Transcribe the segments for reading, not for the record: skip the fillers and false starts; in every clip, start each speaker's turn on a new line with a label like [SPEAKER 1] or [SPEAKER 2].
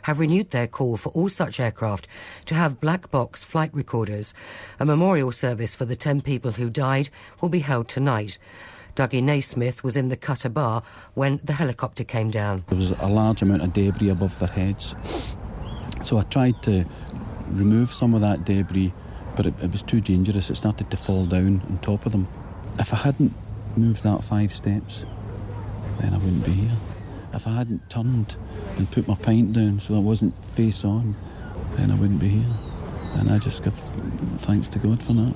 [SPEAKER 1] have renewed their call for all such aircraft to have black box flight recorders. A memorial service for the 10 people who died will be held tonight. Dougie Naismith was in the Qatar bar when the helicopter came down.
[SPEAKER 2] There was a large amount of debris above their heads. So I tried to remove some of that debris, but it was too dangerous. It started to fall down on top of them. If I hadn't moved that 5 steps, then I wouldn't be here. If I hadn't turned and put my pint down so I wasn't face on, then I wouldn't be here. And I just give thanks to God for that.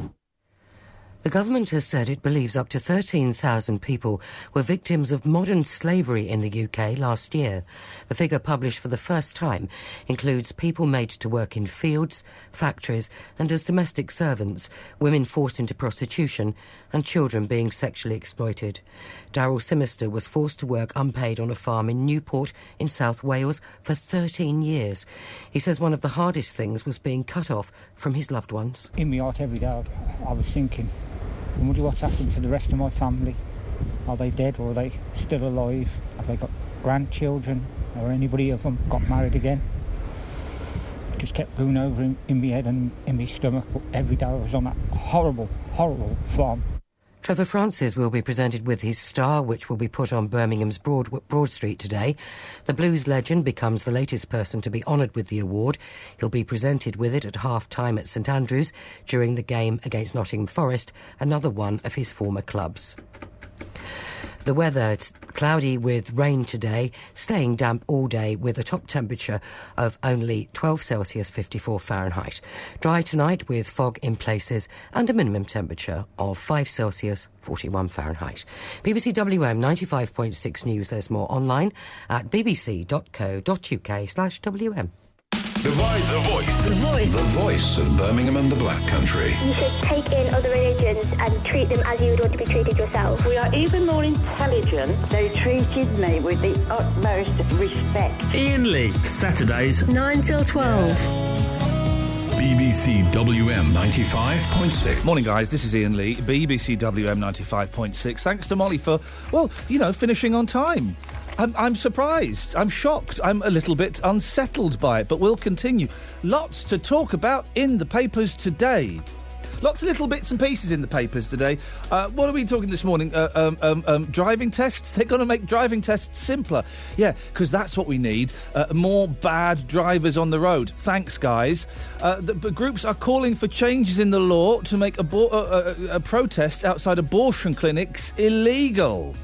[SPEAKER 1] The government has said it believes up to 13,000 people were victims of modern slavery in the UK last year. The figure, published for the first time, includes people made to work in fields, factories and as domestic servants, women forced into prostitution and children being sexually exploited. Daryl Simister was forced to work unpaid on a farm in Newport in South Wales for 13 years. He says one of the hardest things was being cut off from his loved ones.
[SPEAKER 3] In my heart every day I was thinking, I wonder what's happened to the rest of my family. Are they dead or are they still alive? Have they got grandchildren or anybody of them got married again? It just kept going over in my head and in my stomach. But every day I was on that horrible, horrible farm.
[SPEAKER 1] Trevor Francis will be presented with his star, which will be put on Birmingham's Broad Street today. The blues legend becomes the latest person to be honoured with the award. He'll be presented with it at half-time at St Andrews during the game against Nottingham Forest, another one of his former clubs. The weather, it's cloudy with rain today, staying damp all day with a top temperature of only 12 Celsius, 54 Fahrenheit. Dry tonight with fog in places and a minimum temperature of 5 Celsius, 41 Fahrenheit. BBC WM 95.6 News. There's more online at bbc.co.uk/WM.
[SPEAKER 4] The Voice. The Voice.
[SPEAKER 5] The Voice.
[SPEAKER 4] The voice of Birmingham and the Black Country.
[SPEAKER 6] You should take in other religions and treat them as you would want to be treated yourself.
[SPEAKER 7] We are even more intelligent. They treated me with the utmost respect.
[SPEAKER 8] Iain Lee, Saturdays
[SPEAKER 5] 9 till 12.
[SPEAKER 4] BBC WM 95.6.
[SPEAKER 9] Morning, guys. This is Iain Lee, BBC WM 95.6. Thanks to Molly for, finishing on time. I'm surprised. I'm shocked. I'm a little bit unsettled by it, but we'll continue. Lots to talk about in the papers today. Lots of little bits and pieces in the papers today. What are we talking this morning? Driving tests? They're going to make driving tests simpler. Yeah, because that's what we need. More bad drivers on the road. Thanks, guys. The groups are calling for changes in the law to make a protest outside abortion clinics illegal.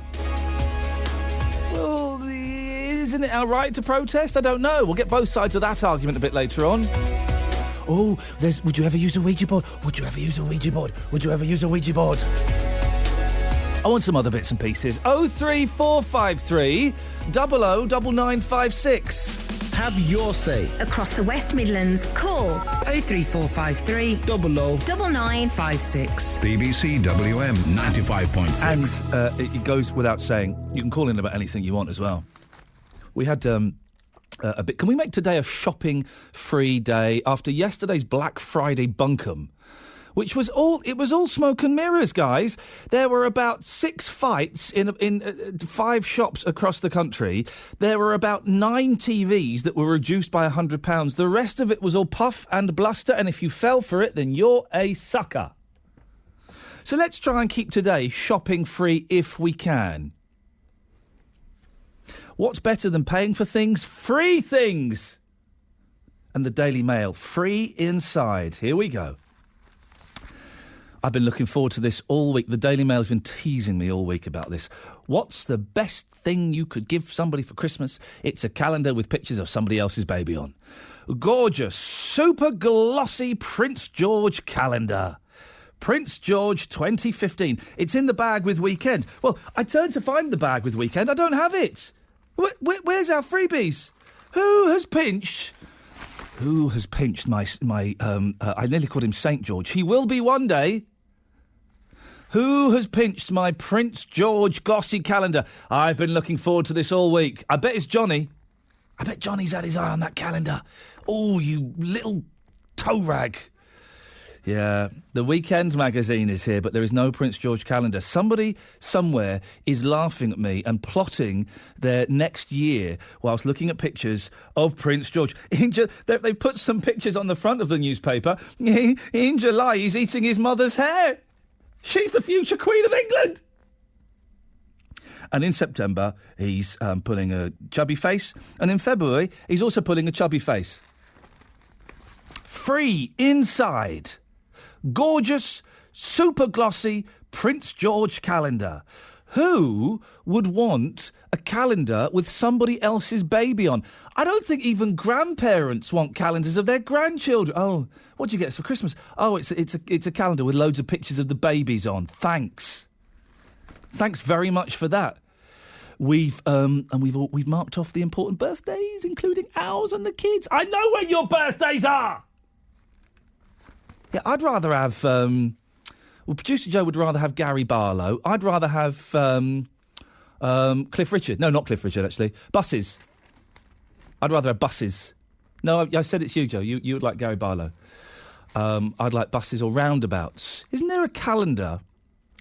[SPEAKER 9] Well, isn't it our right to protest? I don't know. We'll get both sides of that argument a bit later on. Oh, would you ever use a Ouija board? Would you ever use a Ouija board? Would you ever use a Ouija board? I want some other bits and pieces. 03453 009956.
[SPEAKER 8] Have your say.
[SPEAKER 5] Across the West Midlands, call
[SPEAKER 8] 03453 009956.
[SPEAKER 4] BBC WM 95.6.
[SPEAKER 9] And it goes without saying, you can call in about anything you want as well. We had a bit. Can we make today a shopping-free day after yesterday's Black Friday bunkum, which was all smoke and mirrors, guys? There were about 6 fights in 5 shops across the country. There were about 9 TVs that were reduced by £100. The rest of it was all puff and bluster, and if you fell for it, then you're a sucker. So let's try and keep today shopping-free if we can. What's better than paying for things? Free things! And the Daily Mail, free inside. Here we go. I've been looking forward to this all week. The Daily Mail has been teasing me all week about this. What's the best thing you could give somebody for Christmas? It's a calendar with pictures of somebody else's baby on. Gorgeous, super glossy Prince George calendar. Prince George 2015. It's in the bag with Weekend. Well, I turned to find the bag with Weekend. I don't have it. Where's our freebies? Who has pinched my I nearly called him St. George. He will be one day. Who has pinched my Prince George glossy calendar? I've been looking forward to this all week. I bet it's Johnny. I bet Johnny's had his eye on that calendar. Oh, you little toe rag. Yeah, the Weekend magazine is here, but there is no Prince George calendar. Somebody somewhere is laughing at me and plotting their next year whilst looking at pictures of Prince George. They've put some pictures on the front of the newspaper. In July, he's eating his mother's hair. She's the future Queen of England. And in September, he's pulling a chubby face. And in February, he's also pulling a chubby face. Free inside. Gorgeous, super glossy Prince George calendar. Who would want a calendar with somebody else's baby on? I don't think even grandparents want calendars of their grandchildren. Oh, what do you get us for Christmas? Oh, it's a calendar with loads of pictures of the babies on. Thanks. Thanks very much for that. We've marked off the important birthdays, including ours and the kids. I know when your birthdays are. Yeah, I'd rather have... Producer Joe would rather have Gary Barlow. I'd rather have Cliff Richard. No, not Cliff Richard, actually. Buses. I'd rather have buses. No, I said it's you, Joe. You would like Gary Barlow. I'd like buses or roundabouts. Isn't there a calendar...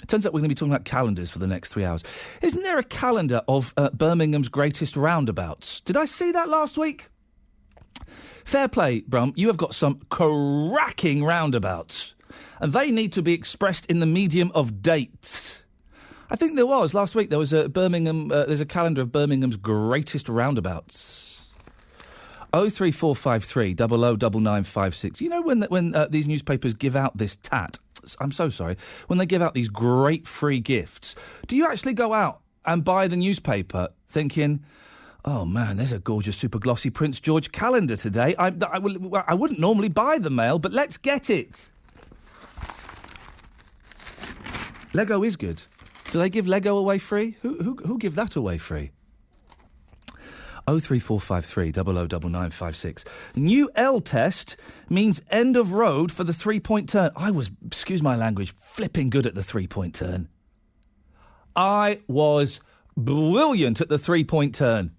[SPEAKER 9] It turns out we're going to be talking about calendars for the next 3 hours. Isn't there a calendar of Birmingham's greatest roundabouts? Did I see that last week? Fair play, Brum. You have got some cracking roundabouts. And they need to be expressed in the medium of dates. I think there was. Last week there was a there's a calendar of Birmingham's greatest roundabouts. 03453 009956. You know when these newspapers give out this tat... I'm so sorry. When they give out these great free gifts, do you actually go out and buy the newspaper thinking, oh, man, there's a gorgeous, super glossy Prince George calendar today. I wouldn't normally buy the mail, but let's get it. Lego is good. Do they give Lego away free? Who give that away free? 03453 009956. New L test means end of road for the 3-point turn. I was, excuse my language, flipping good at the 3-point turn. I was brilliant at the 3-point turn.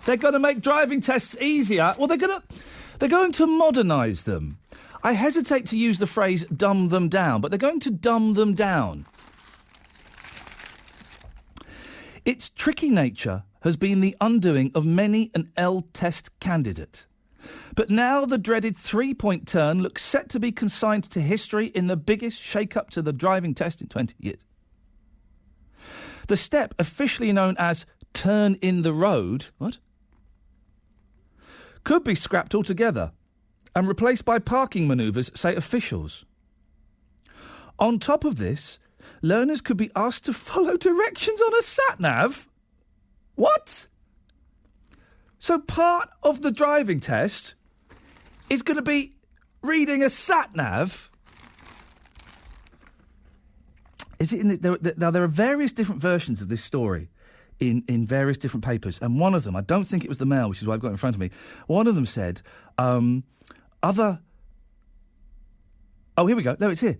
[SPEAKER 9] They're going to make driving tests easier. Well, they're going to modernise them. I hesitate to use the phrase dumb them down, but they're going to dumb them down. Its tricky nature has been the undoing of many an L-test candidate. But now the dreaded 3-point turn looks set to be consigned to history in the biggest shake-up to the driving test in 20 years. The step, officially known as turn in the road, could be scrapped altogether and replaced by parking manoeuvres, say officials. On top of this, learners could be asked to follow directions on a sat-nav. What? So part of the driving test is going to be reading a sat-nav? Is it now, there are various different versions of this story in various different papers, and one of them, I don't think it was the Mail, which is what I've got in front of me, one of them said, Oh, here we go. No, it's here.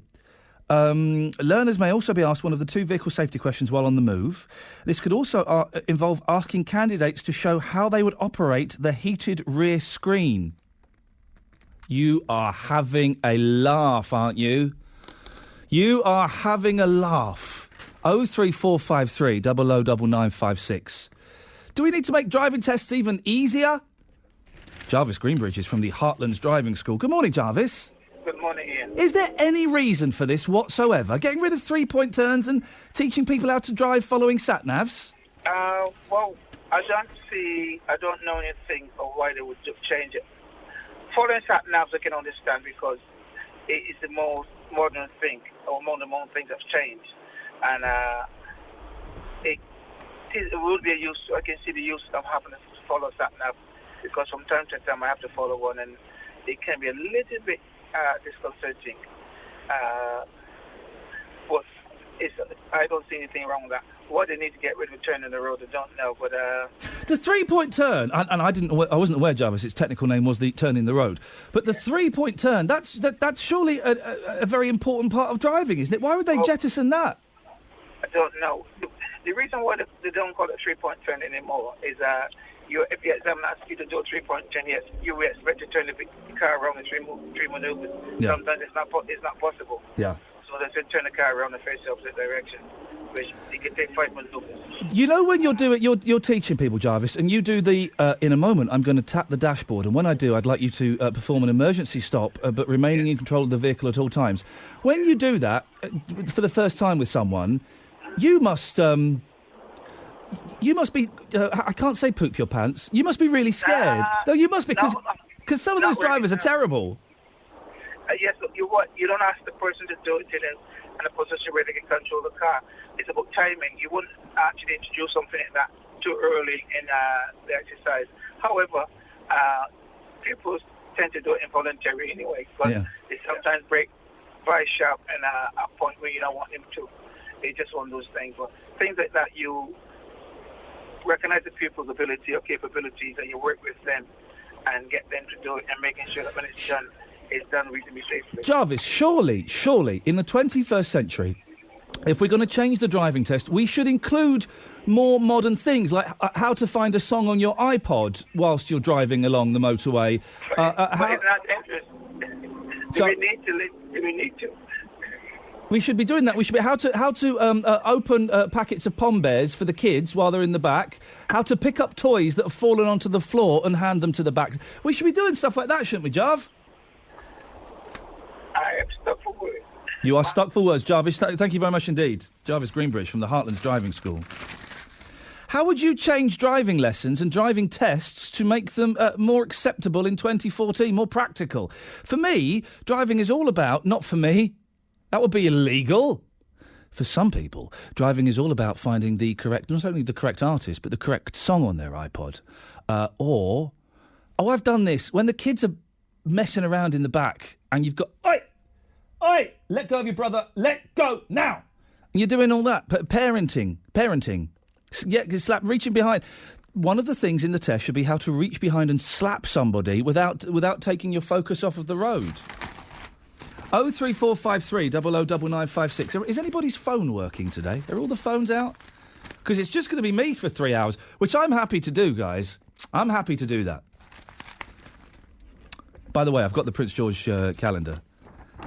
[SPEAKER 9] Learners may also be asked one of the 2 vehicle safety questions while on the move. This could also involve asking candidates to show how they would operate the heated rear screen. You are having a laugh, aren't you? You are having a laugh. 03453 009956. Do we need to make driving tests even easier? Jarvis Greenbridge is from the Heartlands Driving School. Good morning, Jarvis.
[SPEAKER 10] Good morning, Ian.
[SPEAKER 9] Is there any reason for this whatsoever? Getting rid of 3-point turns and teaching people how to drive following sat-navs?
[SPEAKER 10] Well, I don't know anything of why they would change it. Following sat-navs I can understand because it is the most modern thing, or one of the modern things that's changed. And it would be a use, I can see the use of having to follow sat-nav because from time to time I have to follow one and it can be a little bit disconcerting, but I don't see anything wrong with that. What they need to get rid of turning the road, I don't know, but
[SPEAKER 9] the 3-point turn, and I wasn't aware, Jarvis, its technical name was the turn in the road, but the 3-point turn, that's surely a very important part of driving, isn't it? Why would they jettison that?
[SPEAKER 10] I don't know. the reason why they don't call it 3-point turn anymore is if the examiner asks you to do a 3-point turn, yes, you will expect to turn the car around in three maneuvers.
[SPEAKER 9] Yeah.
[SPEAKER 10] Sometimes it's not possible.
[SPEAKER 9] Yeah.
[SPEAKER 10] So they say turn the car around and face the opposite direction, which you can take 5 maneuvers.
[SPEAKER 9] You know when you're teaching people, Jarvis, and you do the, in a moment, I'm going to tap the dashboard, and when I do, I'd like you to perform an emergency stop, but remaining in control of the vehicle at all times. When you do that, for the first time with someone, you must be, I can't say poop your pants, you must be really scared. No, you must be, because some of those drivers are terrible.
[SPEAKER 10] Yes, you don't ask the person to do it in a position where they can control the car. It's about timing. You wouldn't actually introduce something like that too early in the exercise. However, people tend to do it involuntarily anyway, because they sometimes break very sharp and a point where you don't want them to. They just want those things. But things like that, you recognize the pupil's ability or capabilities, and you work with them and get them to do it, and making sure that when it's done reasonably safely.
[SPEAKER 9] Jarvis, surely, in the 21st century, if we're going to change the driving test, we should include more modern things, like how to find a song on your iPod whilst you're driving along the motorway.
[SPEAKER 10] But it's not interesting. Do we need to?
[SPEAKER 9] We should be doing that. We should be how to open packets of Pom Bears for the kids while they're in the back. How to pick up toys that have fallen onto the floor and hand them to the back. We should be doing stuff like that, shouldn't we, Jarv?
[SPEAKER 10] I am stuck for words.
[SPEAKER 9] You are stuck for words, Jarvis. Thank you very much indeed. Jarvis Greenbridge from the Heartlands Driving School. How would you change driving lessons and driving tests to make them more acceptable in 2014, more practical? For me, driving is all about, not for me, that would be illegal. For some people, driving is all about finding the correct, not only the correct artist, but the correct song on their iPod. I've done this. When the kids are messing around in the back and you've got, oi, let go of your brother, let go now. And you're doing all that. Parenting. Yeah, reaching behind. One of the things in the test should be how to reach behind and slap somebody without taking your focus off of the road. 03453 009956. Is anybody's phone working today? Are all the phones out? Because it's just going to be me for 3 hours, which I'm happy to do, guys. I'm happy to do that. By the way, I've got the Prince George calendar.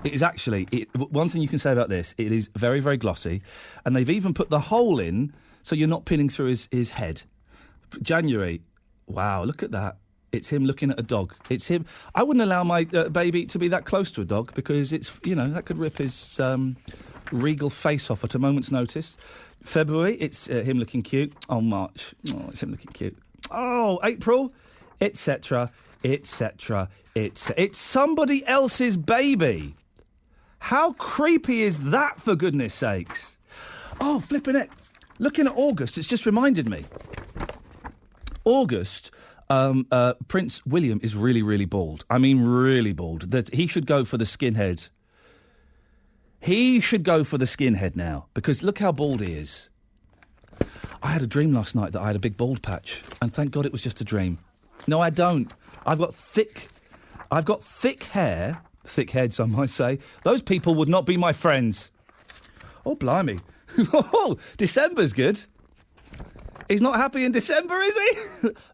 [SPEAKER 9] It is actually... one thing you can say about this, it is very, very glossy, and they've even put the hole in so you're not pinning through his head. January. Wow, look at that. It's him looking at a dog. It's him. I wouldn't allow my baby to be that close to a dog because it's, that could rip his regal face off at a moment's notice. February, it's him looking cute. Oh, March. Oh, it's him looking cute. Oh, April, etc., etc., it's somebody else's baby. How creepy is that, for goodness sakes? Oh, flipping it. Looking at August, it's just reminded me. August... Prince William is really, really bald. I mean, really bald. That he should go for the skinhead. He should go for the skinhead now, because look how bald he is. I had a dream last night that I had a big bald patch, and thank God it was just a dream. No, I don't. I've got thick hair, thick heads, I might say. Those people would not be my friends. Oh, blimey. Oh, December's good. He's not happy in December, is he?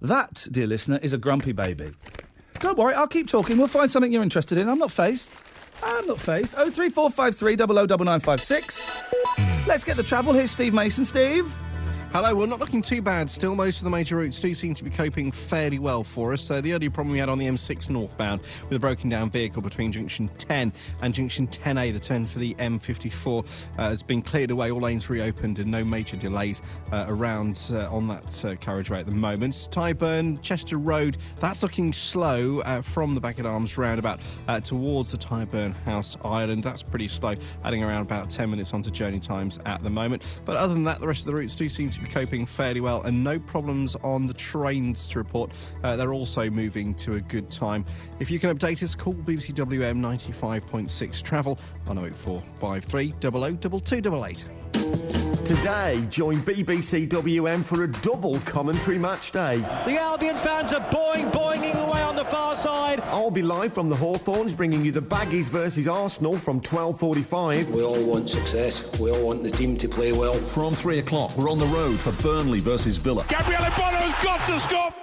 [SPEAKER 9] That, dear listener, is a grumpy baby. Don't worry, I'll keep talking. We'll find something you're interested in. I'm not phased. 03453 009956. Let's get the travel. Here's Steve Mason. Steve?
[SPEAKER 11] Hello, well, not looking too bad still. Most of the major routes do seem to be coping fairly well for us. The only problem we had on the M6 northbound with a broken down vehicle between junction 10 and junction 10A, the turn for the M54, has been cleared away, all lanes reopened and no major delays around on that carriageway at the moment. Tyburn, Chester Road, that's looking slow from the Bagot Arms roundabout towards the Tyburn House Island. That's pretty slow, adding around about 10 minutes onto journey times at the moment. But other than that, the rest of the routes do seem to be coping fairly well, and no problems on the trains to report. They're also moving to a good time. If you can update us, call BBC WM 95.6 travel on 08453 002288.
[SPEAKER 12] Today, join BBC WM for a double commentary match day.
[SPEAKER 13] The Albion fans are boinging away on the far side.
[SPEAKER 12] I'll be live from the Hawthorns, bringing you the Baggies versus Arsenal from 12:45.
[SPEAKER 13] We all want success. We all want the team to play well.
[SPEAKER 14] From 3 o'clock, we're on the road for Burnley versus Villa.
[SPEAKER 15] Gabriele Bono's got to score.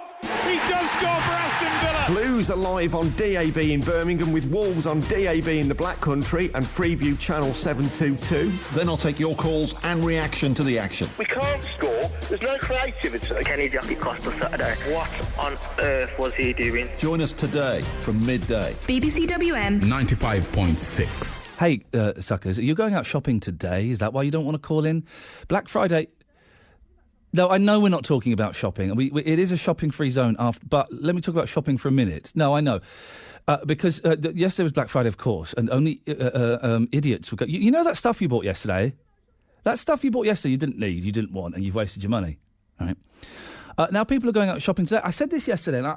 [SPEAKER 15] He does score for Aston Villa.
[SPEAKER 12] Blues are live on DAB in Birmingham, with Wolves on DAB in the Black Country and Freeview Channel 722.
[SPEAKER 14] Then I'll take your calls and reaction to the action.
[SPEAKER 16] We can't score. There's no creativity. Kenny Jackie Costa Saturday. What on earth was he doing?
[SPEAKER 14] Join us today from midday.
[SPEAKER 5] BBC WM
[SPEAKER 4] 95.6.
[SPEAKER 9] Hey, suckers, are you going out shopping today? Is that why you don't want to call in? Black Friday... No, I know we're not talking about shopping. It is a shopping-free zone, but let me talk about shopping for a minute. No, I know. Because yesterday was Black Friday, of course, and only idiots would go... You know that stuff you bought yesterday? That stuff you bought yesterday you didn't need, you didn't want, and you've wasted your money. All right. Now, people are going out shopping today. I said this yesterday, and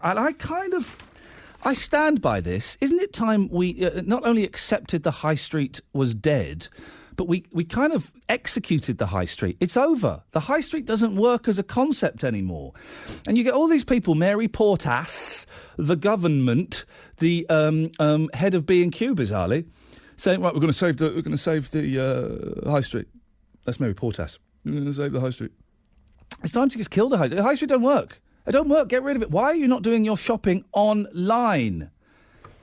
[SPEAKER 9] I stand by this. Isn't it time we not only accepted the high street was dead... But we kind of executed the high street. It's over. The high street doesn't work as a concept anymore. And you get all these people, Mary Portas, the government, the head of B&Q, bizarrely, saying, right, we're going to save the high street. That's Mary Portas. We're going to save the high street. It's time to just kill the high street. The high street don't work. It don't work. Get rid of it. Why are you not doing your shopping online?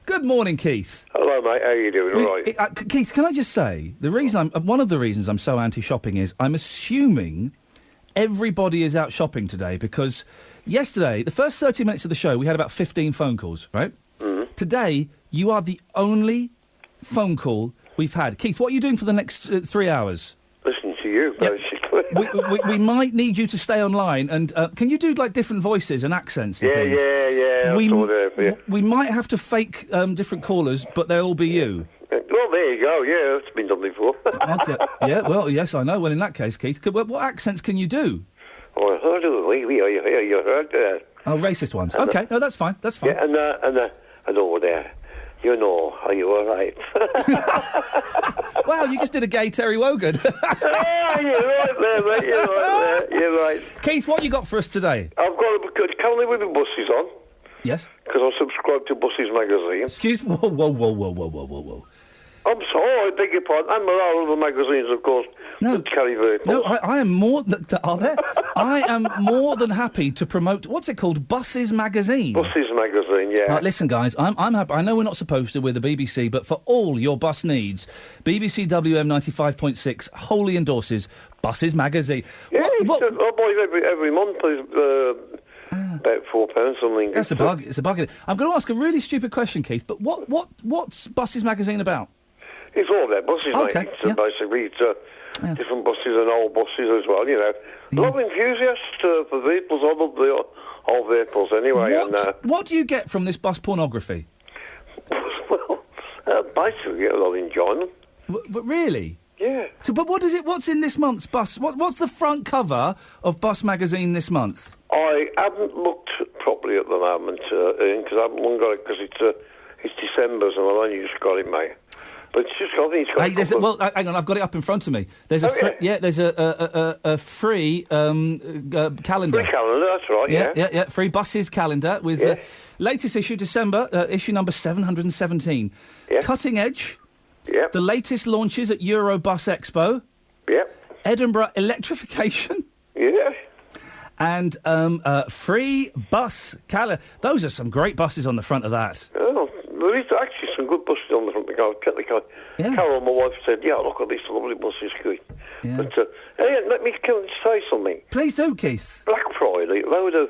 [SPEAKER 9] Good morning, Keith.
[SPEAKER 17] Hello, mate. How are you doing? All right.
[SPEAKER 9] Keith, can I just say, one of the reasons I'm so anti-shopping is I'm assuming everybody is out shopping today, because yesterday, the first 30 minutes of the show, we had about 15 phone calls, right?
[SPEAKER 17] Mm-hmm.
[SPEAKER 9] Today, you are the only phone call we've had. Keith, what are you doing for the next 3 hours?
[SPEAKER 17] Listen to you, basically.
[SPEAKER 9] We might need you to stay online, and can you do like different voices and accents and things?
[SPEAKER 17] Yeah.
[SPEAKER 9] We might have to fake different callers, but they'll all be you.
[SPEAKER 17] Well, there you go. Yeah, it's been done before.
[SPEAKER 9] Okay. Yeah, well, yes, I know. Well, in that case, Keith, what accents can you do?
[SPEAKER 17] Oh, you heard that.
[SPEAKER 9] Oh, racist ones. Okay, no, that's fine. That's fine.
[SPEAKER 17] Yeah, and over there. You know, are you all right?
[SPEAKER 9] Wow, you just did a gay Terry Wogan.
[SPEAKER 17] You're right there, mate. You're right.
[SPEAKER 9] Keith, what you got for us today?
[SPEAKER 17] I've got currently with the buses on.
[SPEAKER 9] Yes.
[SPEAKER 17] Because I subscribe to Buses magazine.
[SPEAKER 9] Excuse me. Whoa.
[SPEAKER 17] I'm sorry, I beg your pardon. And there are other magazines, of course, that carry vehicles.
[SPEAKER 9] No, I am more... Are there? I am more than happy to promote... What's it called? Buses magazine?
[SPEAKER 17] Buses magazine, yeah.
[SPEAKER 9] Listen, guys, I'm happy. I know we're not supposed to with the BBC, but for all your bus needs, BBC WM 95.6 wholly endorses Buses magazine.
[SPEAKER 17] Yeah, I buy every month. About £4 something.
[SPEAKER 9] That's a bug. It's a bug. I'm going to ask a really stupid question, Keith, but what's Buses magazine about?
[SPEAKER 17] It's all about buses,
[SPEAKER 9] okay,
[SPEAKER 17] mate. Basically, different buses and old buses as well, you know. A lot of enthusiasts for vehicles. I love the old vehicles anyway.
[SPEAKER 9] What do you get from this bus pornography?
[SPEAKER 17] Well, basically, you get a lot of enjoyment.
[SPEAKER 9] But really?
[SPEAKER 17] Yeah.
[SPEAKER 9] So, but what is it? What's in this month's bus? What's the front cover of Bus magazine this month?
[SPEAKER 17] I haven't looked properly at the moment, because I haven't got it, because it's December's and I've only just got it, mate. But it's just, I think it's got
[SPEAKER 9] hang on, I've got it up in front of me. There's there's a free calendar.
[SPEAKER 17] Free calendar, that's right,
[SPEAKER 9] yeah. Free Buses calendar with latest issue, December, issue number 717.
[SPEAKER 17] Yeah.
[SPEAKER 9] Cutting Edge.
[SPEAKER 17] Yeah.
[SPEAKER 9] The latest launches at Eurobus Expo.
[SPEAKER 17] Yep.
[SPEAKER 9] Edinburgh Electrification.
[SPEAKER 17] Yeah.
[SPEAKER 9] And free bus calendar. Those are some great buses on the front of that.
[SPEAKER 17] Oh, there is actually some good buses on the front of the car. Carol, my wife, said, yeah, look at these lovely buses, Keith.
[SPEAKER 9] Yeah.
[SPEAKER 17] But, hey, let me say something.
[SPEAKER 9] Please do, Keith.
[SPEAKER 17] Black Friday, load of...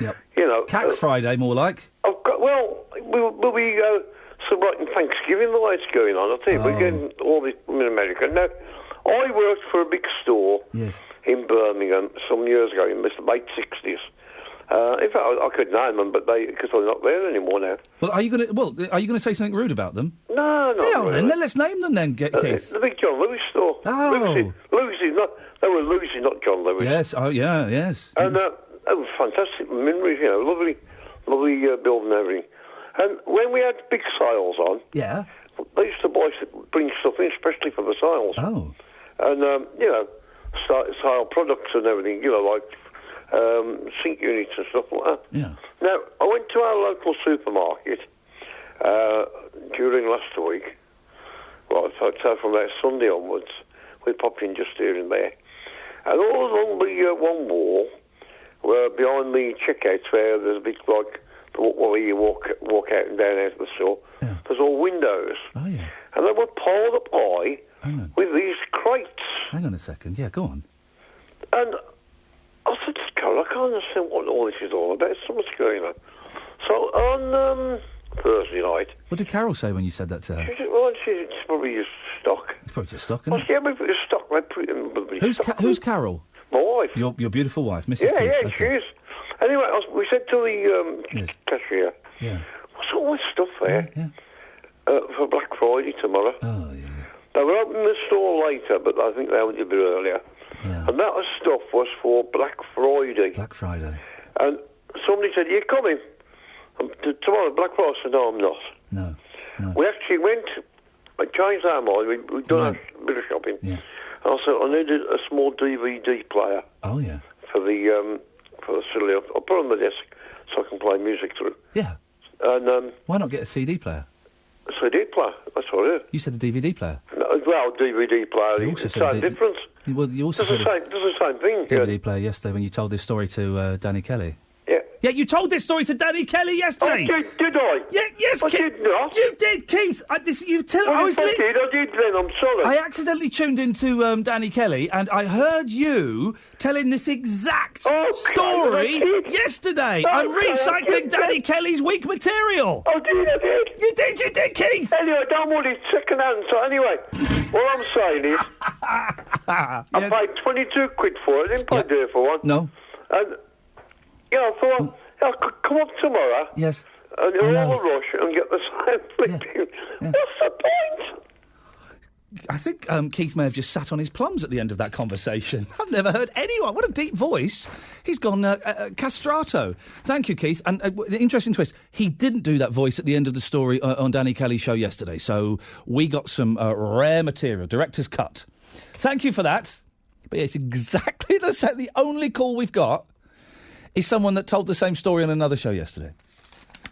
[SPEAKER 9] Yep.
[SPEAKER 17] You know...
[SPEAKER 9] Cack Friday, more like.
[SPEAKER 17] We'll be celebrating Thanksgiving the way it's going on. I tell you, we're getting all this in America. Now, I worked for a big store in Birmingham some years ago, in the late 60s. In fact, I could name them, but because they're not there anymore now.
[SPEAKER 9] Well, are you going to say something rude about them?
[SPEAKER 17] No, not really.
[SPEAKER 9] Then let's name them then, Keith.
[SPEAKER 17] The big John Lewis store.
[SPEAKER 9] Oh.
[SPEAKER 17] They were Lucy, not John Lewis.
[SPEAKER 9] Yes, yes.
[SPEAKER 17] And fantastic memories, you know, lovely building and everything. And when we had big sales on, they used to bring stuff in, especially for the sales.
[SPEAKER 9] Oh.
[SPEAKER 17] And, you know, sale products and everything, you know, like sink units and stuff like that.
[SPEAKER 9] Yeah.
[SPEAKER 17] Now, I went to our local supermarket during last week. Well, so from about Sunday onwards, we popped in just here and there. And all along the one wall, behind the checkouts where there's a big, like, where you walk out and down out of the store, there's all windows.
[SPEAKER 9] Oh, yeah.
[SPEAKER 17] And they were piled up high with these crates.
[SPEAKER 9] Hang on a second. Yeah, go on.
[SPEAKER 17] And I said to Carol, I can't understand what all this is all about. Something's going on. So on Thursday night...
[SPEAKER 9] What did Carol say when you said that to her?
[SPEAKER 17] She said, well, it's probably just stock.
[SPEAKER 9] It's probably just stock, isn't it?
[SPEAKER 17] Yeah, but it's stock. They put it in
[SPEAKER 9] Who's Carol?
[SPEAKER 17] My wife.
[SPEAKER 9] Your beautiful wife, Mrs.
[SPEAKER 17] Yeah,
[SPEAKER 9] Keith.
[SPEAKER 17] yeah,
[SPEAKER 9] Okay.
[SPEAKER 17] she is. Anyway, we said to the cashier, what's all this stuff there for Black Friday tomorrow?
[SPEAKER 9] Oh, yeah.
[SPEAKER 17] They were opening the store later, but I think they opened a bit earlier.
[SPEAKER 9] Yeah.
[SPEAKER 17] And that stuff was for Black Friday.
[SPEAKER 9] Black Friday.
[SPEAKER 17] And somebody said, you're coming tomorrow, Black Friday. I said, no, I'm not.
[SPEAKER 9] No.
[SPEAKER 17] We actually went, I changed our mind, we'd done a bit of shopping.
[SPEAKER 9] Yeah.
[SPEAKER 17] And I said, I needed a small DVD player.
[SPEAKER 9] Oh, yeah.
[SPEAKER 17] For the silly, I'll put it on the desk so I can play music through.
[SPEAKER 9] Yeah.
[SPEAKER 17] And
[SPEAKER 9] why not get a CD player?
[SPEAKER 17] A CD player, that's what I did.
[SPEAKER 9] You said a DVD player.
[SPEAKER 17] No, well, DVD player,
[SPEAKER 9] You also
[SPEAKER 17] it's
[SPEAKER 9] said
[SPEAKER 17] same difference.
[SPEAKER 9] Well, you also
[SPEAKER 17] Does
[SPEAKER 9] said
[SPEAKER 17] the same thing.
[SPEAKER 9] DVD player yesterday when you told this story to Danny Kelly.
[SPEAKER 17] Yeah.
[SPEAKER 9] Yeah, you told this story to Danny Kelly yesterday.
[SPEAKER 17] Oh, did I?
[SPEAKER 9] Yeah, yes,
[SPEAKER 17] I
[SPEAKER 9] Keith.
[SPEAKER 17] did not.
[SPEAKER 9] You did, Keith. I did.
[SPEAKER 17] I did then, I'm sorry.
[SPEAKER 9] I accidentally tuned into Danny Kelly and I heard you telling this exact story yesterday. I'm recycling Danny Kelly's weak material.
[SPEAKER 17] Oh, I did.
[SPEAKER 9] You did, Keith.
[SPEAKER 17] Anyway, don't worry, it's second hand. So anyway, what I'm saying is, I paid 22 quid for it. I didn't pay dear for one.
[SPEAKER 9] No.
[SPEAKER 17] And, you know, I thought, I could come up tomorrow.
[SPEAKER 9] Yes.
[SPEAKER 17] And all the rush and get the same flipping. What's the point?
[SPEAKER 9] I think Keith may have just sat on his plums at the end of that conversation. I've never heard anyone. What a deep voice. He's gone castrato. Thank you, Keith. And the interesting twist, he didn't do that voice at the end of the story on Danny Kelly's show yesterday. So we got some rare material, director's cut. Thank you for that. But yeah, it's exactly the same. The only call we've got is someone that told the same story on another show yesterday.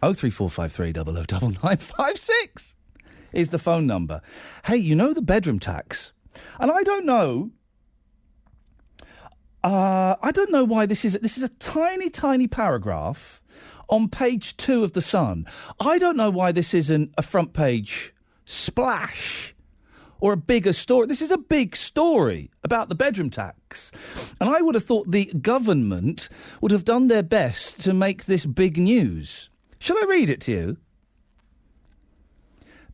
[SPEAKER 9] 03453 009956 is the phone number. Hey, you know the bedroom tax? And I don't know why this is a tiny, tiny paragraph on page 2 of The Sun. I don't know why this isn't a front page splash or a bigger story. This is a big story about the bedroom tax. And I would have thought the government would have done their best to make this big news. Shall I read it to you?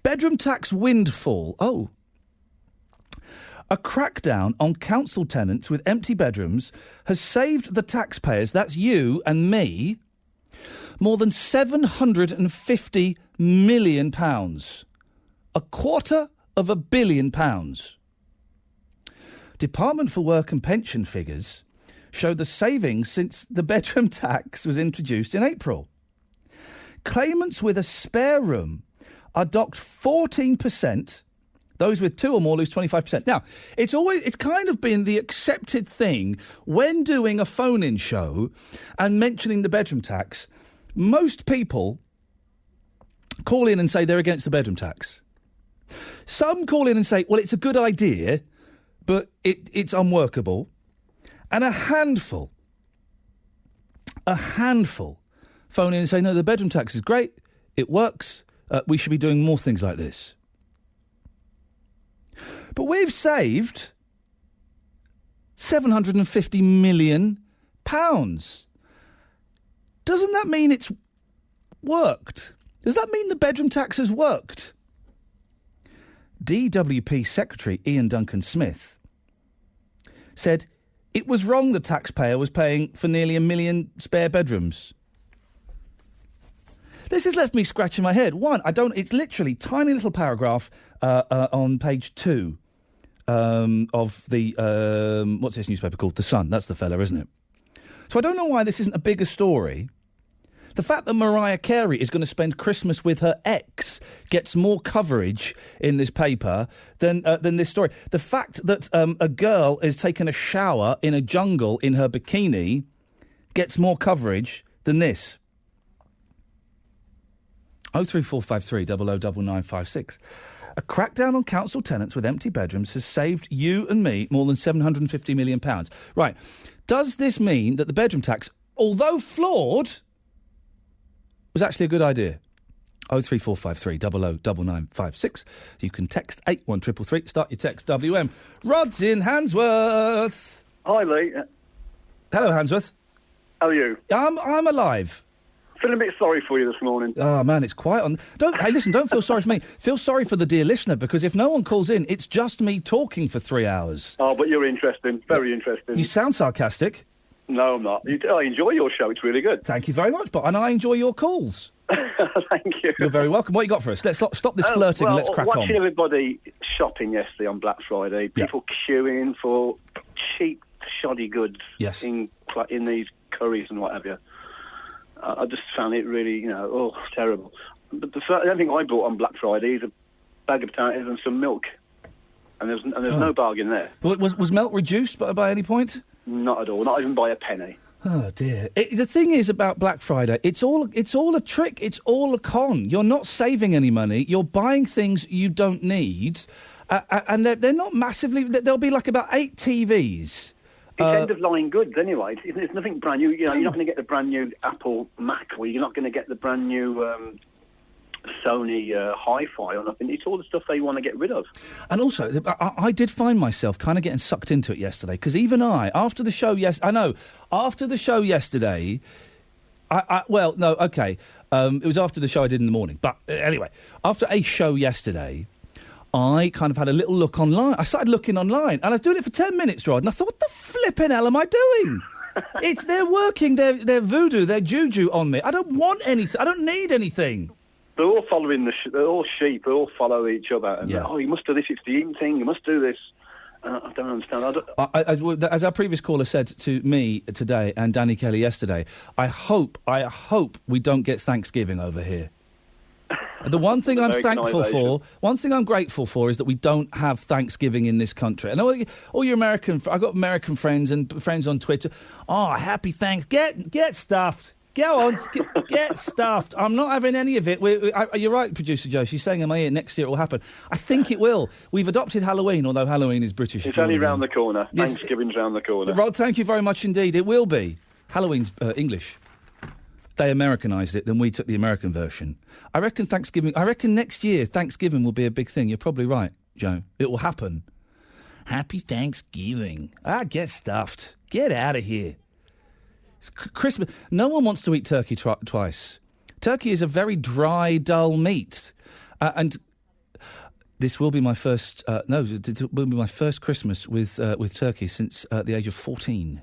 [SPEAKER 9] Bedroom tax windfall. Oh. A crackdown on council tenants with empty bedrooms has saved the taxpayers, that's you and me, more than £750 million. £250 million. Department for Work and Pension figures show the savings since the bedroom tax was introduced in April. Claimants with a spare room are docked 14%. Those with 2 or more lose 25%. Now, it's kind of been the accepted thing when doing a phone-in show and mentioning the bedroom tax. Most people call in and say they're against the bedroom tax. Some call in and say, well, it's a good idea, but it's unworkable. And a handful phone in and say, no, the bedroom tax is great, it works, we should be doing more things like this. But we've saved £750 million. Doesn't that mean it's worked? Does that mean the bedroom tax has worked? DWP Secretary Iain Duncan-Smith said it was wrong the taxpayer was paying for nearly 1 million spare bedrooms. This has left me scratching my head. One, it's literally tiny little paragraph on page 2 of the, what's this newspaper called? The Sun. That's the fella, isn't it? So I don't know why this isn't a bigger story. The fact that Mariah Carey is going to spend Christmas with her ex gets more coverage in this paper than this story. The fact that a girl has taken a shower in a jungle in her bikini gets more coverage than this. 03453 009956. A crackdown on council tenants with empty bedrooms has saved you and me more than £750 million. Right. Does this mean that the bedroom tax, although flawed, was actually a good idea? 03453 009956. You can text 81333. Start your text WM. Rod's in Handsworth.
[SPEAKER 18] Hi, Lee.
[SPEAKER 9] Hello, Handsworth.
[SPEAKER 18] How are you?
[SPEAKER 9] I'm alive.
[SPEAKER 18] Feeling a bit sorry for you this morning.
[SPEAKER 9] Oh, man, it's quiet on... Hey, listen, don't feel sorry for me. Feel sorry for the dear listener, because if no one calls in, it's just me talking for 3 hours.
[SPEAKER 18] Oh, but you're interesting. Very interesting.
[SPEAKER 9] You sound sarcastic.
[SPEAKER 18] No, I'm not. I enjoy your show. It's really good.
[SPEAKER 9] Thank you very much, and I enjoy your calls.
[SPEAKER 18] Thank you.
[SPEAKER 9] You're very welcome. What you got for us? Let's stop this flirting and let's crack
[SPEAKER 18] watching
[SPEAKER 9] on.
[SPEAKER 18] everybody shopping yesterday on Black Friday, people queuing for cheap, shoddy goods in these curries and what have you. I just found it really, terrible. But the only thing I bought on Black Friday is a bag of potatoes and some milk. And there's no bargain there.
[SPEAKER 9] Was milk reduced by any point?
[SPEAKER 18] Not at all. Not even by a penny.
[SPEAKER 9] Oh dear! The thing is about Black Friday, it's all a trick. It's all a con. You're not saving any money. You're buying things you don't need, and they're not massively. There'll be like about 8 TVs.
[SPEAKER 18] It's end-of-line goods anyway. It's nothing brand new. You're not going to get the brand new Apple Mac, or you're not going to get the brand new Sony Hi-Fi or nothing. It's all the stuff they want to get rid of.
[SPEAKER 9] And also, I did find myself kind of getting sucked into it yesterday, because even after the show after the show yesterday, it was after the show I did in the morning. But anyway, after a show yesterday, I kind of had a little look online. I started looking online, and I was doing it for 10 minutes, Rod, and I thought, what the flipping hell am I doing? They're working their voodoo, their juju on me. I don't want anything. I don't need anything.
[SPEAKER 18] They're all following they're all sheep. They all follow each other. And you must do this. It's the in thing. You must do this. I don't understand.
[SPEAKER 9] As our previous caller said to me today and Danny Kelly yesterday, I hope we don't get Thanksgiving over here. The one thing I'm thankful for, one thing I'm grateful for, is that we don't have Thanksgiving in this country. And all your American, I've got American friends and friends on Twitter. Oh, happy Thanksgiving! Get stuffed. Go on, get stuffed. I'm not having any of it. You're right, Producer Joe. She's saying in my ear next year it will happen. I think it will. We've adopted Halloween, although Halloween is British.
[SPEAKER 18] It's only round the corner. Yes. Thanksgiving's round the corner.
[SPEAKER 9] Rod, thank you very much indeed. It will be. Halloween's English. They Americanised it, then we took the American version. I reckon next year Thanksgiving will be a big thing. You're probably right, Joe. It will happen. Happy Thanksgiving. Get stuffed. Get out of here. It's Christmas. No one wants to eat turkey twice. Turkey is a very dry, dull meat. And this will be my first... it will be my first Christmas with turkey since the age of 14.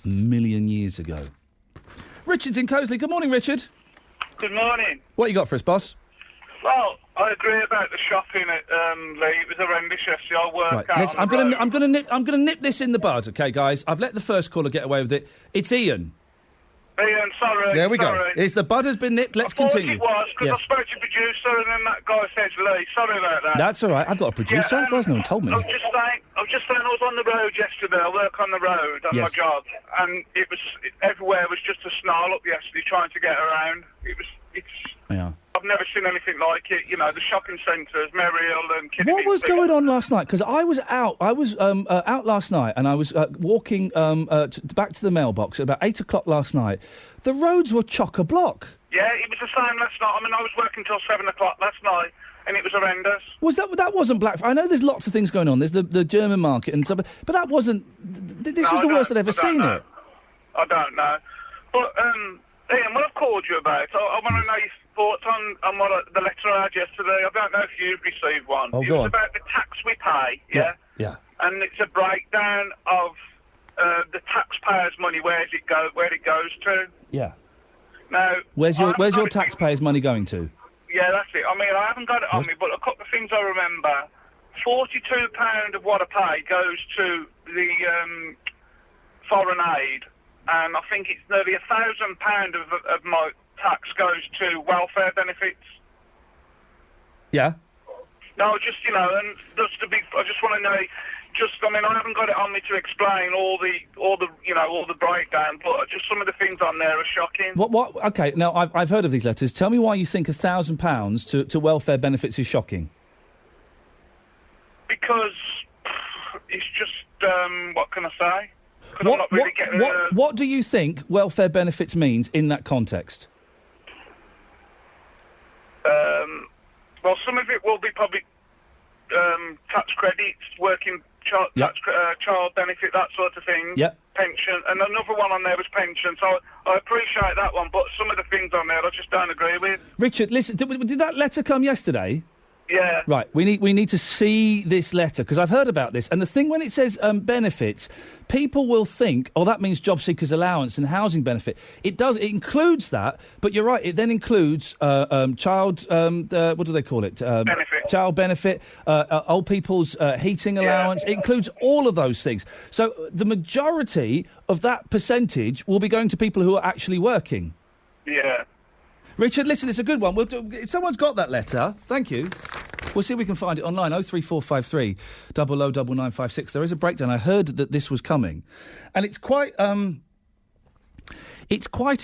[SPEAKER 9] A million years ago. Richard's in Coseley. Good morning, Richard.
[SPEAKER 10] Good morning.
[SPEAKER 9] What you got for us, boss?
[SPEAKER 10] Well, I agree about the shopping at Lee. It was horrendous yesterday. I'll work out.
[SPEAKER 9] I'm going to nip this in the bud, okay, guys. I've let the first caller get away with it. It's Iain.
[SPEAKER 10] Iain, sorry.
[SPEAKER 9] There we go. The bud has been nipped. Let's continue.
[SPEAKER 10] I thought it was, because I spoke to the producer and then that guy says Lee. Sorry about that.
[SPEAKER 9] That's all right. I've got a producer. Why has no one told me?
[SPEAKER 10] I was just saying I was on the road yesterday. I work on the road on my job, and everywhere was just a snarl up yesterday trying to get around. I've never seen anything like it. You know, the shopping centres, Merrill and Kinney.
[SPEAKER 9] What was going on last night? Because I was out. I was out last night, and I was walking back to the mailbox at about 8 o'clock last night. The roads were chock-a-block.
[SPEAKER 10] Yeah, it was the same last night. I mean, I was working till 7 o'clock last night, and it was horrendous.
[SPEAKER 9] That wasn't Black Friday? I know there's lots of things going on. There's the German market and stuff, but that wasn't. This was the worst I'd ever seen it.
[SPEAKER 10] I don't know. But Iain, what I've called you about, I want to know your thoughts on what the letter I had yesterday. I don't know if you've received one.
[SPEAKER 9] Oh,
[SPEAKER 10] it
[SPEAKER 9] go
[SPEAKER 10] was
[SPEAKER 9] on.
[SPEAKER 10] about the tax we pay, yeah? And it's a breakdown of the taxpayers' money, where it goes to.
[SPEAKER 9] Yeah.
[SPEAKER 10] Now,
[SPEAKER 9] where's your taxpayers' money going to?
[SPEAKER 10] Yeah, that's it. I mean, I haven't got it on me, but a couple of things I remember. £42 of what I pay goes to the foreign aid, and I think it's nearly £1,000 of my tax goes to welfare benefits.
[SPEAKER 9] Yeah.
[SPEAKER 10] No, just, and that's the big... I just want to know, just, I mean, I haven't got it on me to explain all the breakdown, but just some of the things on there are shocking.
[SPEAKER 9] What? Okay, now, I've heard of these letters. Tell me why you think £1,000 to welfare benefits is shocking.
[SPEAKER 10] Because it's just, what can I say? I'm not really getting
[SPEAKER 9] what do you think welfare benefits means in that context?
[SPEAKER 10] Well, some of it will be public tax credits, working child benefit, that sort of thing.
[SPEAKER 9] Yep.
[SPEAKER 10] Pension, and another one on there was pension. So I appreciate that one, but some of the things on there I just don't agree with.
[SPEAKER 9] Richard, listen, did that letter come yesterday?
[SPEAKER 10] Yeah.
[SPEAKER 9] Right, we need to see this letter, because I've heard about this. And the thing when it says benefits, people will think, oh, that means job seekers allowance and housing benefit. It does, it includes that, but you're right, it then includes child, what do they call it?
[SPEAKER 10] Benefit.
[SPEAKER 9] Child benefit, old people's heating allowance. It includes all of those things. So the majority of that percentage will be going to people who are actually working.
[SPEAKER 10] Yeah.
[SPEAKER 9] Richard, listen, it's a good one. Someone's got that letter. Thank you. We'll see if we can find it online. 03453 009956. There is a breakdown. I heard that this was coming. And it's quite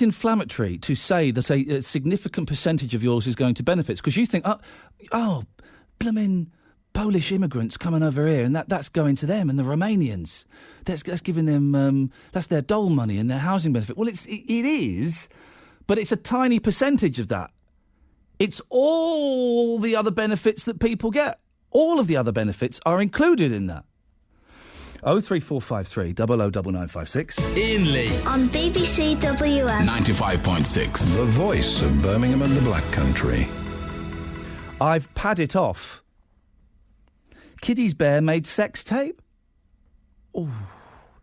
[SPEAKER 9] inflammatory to say that a significant percentage of yours is going to benefits, because you think, oh, blooming Polish immigrants coming over here, and that's going to them, and the Romanians. That's giving them, that's their dole money and their housing benefit. Well, it is... But it's a tiny percentage of that. It's all the other benefits that people get. All of the other benefits are included in that. 03453 009956.
[SPEAKER 8] Iain Lee.
[SPEAKER 5] On BBC WM.
[SPEAKER 4] 95.6. The voice of Birmingham and the Black Country.
[SPEAKER 9] I've pad it off. Kiddy's Bear made sex tape. Oh,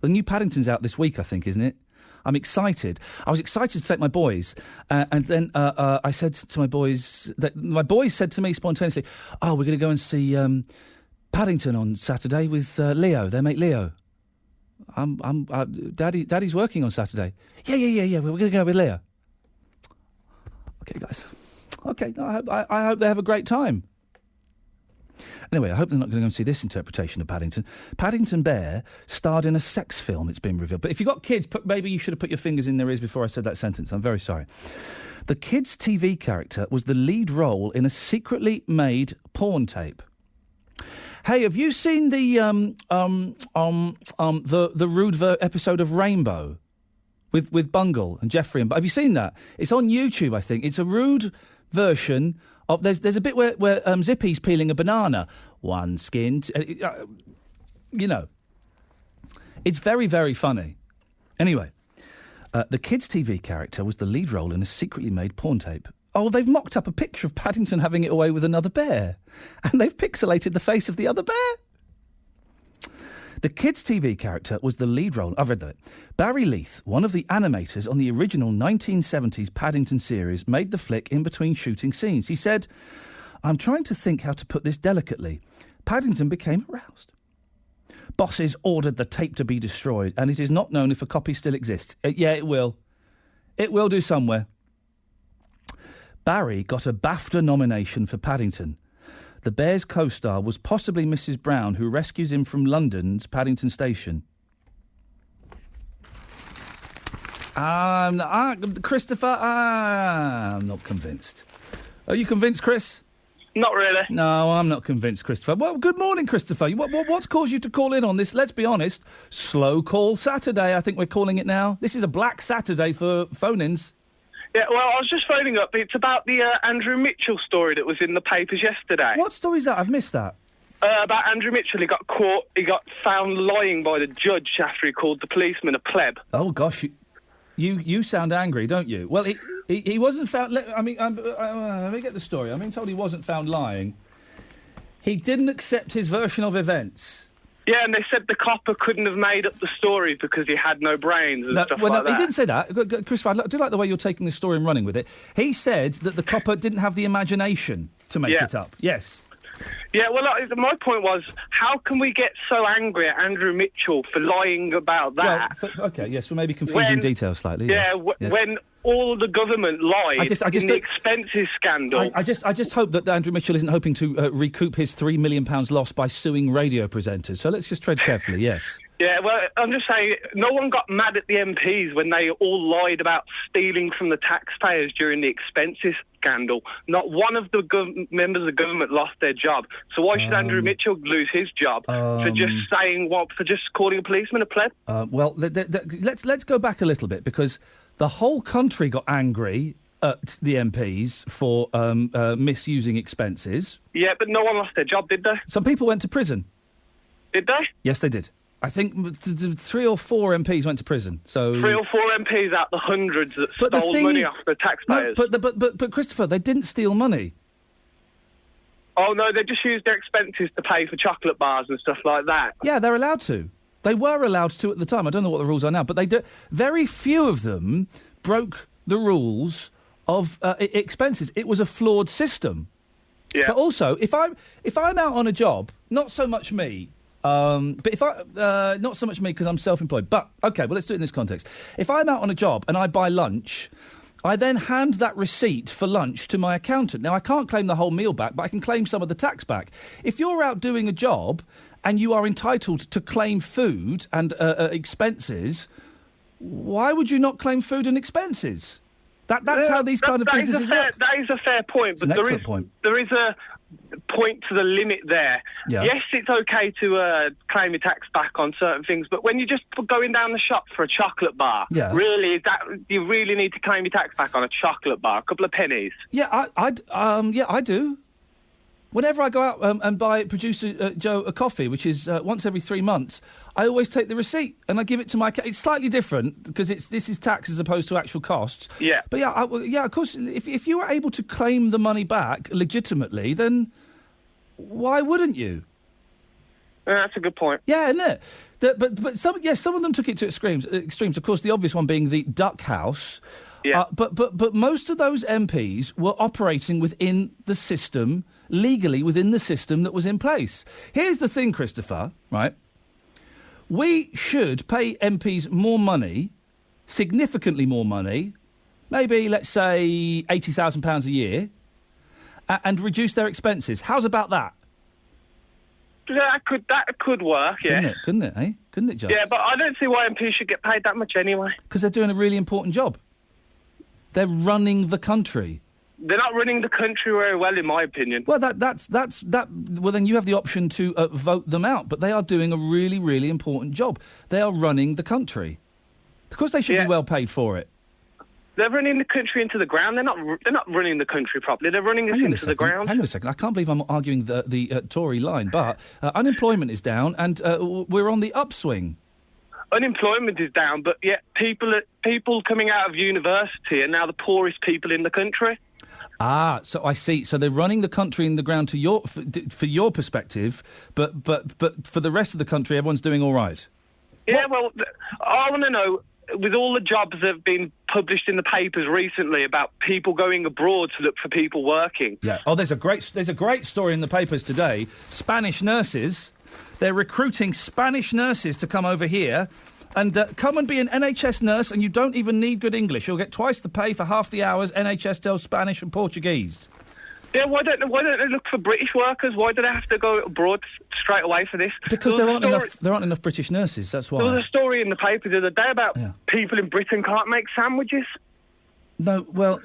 [SPEAKER 9] the new Paddington's out this week, I think, isn't it? I'm excited. I was excited to take my boys, and then I said to my boys that my boys said to me spontaneously, "Oh, we're going to go and see Paddington on Saturday with Leo. Their mate Leo." Daddy's working on Saturday. Yeah. We're going to go with Leo. Okay, guys. Okay, I hope they have a great time. Anyway, I hope they're not going to go and see this interpretation of Paddington. Paddington Bear starred in a sex film, it's been revealed. But if you've got kids, maybe you should have put your fingers in their ears before I said that sentence. I'm very sorry. The kid's TV character was the lead role in a secretly made porn tape. Hey, have you seen the rude episode of Rainbow with Bungle and Jeffrey? Have you seen that? It's on YouTube, I think. It's a rude version of... There's a bit where Zippy's peeling a banana. One skin... you know. It's very, very funny. Anyway, the kid's TV character was the lead role in a secretly made porn tape. Oh, they've mocked up a picture of Paddington having it away with another bear. And they've pixelated the face of the other bear. The kid's TV character was the lead role... I've read that. Barry Leith, one of the animators on the original 1970s Paddington series, made the flick in between shooting scenes. He said, "I'm trying to think how to put this delicately. Paddington became aroused. Bosses ordered the tape to be destroyed, and it is not known if a copy still exists." Yeah, it will. It will do somewhere. Barry got a BAFTA nomination for Paddington. The Bear's co-star was possibly Mrs. Brown, who rescues him from London's Paddington Station. Christopher, I'm not convinced. Are you convinced, Chris?
[SPEAKER 16] Not really.
[SPEAKER 9] No, I'm not convinced, Christopher. Well, good morning, Christopher. What's caused you to call in on this, let's be honest, Slow Call Saturday, I think we're calling it now. This is a Black Saturday for phone-ins.
[SPEAKER 16] Yeah, well, I was just phoning up. It's about the Andrew Mitchell story that was in the papers yesterday.
[SPEAKER 9] What story is that? I've missed that.
[SPEAKER 16] About Andrew Mitchell. He got caught. He got found lying by the judge after he called the policeman a pleb.
[SPEAKER 9] Oh gosh, you sound angry, don't you? Well, he wasn't found. Let me get the story. I'm being told he wasn't found lying. He didn't accept his version of events.
[SPEAKER 16] Yeah, and they said the copper couldn't have made up the story because he had no brains and stuff like that.
[SPEAKER 9] He didn't say that. Christopher, I do like the way you're taking this story and running with it. He said that the copper didn't have the imagination to make it up. Yes.
[SPEAKER 16] Yeah, well, my point was, how can we get so angry at Andrew Mitchell for lying about that?
[SPEAKER 9] Well, okay, yes, we're maybe confusing details slightly.
[SPEAKER 16] Yeah,
[SPEAKER 9] yes.
[SPEAKER 16] When
[SPEAKER 19] all the government lied in the expenses scandal.
[SPEAKER 9] I just hope that Andrew Mitchell isn't hoping to recoup his £3 million loss by suing radio presenters. So let's just tread carefully, yes.
[SPEAKER 19] Yeah, well, I'm just saying, no one got mad at the MPs when they all lied about stealing from the taxpayers during the expenses scandal. Not one of the members of the government lost their job. So why should Andrew Mitchell lose his job for just calling a policeman a pleb?
[SPEAKER 9] Well, let's go back a little bit, because the whole country got angry at the MPs for misusing expenses.
[SPEAKER 19] Yeah, but no one lost their job, did they?
[SPEAKER 9] Some people went to prison.
[SPEAKER 19] Did they?
[SPEAKER 9] Yes, they did. I think 3 or 4 MPs went to prison. So
[SPEAKER 19] 3 or 4 MPs out the hundreds that stole money off the taxpayers.
[SPEAKER 9] No, but Christopher, they didn't steal money.
[SPEAKER 19] Oh no, they just used their expenses to pay for chocolate bars and stuff like that.
[SPEAKER 9] Yeah, they're allowed to. They were allowed to at the time. I don't know what the rules are now, but they do. Very few of them broke the rules of expenses. It was a flawed system.
[SPEAKER 19] Yeah.
[SPEAKER 9] But also, if I'm out on a job, not so much me. But if not so much me because I'm self-employed. But okay, well, let's do it in this context. If I'm out on a job and I buy lunch, I then hand that receipt for lunch to my accountant. Now, I can't claim the whole meal back, but I can claim some of the tax back. If you're out doing a job and you are entitled to claim food and expenses, why would you not claim food and expenses? That's how these kind of businesses work.
[SPEAKER 19] That is a fair point, but there is a point to the limit there.
[SPEAKER 9] Yeah.
[SPEAKER 19] Yes, it's okay to claim your tax back on certain things, but when you're just going down the shop for a chocolate bar, really, you really need to claim your tax back on a chocolate bar, a couple of pennies.
[SPEAKER 9] Yeah, I do. Whenever I go out and buy Producer Joe a coffee, which is once every 3 months, I always take the receipt and I give it to my... It's slightly different because this is tax as opposed to actual costs.
[SPEAKER 19] Yeah.
[SPEAKER 9] But of course, if you were able to claim the money back legitimately, then why wouldn't you?
[SPEAKER 19] That's a good point.
[SPEAKER 9] Yeah, isn't it? But some of them took it to extremes. Of course, the obvious one being the Duck House.
[SPEAKER 19] Yeah.
[SPEAKER 9] But most of those MPs were operating within the system, legally within the system that was in place. Here's the thing, Christopher, right? We should pay MPs more money, significantly more money, maybe, let's say, £80,000 a year, and reduce their expenses. How's about that?
[SPEAKER 19] That could work, yeah.
[SPEAKER 9] Couldn't it, eh? Couldn't it just?
[SPEAKER 19] Yeah, but I don't see why MPs should get paid that much anyway.
[SPEAKER 9] Because they're doing a really important job. They're running the country.
[SPEAKER 19] They're not running the country very well, in my opinion.
[SPEAKER 9] Well, that's that. Well, then you have the option to vote them out. But they are doing a really, really important job. They are running the country. Of course, they should be well paid for it.
[SPEAKER 19] They're running the country into the ground. They're not running the country properly. They're running us into the ground.
[SPEAKER 9] Hang on a second. I can't believe I'm arguing the Tory line. But unemployment is down, and we're on the upswing.
[SPEAKER 19] Unemployment is down, but yet people coming out of university are now the poorest people in the country.
[SPEAKER 9] Ah, so I see. So they're running the country in the ground for your perspective, but for the rest of the country, everyone's doing all right.
[SPEAKER 19] Yeah, well, I want to know, with all the jobs that have been published in the papers recently about people going abroad to look for people working.
[SPEAKER 9] Yeah. Oh, there's a great story in the papers today. Spanish nurses, they're recruiting Spanish nurses to come over here. And come and be an NHS nurse, and you don't even need good English. You'll get twice the pay for half the hours NHS tells Spanish and Portuguese.
[SPEAKER 19] Yeah, why don't they look for British workers? Why do they have to go abroad straight away for this?
[SPEAKER 9] Because there aren't enough British nurses. That's why.
[SPEAKER 19] There was a story in the paper the other day about people in Britain can't make sandwiches.
[SPEAKER 9] No,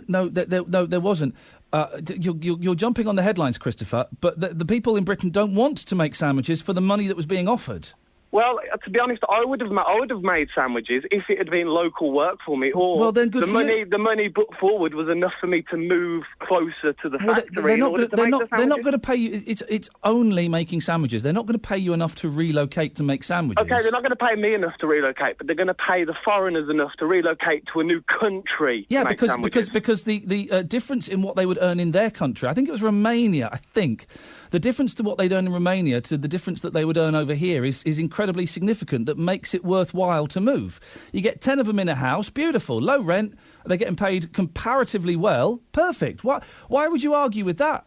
[SPEAKER 9] there wasn't. You're jumping on the headlines, Christopher. But the people in Britain don't want to make sandwiches for the money that was being offered.
[SPEAKER 19] Well, to be honest, I would have made sandwiches if it had been local work for me, or the money put forward was enough for me to move closer to the factory. They're
[SPEAKER 9] not going to pay you. It's only making sandwiches. They're not going to pay you enough to relocate to make sandwiches.
[SPEAKER 19] Okay, they're not going to pay me enough to relocate, but they're going to pay the foreigners enough to relocate to a new country.
[SPEAKER 9] Yeah,
[SPEAKER 19] to make
[SPEAKER 9] because the difference in what they would earn in their country, I think it was Romania. I think the difference to what they'd earn in Romania to the difference that they would earn over here is incredibly significant. That makes it worthwhile to move. You get 10 of them in a house, beautiful, low rent. They're getting paid comparatively well, perfect. Why would you argue with that?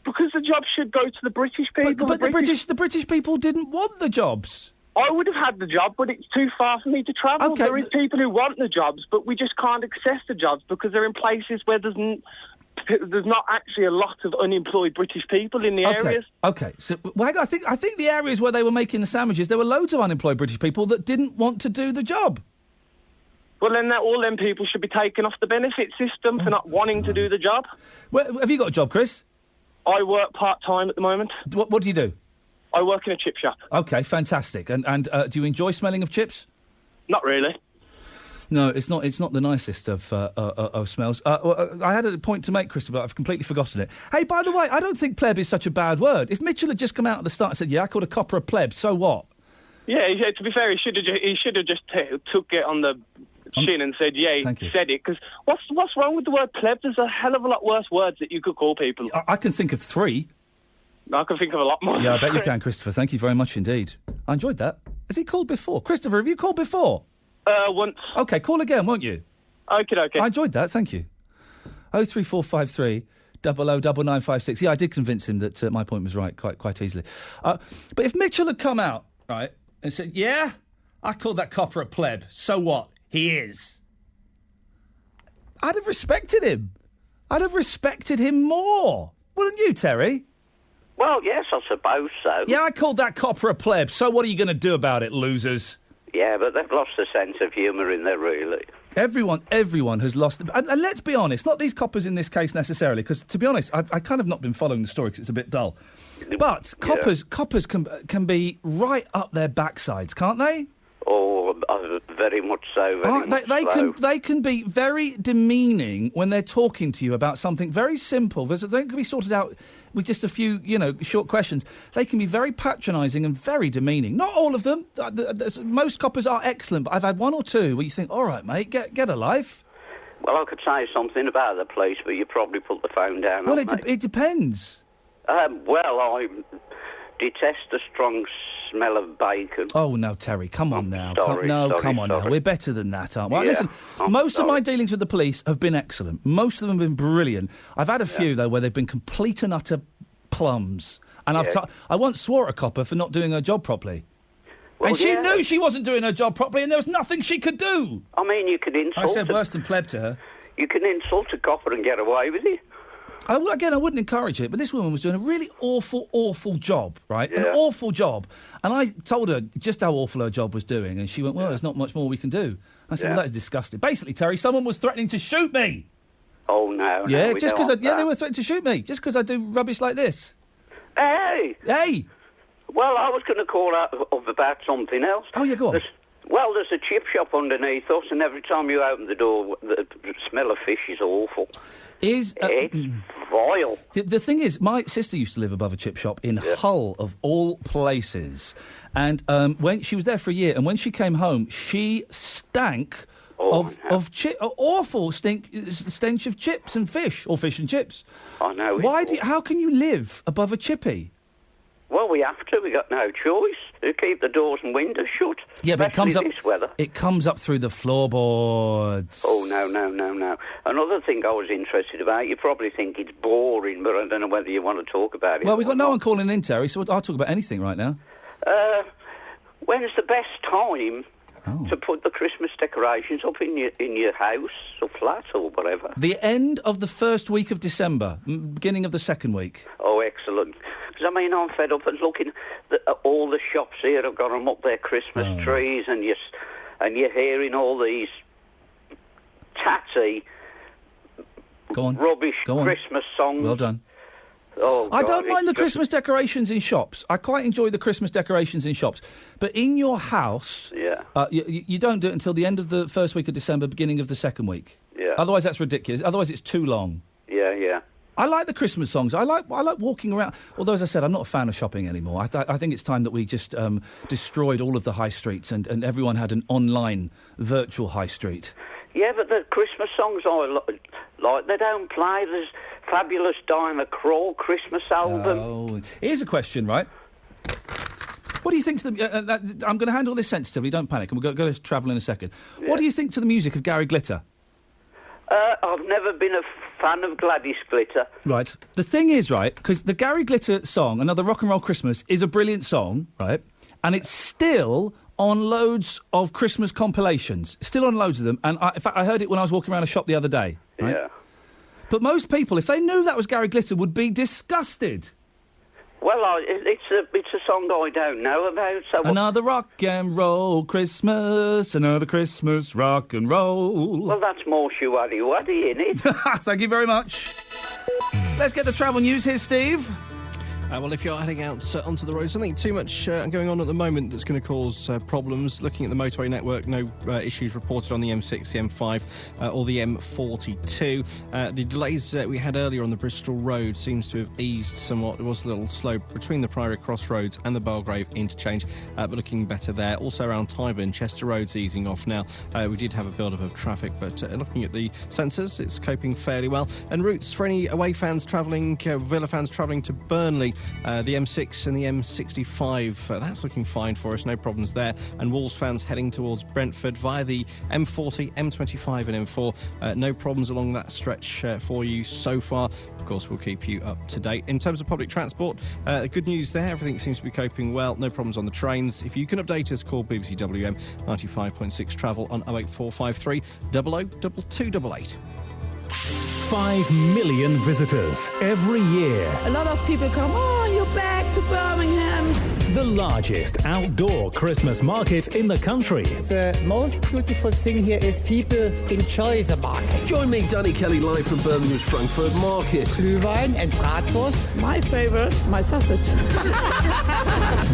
[SPEAKER 19] Because the jobs should go to the British people.
[SPEAKER 9] But the British people didn't want the jobs.
[SPEAKER 19] I would have had the job, but it's too far for me to travel.
[SPEAKER 9] Okay.
[SPEAKER 19] There is people who want the jobs, but we just can't access the jobs because they're in places where there's not actually a lot of unemployed British people in the areas.
[SPEAKER 9] Okay, so well, I think the areas where they were making the sandwiches, there were loads of unemployed British people that didn't want to do the job.
[SPEAKER 19] Well, then all them people should be taken off the benefit system for not wanting to do the job.
[SPEAKER 9] Well, have you got a job, Chris?
[SPEAKER 19] I work part-time at the moment.
[SPEAKER 9] What do you do?
[SPEAKER 19] I work in a chip shop.
[SPEAKER 9] Okay, fantastic. And do you enjoy smelling of chips?
[SPEAKER 19] Not really.
[SPEAKER 9] No, it's not. It's not the nicest of smells. I had a point to make, Christopher, but I've completely forgotten it. Hey, by the way, I don't think pleb is such a bad word. If Mitchell had just come out at the start and said, "Yeah, I called a copper a pleb," so what?
[SPEAKER 19] Yeah, to be fair, he should have just took it on the chin and said, "Yeah, he said it." Because what's wrong with the word pleb? There's a hell of a lot worse words that you could call people.
[SPEAKER 9] I can think of 3.
[SPEAKER 19] I can think of a lot more.
[SPEAKER 9] Yeah, I bet you can, Christopher. Thank you very much indeed. I enjoyed that. Has he called before? Christopher, have you called before?
[SPEAKER 19] Once.
[SPEAKER 9] OK, call again, won't you?
[SPEAKER 19] OK.
[SPEAKER 9] I enjoyed that, thank you. 03453 009956. Yeah, I did convince him that my point was right quite easily. But if Mitchell had come out, right, and said, "Yeah, I called that copper a pleb, so what? He is." I'd have respected him. I'd have respected him more. Wouldn't you, Terry?
[SPEAKER 20] Well, yes, I suppose so.
[SPEAKER 9] Yeah, I called that copper a pleb, so what are you going to do about it, losers?
[SPEAKER 20] Yeah, but they've lost a sense of humour in there, really.
[SPEAKER 9] Everyone has lost... And let's be honest, not these coppers in this case necessarily, because, to be honest, I've kind of not been following the story because it's a bit dull. But coppers can be right up their backsides, can't they?
[SPEAKER 20] Oh, very much so.
[SPEAKER 9] They can be very demeaning when they're talking to you about something very simple. They can be sorted out with just a few, short questions. They can be very patronising and very demeaning. Not all of them. Most coppers are excellent, but I've had 1 or 2 where you think, all right, mate, get a life.
[SPEAKER 20] Well, I could say something about the police, but you probably put the phone down.
[SPEAKER 9] Well, it depends.
[SPEAKER 20] Well, I detest the strong smell of bacon.
[SPEAKER 9] Oh, no, Terry, come on now.
[SPEAKER 20] Sorry.
[SPEAKER 9] Come on now. We're better than that, aren't we?
[SPEAKER 20] Yeah,
[SPEAKER 9] Listen, most of my dealings with the police have been excellent. Most of them have been brilliant. I've had a few, though, where they've been complete and utter plums. And I once swore at a copper for not doing her job properly. Well, and she knew she wasn't doing her job properly and there was nothing she could do.
[SPEAKER 20] I mean, you could insult...
[SPEAKER 9] I said worse than pleb to her.
[SPEAKER 20] You can insult a copper and get away with it.
[SPEAKER 9] I wouldn't encourage it, but this woman was doing a really awful job, right?
[SPEAKER 20] Yeah.
[SPEAKER 9] An awful job. And I told her just how awful her job was doing, and she went, well, there's not much more we can do. I said, well, that is disgusting. Basically, Terry, someone was threatening to shoot me.
[SPEAKER 20] Oh, no.
[SPEAKER 9] Yeah,
[SPEAKER 20] no,
[SPEAKER 9] just because they were threatening to shoot me, just because I do rubbish like this.
[SPEAKER 20] Hey! Well, I was going to call out about something else.
[SPEAKER 9] Oh, yeah, go on.
[SPEAKER 20] There's a chip shop underneath us, and every time you open the door, the smell of fish is awful. It's vile.
[SPEAKER 9] The thing is, my sister used to live above a chip shop in Hull, of all places. And when she was there for a year, and when she came home, she stank of awful stench of chips and fish, or fish and chips.
[SPEAKER 20] I know.
[SPEAKER 9] How can you live above a chippy?
[SPEAKER 20] Well, we have to. We got no choice. We keep the doors and windows shut.
[SPEAKER 9] Yeah, but it comes up.
[SPEAKER 20] This weather.
[SPEAKER 9] It comes up through the floorboards.
[SPEAKER 20] Oh no! Another thing I was interested about. You probably think it's boring, but I don't know whether you want to talk about it.
[SPEAKER 9] Well, we've got no one calling in, Terry, so I'll talk about anything right now.
[SPEAKER 20] When's the best time to put the Christmas decorations up in your house or flat or whatever?
[SPEAKER 9] The end of the first week of December, beginning of the second week.
[SPEAKER 20] Oh, excellent. Because, I mean, I'm fed up and looking at all the shops here have got them up their Christmas trees, and you're hearing all these tatty, rubbish Christmas songs.
[SPEAKER 9] Well done.
[SPEAKER 20] Oh, God,
[SPEAKER 9] I don't mind the Christmas decorations in shops. I quite enjoy the Christmas decorations in shops. But in your house, you don't do it until the end of the first week of December, beginning of the second week.
[SPEAKER 20] Yeah.
[SPEAKER 9] Otherwise, that's ridiculous. Otherwise, it's too long.
[SPEAKER 20] Yeah.
[SPEAKER 9] I like the Christmas songs. I like walking around. Although, as I said, I'm not a fan of shopping anymore. I think it's time that we just destroyed all of the high streets and everyone had an online virtual high street.
[SPEAKER 20] Yeah, but the Christmas songs I like, they don't play. There's Fabulous Diana Krall Christmas album.
[SPEAKER 9] Oh, here's a question, right? What do you think to the... I'm going to handle this sensitively, don't panic, and we'll go to travel in a second. Yeah. What do you think to the music of Gary Glitter?
[SPEAKER 20] I've never been a fan of Gladys Glitter.
[SPEAKER 9] Right. The thing is, right, because the Gary Glitter song, Another Rock and Roll Christmas, is a brilliant song, right? And it's still on loads of Christmas compilations. Still on loads of them. And in fact, I heard it when I was walking around a shop the other day. Right?
[SPEAKER 20] Yeah.
[SPEAKER 9] But most people, if they knew that was Gary Glitter, would be disgusted.
[SPEAKER 20] Well, it's a song I don't know about. So
[SPEAKER 9] Another rock and roll Christmas, another Christmas rock and roll.
[SPEAKER 20] Well, that's more shwaddy-waddy, isn't it?
[SPEAKER 9] Thank you very much. Let's get the travel news here, Steve.
[SPEAKER 11] Well, if you're heading out onto the road, something too much going on at the moment that's going to cause problems. Looking at the motorway network, no issues reported on the M6, the M5 or the M42. The delays we had earlier on the Bristol Road seems to have eased somewhat. It was a little slow between the Priory Crossroads and the Belgrave interchange, but looking better there. Also around Tyburn, Chester Road's easing off now. We did have a build-up of traffic, but looking at the sensors, it's coping fairly well. And routes for any away fans travelling, Villa fans travelling to Burnley, the M6 and the M65, that's looking fine for us, no problems there. And Wolves fans heading towards Brentford via the M40, M25 and M4, no problems along that stretch for you so far. Of course, we'll keep you up to date. In terms of public transport, good news there, everything seems to be coping well, no problems on the trains. If you can update us, call BBC WM 95.6 travel on 08453 00 2288.
[SPEAKER 21] 5 million visitors every year.
[SPEAKER 22] A lot of people come, you're back to Birmingham.
[SPEAKER 21] The largest outdoor Christmas market in the country.
[SPEAKER 22] The most beautiful thing here is people enjoy the market.
[SPEAKER 23] Join me, Danny Kelly, live from Birmingham's Frankfurt Market.
[SPEAKER 22] Glühwein and bratwurst. My favourite, my sausage.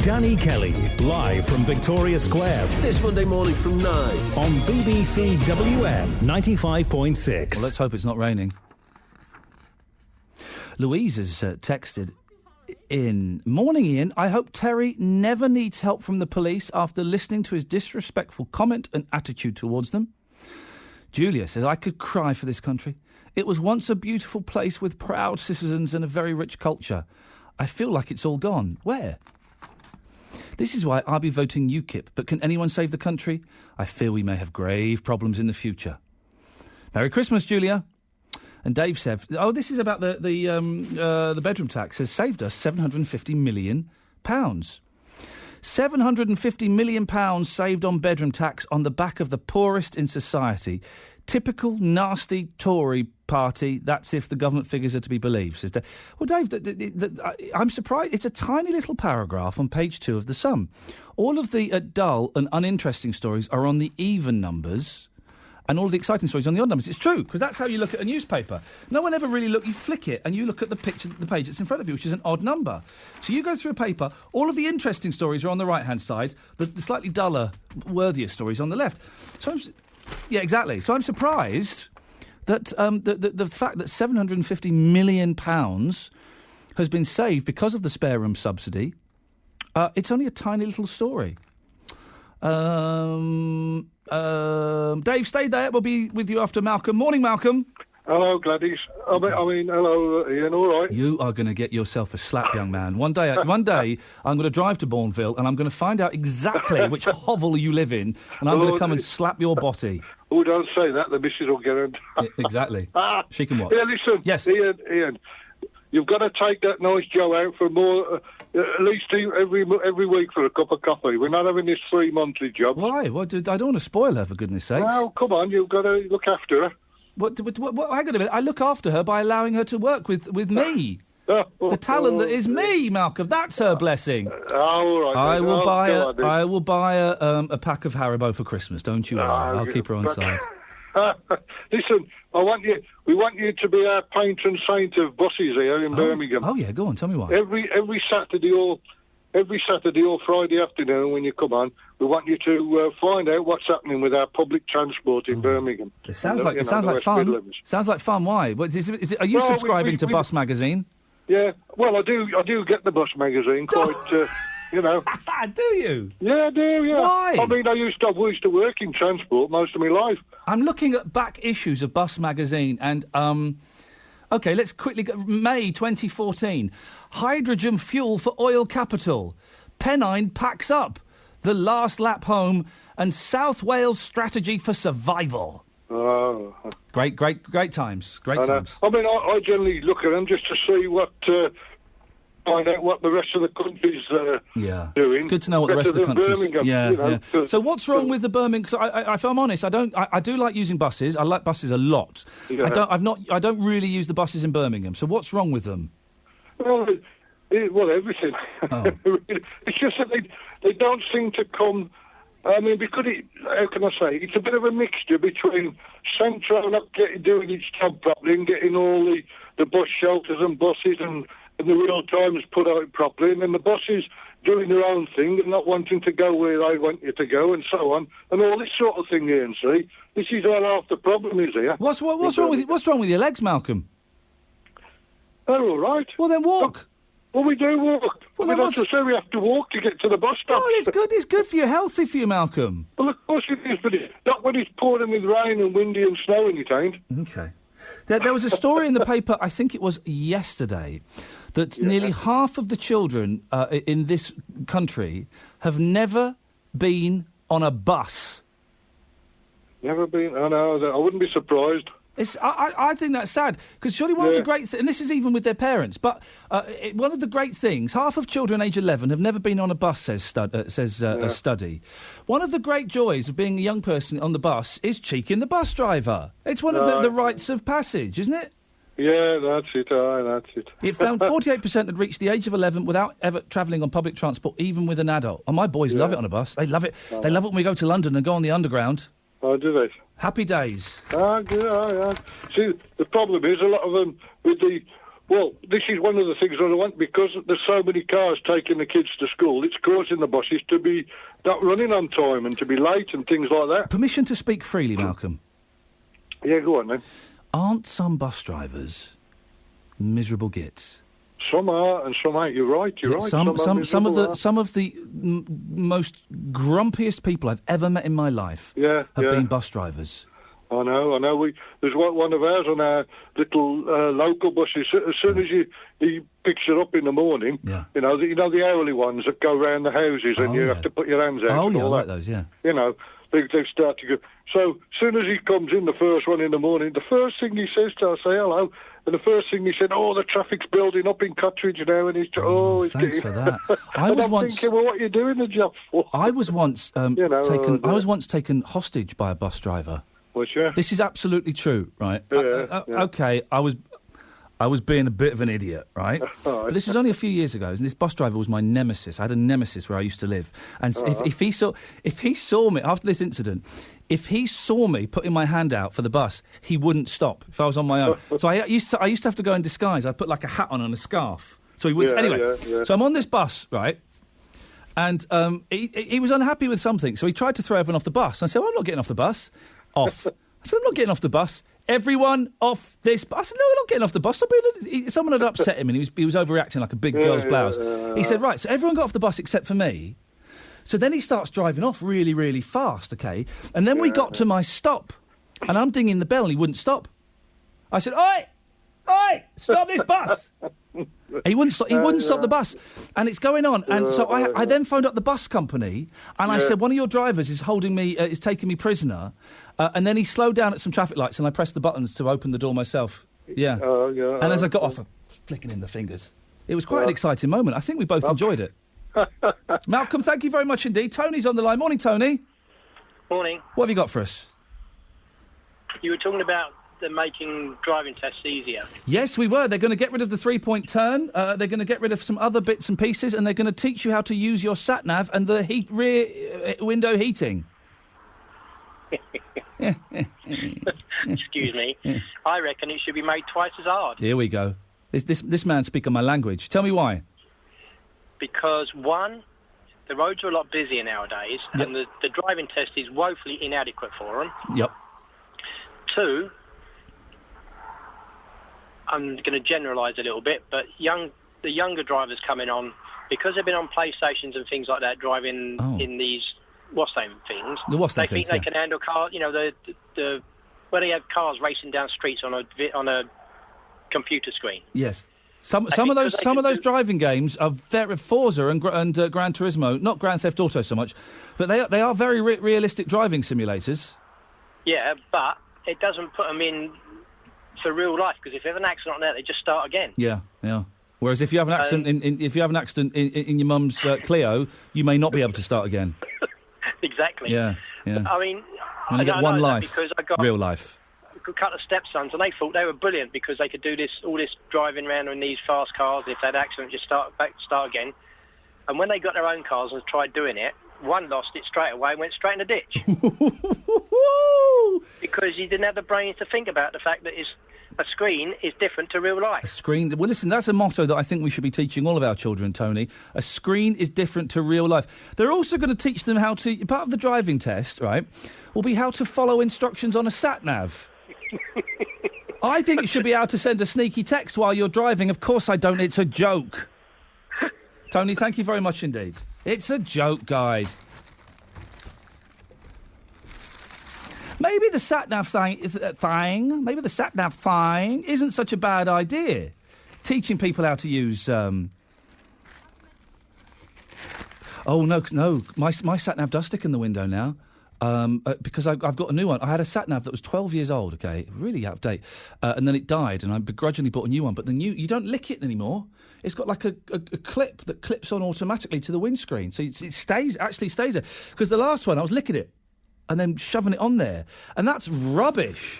[SPEAKER 21] Danny Kelly, live from Victoria Square.
[SPEAKER 23] This Monday morning from 9.
[SPEAKER 21] On BBC WM 95.6.
[SPEAKER 9] Well, let's hope it's not raining. Louise has texted in. Morning, Ian. I hope Terry never needs help from the police after listening to his disrespectful comment and attitude towards them. Julia says, I could cry for this country. It was once a beautiful place with proud citizens and a very rich culture. I feel like it's all gone. Where? This is why I'll be voting UKIP. But can anyone save the country? I fear we may have grave problems in the future. Merry Christmas, Julia. And Dave said, this is about the bedroom tax, has saved us £750 million. £750 million saved on bedroom tax on the back of the poorest in society. Typical nasty Tory party, that's if the government figures are to be believed, says Dave. Well, Dave, I'm surprised. It's a tiny little paragraph on page 2 of The Sun. All of the dull and uninteresting stories are on the even numbers, and all the exciting stories on the odd numbers. It's true, because that's how you look at a newspaper. No one ever really you flick it, and you look at the page that's in front of you, which is an odd number. So you go through a paper, all of the interesting stories are on the right-hand side, the slightly duller, worthier stories on the left. So yeah, exactly. So I'm surprised that the fact that £750 million has been saved because of the spare room subsidy, it's only a tiny little story. Dave, stay there. We'll be with you after Malcolm. Morning, Malcolm.
[SPEAKER 24] Hello, Gladys. I mean, hello, Ian. All right.
[SPEAKER 9] You are going to get yourself a slap, young man. One day, I'm going to drive to Bourneville and I'm going to find out exactly which hovel you live in, and I'm going to come and slap your botty.
[SPEAKER 24] Oh, don't say that. The missus will get it.
[SPEAKER 9] Exactly. She can watch.
[SPEAKER 24] Yeah, listen.
[SPEAKER 9] Yes.
[SPEAKER 24] Ian, you've got to take that nice Joe out for more, at least every week for a cup of coffee. We're not having this 3 monthly job.
[SPEAKER 9] Why? I don't want to spoil her, for goodness sakes.
[SPEAKER 24] No, come on. You've got to look after her.
[SPEAKER 9] What, hang on a minute. I look after her by allowing her to work with me. The talent that is me, Malcolm. That's her blessing.
[SPEAKER 24] All right.
[SPEAKER 9] I will buy a pack of Haribo for Christmas. Don't you worry. I'll keep her on side.
[SPEAKER 24] Listen, we want you to be our patron saint of buses here in Birmingham.
[SPEAKER 9] Oh yeah, go on. Tell me why.
[SPEAKER 24] Every Saturday or Friday afternoon when you come on, we want you to find out what's happening with our public transport in Birmingham.
[SPEAKER 9] It sounds like fun.
[SPEAKER 24] Midlands.
[SPEAKER 9] Sounds like fun. Why? Are you subscribing to Bus Magazine?
[SPEAKER 24] Yeah. Well, I do get the Bus Magazine quite. You know.
[SPEAKER 9] Do you?
[SPEAKER 24] Yeah, I do, yeah.
[SPEAKER 9] Why?
[SPEAKER 24] I mean, I used to work in transport most of my life.
[SPEAKER 9] I'm looking at back issues of Bus Magazine and, OK, let's quickly go. May 2014. Hydrogen fuel for oil capital. Pennine packs up. The last lap home and South Wales strategy for survival.
[SPEAKER 24] Oh.
[SPEAKER 9] Great times. Great times.
[SPEAKER 24] I mean, I generally look at them just to see what find out what the rest of the country's doing.
[SPEAKER 9] It's good to know what the rest of the country's...
[SPEAKER 24] Birmingham,
[SPEAKER 9] Yeah. So what's wrong with the Birmingham... Because if I'm honest, I do like using buses. I like buses a lot.
[SPEAKER 24] Yeah.
[SPEAKER 9] I don't really use the buses in Birmingham. So what's wrong with them?
[SPEAKER 24] Well, everything.
[SPEAKER 9] Oh.
[SPEAKER 24] It's just that they don't seem to come... I mean, because how can I say? It's a bit of a mixture between Centro not doing its job properly and getting all the bus shelters and buses and the real times put out properly, and then the buses doing their own thing and not wanting to go where they want you to go and so on, and all this sort of thing here, and see. This is where half the problem is here.
[SPEAKER 9] What's wrong with your legs, Malcolm?
[SPEAKER 24] They're all right.
[SPEAKER 9] Well, then walk.
[SPEAKER 24] Well, we do walk.
[SPEAKER 9] Well,
[SPEAKER 24] we have to say we have to walk to get to the bus stop.
[SPEAKER 9] Oh, it's good. It's good for you, healthy for you, Malcolm.
[SPEAKER 24] Well, of course it is, but not when it's pouring with rain and windy and snowing, it ain't.
[SPEAKER 9] Okay. There was a story in the paper, I think it was yesterday, that nearly half of the children in this country have never been on a bus.
[SPEAKER 24] Never been? I know. I wouldn't be surprised.
[SPEAKER 9] I think that's sad, because surely one of the great and this is even with their parents, but one of the great things, half of children age 11 have never been on a bus, says a study. One of the great joys of being a young person on the bus is cheeking the bus driver. It's one of the rites of passage, isn't it?
[SPEAKER 24] Yeah, that's it. That's it.
[SPEAKER 9] It found 48% had reached the age of 11 without ever travelling on public transport, even with an adult. And my boys love it on a bus. They love it. They love it when we go to London and go on the Underground.
[SPEAKER 24] Oh, do they?
[SPEAKER 9] Happy days.
[SPEAKER 24] Good. See, the problem is a lot of them with the... Well, this is one of the things that I want, because there's so many cars taking the kids to school, it's causing the buses to be not running on time and to be late and things like that.
[SPEAKER 9] Permission to speak freely, Malcolm.
[SPEAKER 24] Yeah, go on, then.
[SPEAKER 9] Aren't some bus drivers miserable gits?
[SPEAKER 24] Some are, and some ain't. You're right.
[SPEAKER 9] Some of the most grumpiest people I've ever met in my life have been bus drivers.
[SPEAKER 24] I know. There's one of ours on our little local buses. As soon as he picks you up in the morning, you know the hourly ones that go round the houses and you have to put your hands out.
[SPEAKER 9] Oh,
[SPEAKER 24] and
[SPEAKER 9] yeah,
[SPEAKER 24] all
[SPEAKER 9] I like
[SPEAKER 24] that.
[SPEAKER 9] those. Yeah.
[SPEAKER 24] You know, they start to go. So as soon as he comes in, the first one in the morning, the first thing he says to us, say hello. And the first thing he said, the traffic's building up in Cottridge now, and he's
[SPEAKER 9] thanks for that.
[SPEAKER 24] I was thinking, well, what are you doing the job for?
[SPEAKER 9] I was once taken hostage by a bus driver.
[SPEAKER 24] Was you?
[SPEAKER 9] This is absolutely true, right? Okay, I was being a bit of an idiot, right? But this was only a few years ago, and this bus driver was my nemesis. I had a nemesis where I used to live, and if he saw me after this incident, if he saw me putting my hand out for the bus, he wouldn't stop if I was on my own. So I used to have to go in disguise. I'd put like a hat on and a scarf, so he wouldn't. So I'm on this bus, right? And he was unhappy with something, so he tried to throw everyone off the bus. And I said, well, I'm not getting off the bus. Off. I said, I'm not getting off the bus. Everyone off this bus. I said, no, we're not getting off the bus. Someone had upset him, and he was overreacting like a big girl's blouse. He said, right, so everyone got off the bus except for me. So then he starts driving off really, really fast, okay? And then we got to my stop, and I'm dinging the bell, and he wouldn't stop. I said, Oi, stop this bus. He wouldn't stop the bus, and it's going on. And so I then phoned up the bus company, and I said, one of your drivers is holding me, is taking me prisoner. And then he slowed down at some traffic lights, and I pressed the buttons to open the door myself. Yeah. And as I got off, I'm flicking in the fingers. It was quite an exciting moment. I think we both enjoyed it. Malcolm, thank you very much indeed. Tony's on the line. Morning, Tony.
[SPEAKER 1] Morning.
[SPEAKER 9] What have you got for us?
[SPEAKER 1] You were talking about them making driving tests easier.
[SPEAKER 9] Yes, we were. They're going to get rid of the three-point turn. They're going to get rid of some other bits and pieces, and they're going to teach you how to use your sat-nav and the rear window heating.
[SPEAKER 1] Excuse me. I reckon it should be made twice as hard.
[SPEAKER 9] Here we go. This man speaking my language. Tell me why.
[SPEAKER 1] Because, one, the roads are a lot busier nowadays, and the driving test is woefully inadequate for them.
[SPEAKER 9] Yep.
[SPEAKER 1] Two, I'm going to generalise a little bit, but the younger drivers coming on, because they've been on PlayStations and things like that, driving in these what's-name things, they think they can handle cars, you know, the where they have cars racing down streets on a computer screen.
[SPEAKER 9] Yes. Some of those driving games are very Forza and Gran Turismo, not Grand Theft Auto so much, but they are very realistic driving simulators.
[SPEAKER 1] Yeah, but it doesn't put them in for real life, because if there's an accident on there, they just start again.
[SPEAKER 9] Yeah. Whereas if you have an accident in your mum's Clio, you may not be able to start again.
[SPEAKER 1] Exactly.
[SPEAKER 9] Yeah.
[SPEAKER 1] I mean,
[SPEAKER 9] you only get one life,
[SPEAKER 1] because I got
[SPEAKER 9] real life.
[SPEAKER 1] A couple of stepsons, and they thought they were brilliant because they could do all this driving around in these fast cars. If they had an accident, just start again. And when they got their own cars and tried doing it, one lost it straight away and went straight in the ditch. Because he didn't have the brains to think about the fact that a screen is different to real life.
[SPEAKER 9] A screen... Well, listen, that's a motto that I think we should be teaching all of our children, Tony. A screen is different to real life. They're also going to teach them how to... Part of the driving test, right, will be how to follow instructions on a sat-nav. I think you should be able to send a sneaky text while you're driving. Of course I don't. It's a joke. Tony, thank you very much indeed. It's a joke, guys. Maybe the sat-nav maybe the sat-nav thing isn't such a bad idea. Teaching people how to use... Oh, no, my sat-nav does stick in the window now. Because I've got a new one. I had a sat-nav that was 12 years old, OK, really out of date, and then it died, and I begrudgingly bought a new one. But you don't lick it anymore. It's got like a clip that clips on automatically to the windscreen, so it stays there. Because the last one, I was licking it and then shoving it on there, and that's rubbish.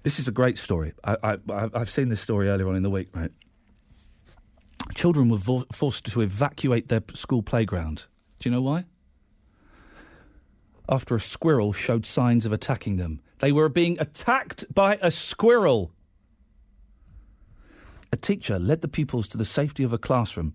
[SPEAKER 9] This is a great story. I've seen this story earlier on in the week, right? Children were forced to evacuate their school playground. Do you know why? After a squirrel showed signs of attacking them. They were being attacked by a squirrel. A teacher led the pupils to the safety of a classroom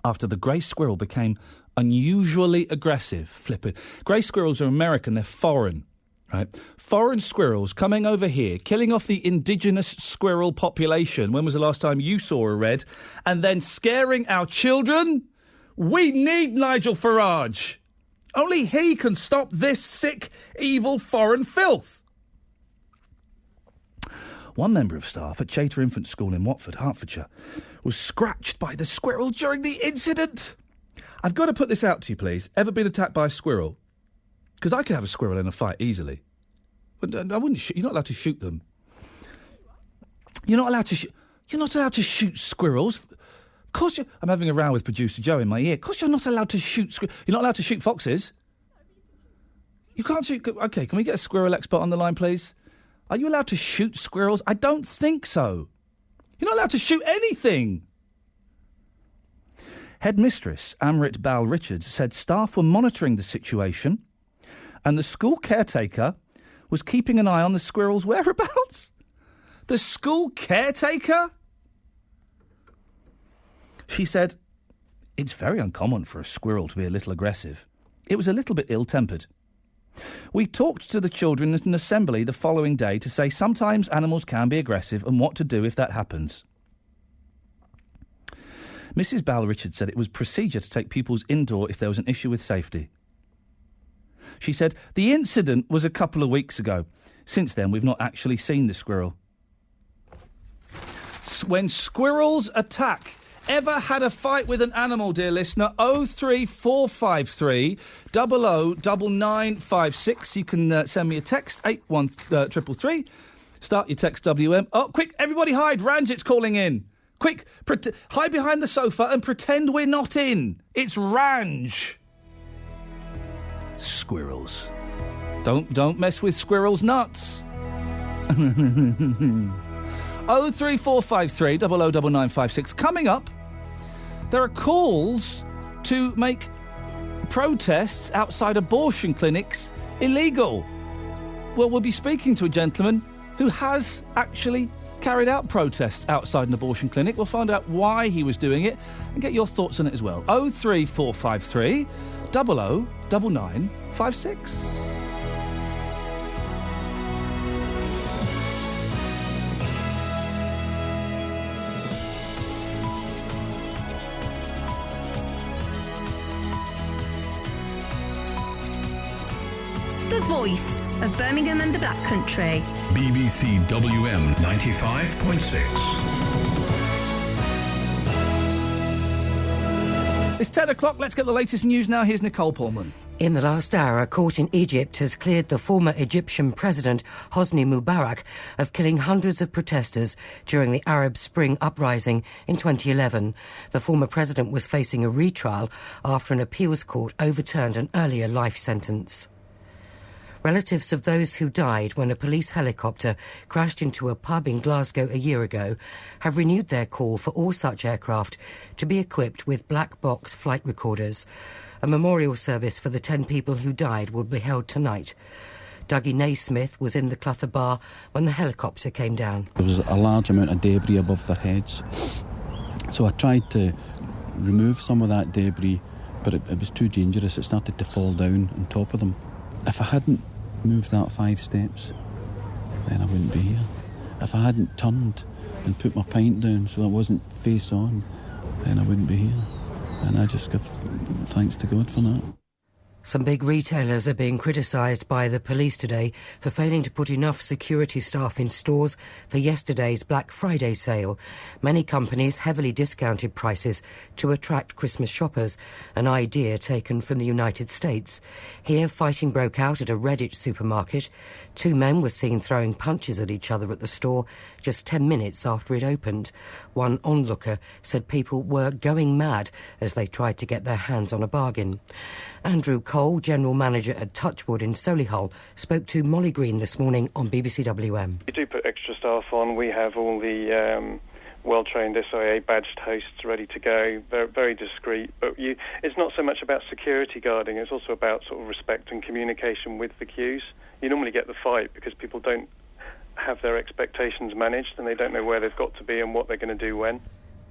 [SPEAKER 9] after the grey squirrel became unusually aggressive. Flipping. Grey squirrels are American, they're foreign, right? Foreign squirrels coming over here, killing off the indigenous squirrel population. When was the last time you saw a red? And then scaring our children? We need Nigel Farage. Only he can stop this sick, evil foreign filth. One member of staff at Chater Infant School in Watford, Hertfordshire, was scratched by the squirrel during the incident. I've got to put this out to you, please. Ever been attacked by a squirrel? Because I could have a squirrel in a fight easily. But I wouldn't. You're not allowed to shoot them. You're not allowed to shoot. You're not allowed to shoot squirrels. Of course, I'm having a row with producer Joe in my ear. Of course, you're not allowed to shoot. You're not allowed to shoot foxes. You can't shoot. Okay, can we get a squirrel expert on the line, please? Are you allowed to shoot squirrels? I don't think so. You're not allowed to shoot anything. Headmistress Amrit Bal-Richards said staff were monitoring the situation and the school caretaker was keeping an eye on the squirrel's whereabouts. The school caretaker? She said, it's very uncommon for a squirrel to be a little aggressive. It was a little bit ill-tempered. We talked to the children at an assembly the following day to say sometimes animals can be aggressive and what to do if that happens. Mrs. Bal-Richards said it was procedure to take pupils indoor if there was an issue with safety. She said, the incident was a couple of weeks ago. Since then, we've not actually seen the squirrel. When squirrels attack... Ever had a fight with an animal, dear listener? 03453 009956. You can send me a text, 81333. Start your text WM. Oh, quick, everybody hide. Ranjit's calling in. Quick, hide behind the sofa and pretend we're not in. It's Ranj. Squirrels. Don't mess with squirrels' nuts. 03453 009956. Coming up, there are calls to make protests outside abortion clinics illegal. Well, we'll be speaking to a gentleman who has actually carried out protests outside an abortion clinic. We'll find out why he was doing it and get your thoughts on it as well. 03453 009956.
[SPEAKER 2] The voice of Birmingham and the Black Country.
[SPEAKER 4] BBC WM 95.6.
[SPEAKER 9] It's 10 o'clock. Let's get the latest news now. Here's Nicole Pullman.
[SPEAKER 3] In the last hour, a court in Egypt has cleared the former Egyptian president, Hosni Mubarak, of killing hundreds of protesters during the Arab Spring uprising in 2011. The former president was facing a retrial after an appeals court overturned an earlier life sentence. Relatives of those who died when a police helicopter crashed into a pub in Glasgow a year ago have renewed their call for all such aircraft to be equipped with black box flight recorders. A memorial service for the 10 people who died will be held tonight. Dougie Naismith was in the Clutha bar when the helicopter came down.
[SPEAKER 6] There was a large amount of debris above their heads. So I tried to remove some of that debris, but it was too dangerous. It started to fall down on top of them. If I hadn't moved that 5 steps, then I wouldn't be here. If I hadn't turned and put my pint down so I wasn't face on, then I wouldn't be here. And I just give thanks to God for that.
[SPEAKER 3] Some big retailers are being criticised by the police today for failing to put enough security staff in stores for yesterday's Black Friday sale. Many companies heavily discounted prices to attract Christmas shoppers, an idea taken from the United States. Here, fighting broke out at a Redditch supermarket. 2 men were seen throwing punches at each other at the store just 10 minutes after it opened. One onlooker said people were going mad as they tried to get their hands on a bargain. Andrew Cole, General Manager at Touchwood in Solihull, spoke to Molly Green this morning on BBC WM.
[SPEAKER 7] We do put extra staff on. We have all the well-trained SIA badged hosts ready to go. They're very discreet. But it's not so much about security guarding, it's also about sort of respect and communication with the queues. You normally get the fight because people don't have their expectations managed and they don't know where they've got to be and what they're going to do when.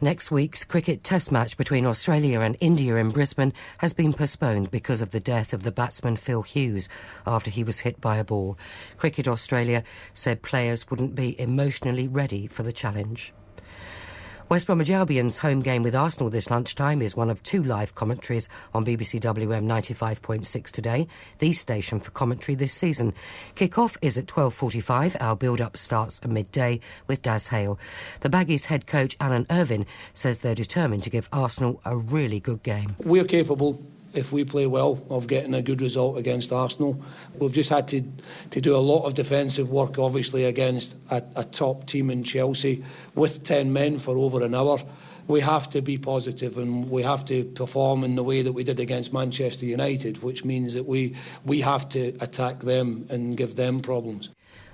[SPEAKER 3] Next week's cricket test match between Australia and India in Brisbane has been postponed because of the death of the batsman Phil Hughes after he was hit by a ball. Cricket Australia said players wouldn't be emotionally ready for the challenge. West Bromwich Albion's home game with Arsenal this lunchtime is one of 2 live commentaries on BBC WM 95.6 today, the station for commentary this season. Kick-off is at 12:45. Our build-up starts at midday with Daz Hale. The Baggies head coach Alan Irvine says they're determined to give Arsenal a really good game.
[SPEAKER 13] We're capable, if we play well, of getting a good result against Arsenal. We've just had to do a lot of defensive work, obviously, against a top team in Chelsea with 10 men for over an hour. We have to be positive and we have to perform in the way that we did against Manchester United, which means that we have to attack them and give them problems.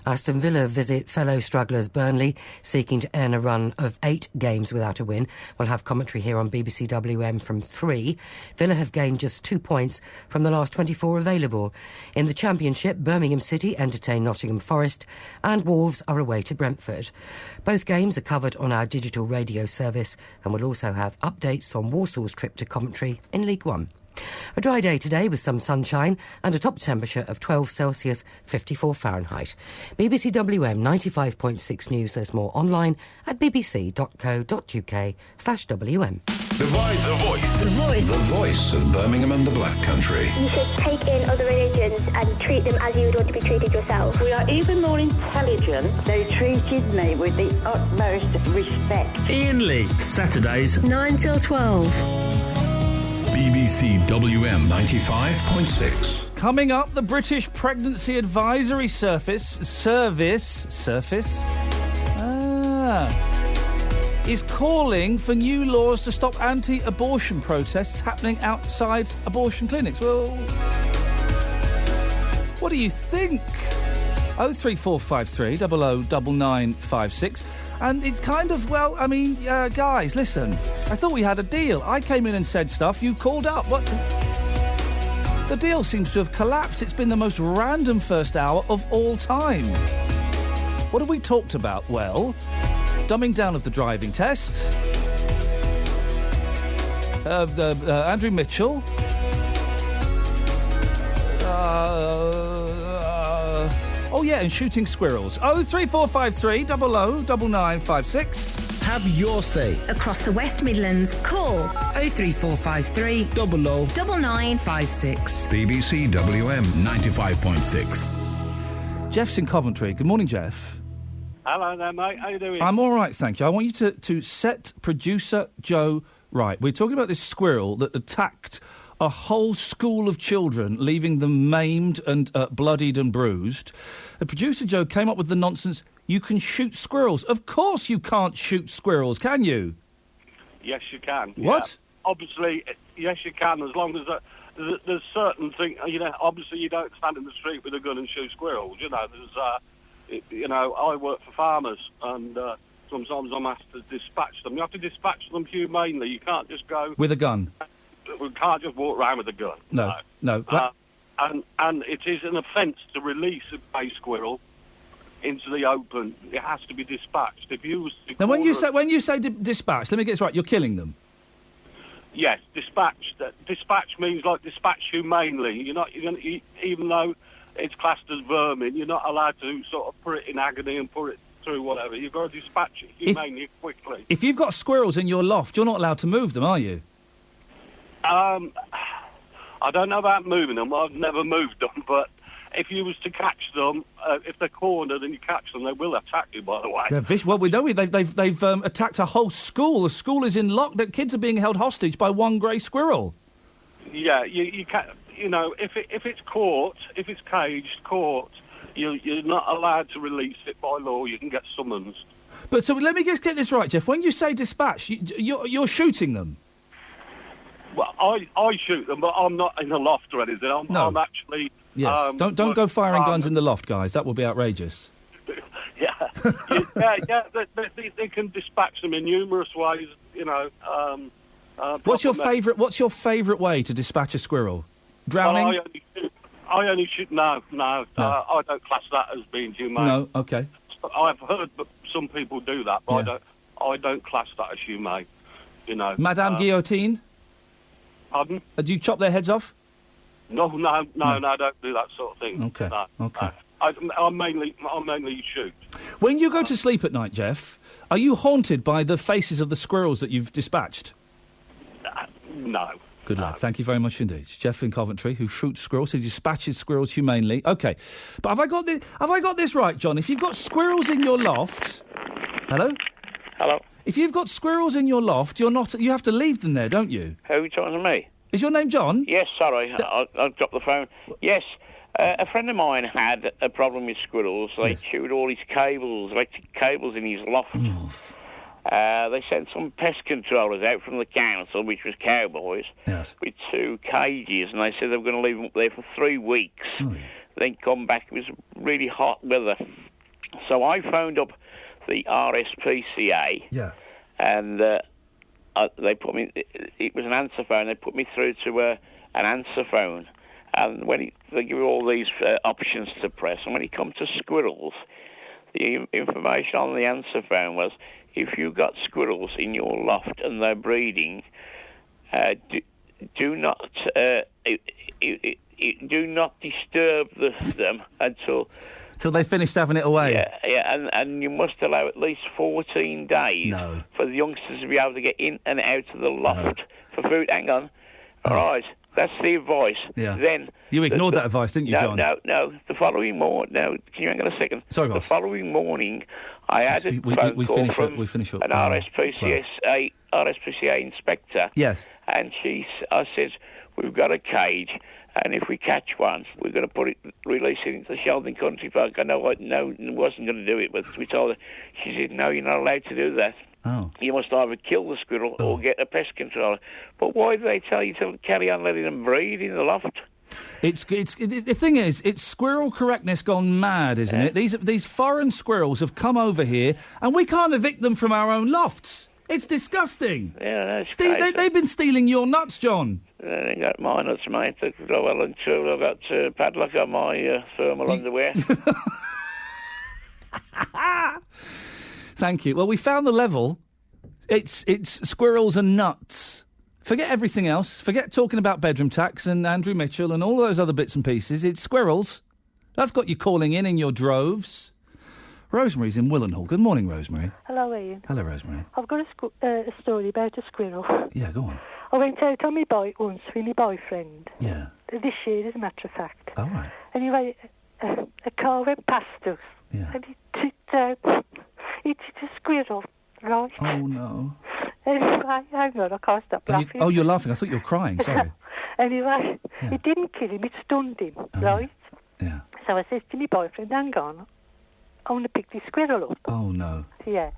[SPEAKER 3] Aston Villa visit fellow strugglers Burnley, seeking to earn a run of 8 games without a win. We'll have commentary here on BBC WM from 3. Villa have gained just 2 points from the last 24 available. In the Championship, Birmingham City entertain Nottingham Forest and Wolves are away to Brentford. Both games are covered on our digital radio service and we'll also have updates on Warsaw's trip to Coventry in League One. A dry day today with some sunshine and a top temperature of 12 Celsius, 54 Fahrenheit. BBC WM 95.6 News. There's more online at bbc.co.uk/WM.
[SPEAKER 4] The Voice. The Voice. The Voice. The Voice of Birmingham and the Black Country.
[SPEAKER 5] You should take in other religions and treat them as you would want to be treated yourself.
[SPEAKER 25] We are even more intelligent. They treated me with the utmost respect.
[SPEAKER 21] Iain Lee, Saturdays
[SPEAKER 2] 9 till 12.
[SPEAKER 4] BBC WM 95.6.
[SPEAKER 9] Coming up, the British Pregnancy Advisory Service is calling for new laws to stop anti-abortion protests happening outside abortion clinics. Well, what do you think? 03453 009956. And it's kind of, well, I mean, guys, listen. I thought we had a deal. I came in and said stuff. You called up. What? The deal seems to have collapsed. It's been the most random first hour of all time. What have we talked about? Well, dumbing down of the driving test. Andrew Mitchell. Oh, yeah, and shooting squirrels. 03453 009956.
[SPEAKER 21] Have your say.
[SPEAKER 2] Across the West Midlands, call
[SPEAKER 21] 03453 009956.
[SPEAKER 4] BBC WM 95.6.
[SPEAKER 9] Jeff's in Coventry. Good morning, Jeff.
[SPEAKER 26] Hello there, mate. How you doing?
[SPEAKER 9] I'm all right, thank you. I want you to set producer Joe right. We're talking about this squirrel that attacked a whole school of children, leaving them maimed and bloodied and bruised. The producer Joe came up with the nonsense, you can shoot squirrels. Of course you can't shoot squirrels, can you?
[SPEAKER 26] Yes, you can.
[SPEAKER 9] What?
[SPEAKER 26] Yeah. Obviously, yes, you can, as long as there's certain things, obviously you don't stand in the street with a gun and shoot squirrels, I work for farmers, and sometimes I'm asked to dispatch them. You have to dispatch them humanely. You can't just go...
[SPEAKER 9] With a gun?
[SPEAKER 26] We can't just walk around with a gun.
[SPEAKER 9] No.
[SPEAKER 26] And it is an offence to release a grey squirrel into the open. It has to be dispatched. If you was to
[SPEAKER 9] now, when you say dispatch, let me get this right. You're killing them.
[SPEAKER 26] Yes, dispatch. Dispatch means like dispatch humanely. Even though it's classed as vermin, you're not allowed to sort of put it in agony and put it through whatever. You've got to dispatch it humanely quickly.
[SPEAKER 9] If you've got squirrels in your loft, you're not allowed to move them, are you?
[SPEAKER 26] I don't know about moving them. I've never moved them, but if you was to catch them, if they're cornered and you catch them, they will attack you, by the way.
[SPEAKER 9] They're well, we know they've attacked a whole school. The school is in lock. The kids are being held hostage by one grey squirrel.
[SPEAKER 26] Yeah, you can't. If it's caught, if it's caged, caught, you're not allowed to release it by law. You can get summons.
[SPEAKER 9] But so let me just get this right, Jeff. When you say dispatch, you're shooting them.
[SPEAKER 26] Well, I shoot them, but I'm not in the loft or anything. I'm actually...
[SPEAKER 9] Yes. Don't go firing guns in the loft, guys. That will be outrageous.
[SPEAKER 26] They can dispatch them in numerous ways.
[SPEAKER 9] What's your favourite way to dispatch a squirrel? Drowning?
[SPEAKER 26] Well, I only shoot. No. I don't class that as being humane.
[SPEAKER 9] No. Okay.
[SPEAKER 26] I've heard that some people do that, but I don't class that as humane.
[SPEAKER 9] Madame Guillotine?
[SPEAKER 26] Pardon?
[SPEAKER 9] Do you chop their heads off?
[SPEAKER 26] No, I don't do that sort of thing.
[SPEAKER 9] Okay.
[SPEAKER 26] No.
[SPEAKER 9] Okay.
[SPEAKER 26] I mainly shoot.
[SPEAKER 9] When you go to sleep at night, Jeff, are you haunted by the faces of the squirrels that you've dispatched?
[SPEAKER 26] No.
[SPEAKER 9] Good lad. Thank you very much indeed. It's Jeff in Coventry, who shoots squirrels. He dispatches squirrels humanely. Okay, but have I got this right, John? If you've got squirrels in your loft, hello. If you've got squirrels in your loft, you have to leave them there, don't you?
[SPEAKER 10] Who are you talking to me?
[SPEAKER 9] Is your name John?
[SPEAKER 10] Yes, sorry, I dropped the phone. Yes, a friend of mine had a problem with squirrels. They chewed all his electric cables in his loft. They sent some pest controllers out from the council, which was cowboys, with 2 cages, and they said they were going to leave them up there for 3 weeks. Then come back. It was really hot weather. So I phoned up the RSPCA.
[SPEAKER 9] Yeah.
[SPEAKER 10] And they put me... It was an answer phone. They put me through to an answer phone. And when they give you all these options to press, and when it comes to squirrels, the information on the answer phone was, if you've got squirrels in your loft and they're breeding, do not disturb them until
[SPEAKER 9] they finished having it away.
[SPEAKER 10] Yeah, and you must allow at least 14 days for the youngsters to be able to get in and out of the loft for food. Hang on, all right. That's the advice.
[SPEAKER 9] Yeah.
[SPEAKER 10] Then
[SPEAKER 9] you ignored that advice, didn't you, John?
[SPEAKER 10] No. The following morning... No, can you hang on a second?
[SPEAKER 9] Sorry, boss.
[SPEAKER 10] The following morning, I had a phone call from
[SPEAKER 9] we finish up,
[SPEAKER 10] an RSPCA inspector.
[SPEAKER 9] Yes.
[SPEAKER 10] And I said, we've got a cage, and if we catch one, we're going to release it into the Sheldon Country Park. I wasn't going to do it, but we told her. She said, no, you're not allowed to do that.
[SPEAKER 9] Oh.
[SPEAKER 10] You must either kill the squirrel or get a pest controller. But why do they tell you to carry on letting them breed in the loft?
[SPEAKER 9] The thing is, it's squirrel correctness gone mad, isn't it? These foreign squirrels have come over here, and we can't evict them from our own lofts. It's disgusting.
[SPEAKER 10] Yeah, that's crazy.
[SPEAKER 9] They've been stealing your nuts, John.
[SPEAKER 10] They ain't got my nuts, mate. I've got padlock on my thermal underwear.
[SPEAKER 9] Thank you. Well, we found the level. It's squirrels and nuts. Forget everything else. Forget talking about bedroom tax and Andrew Mitchell and all those other bits and pieces. It's squirrels. That's got you calling in your droves. Rosemary's in Willenhall. Good morning, Rosemary.
[SPEAKER 12] Hello, Ian.
[SPEAKER 9] Hello, Rosemary.
[SPEAKER 12] I've got a story about a squirrel.
[SPEAKER 9] Yeah, go on.
[SPEAKER 12] I went out on my bike once with my boyfriend.
[SPEAKER 9] Yeah.
[SPEAKER 12] This year, as a matter of fact.
[SPEAKER 9] All right.
[SPEAKER 12] Anyway, a car went past us.
[SPEAKER 9] Yeah.
[SPEAKER 12] And it hit a squirrel, right?
[SPEAKER 9] Oh, no.
[SPEAKER 12] Anyway, hang on, I can't stop laughing.
[SPEAKER 9] You're laughing. I thought you were crying. Sorry.
[SPEAKER 12] Anyway, it didn't kill him, it stunned him, right?
[SPEAKER 9] Yeah.
[SPEAKER 12] So I says to my boyfriend, hang on, I want to pick this squirrel up.
[SPEAKER 9] Oh, no.
[SPEAKER 12] Yeah.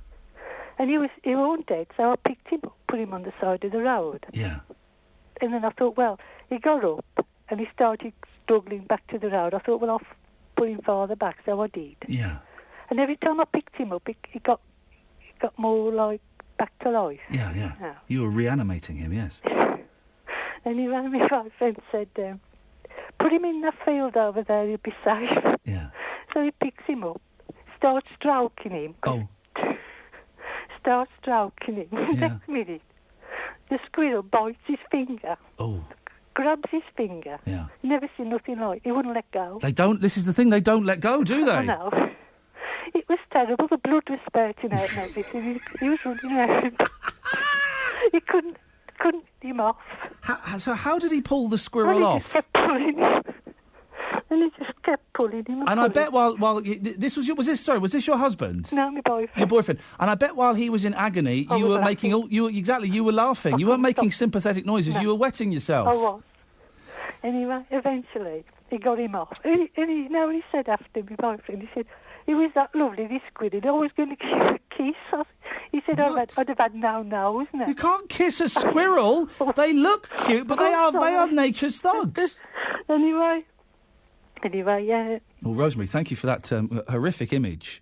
[SPEAKER 12] And he wasn't dead, so I picked him up, put him on the side of the road.
[SPEAKER 9] Yeah.
[SPEAKER 12] And then I thought, well, he got up and he started struggling back to the road. I thought, well, I'll put him farther back, so I did.
[SPEAKER 9] Yeah.
[SPEAKER 12] And every time I picked him up, he got more like back to life.
[SPEAKER 9] Yeah. You were reanimating him, yes.
[SPEAKER 12] Anyway, my friend said, put him in the field over there, he'll be safe.
[SPEAKER 9] Yeah.
[SPEAKER 12] So he picks him up, starts stroking him. Starts stroking him.
[SPEAKER 9] Yeah.
[SPEAKER 12] Next minute, the squirrel bites his finger.
[SPEAKER 9] Oh.
[SPEAKER 12] Grabs his finger.
[SPEAKER 9] Yeah.
[SPEAKER 12] Never seen nothing like it. He wouldn't let go.
[SPEAKER 9] They don't. This is the thing. They don't let go, do they?
[SPEAKER 12] I know. It was terrible. The blood was spurting out and everything. He was running around. He couldn't get him off.
[SPEAKER 9] So how did he pull the squirrel off?
[SPEAKER 12] He just kept pulling him. And he just kept pulling him.
[SPEAKER 9] And I bet while this was your husband?
[SPEAKER 12] No, my boyfriend.
[SPEAKER 9] Your boyfriend. And I bet while he was in agony, you were laughing. You were laughing. You weren't making sympathetic noises. No. You were wetting yourself.
[SPEAKER 12] I was. Anyway, eventually he got him off. And he said after my boyfriend, he said, he was that lovely, this squirrel. I was going to give him a kiss. He said, I'd have had no, isn't it?
[SPEAKER 9] You can't kiss a squirrel. They look cute, but they are nature's thugs.
[SPEAKER 12] Anyway, yeah.
[SPEAKER 9] Well, Rosemary, thank you for that horrific image.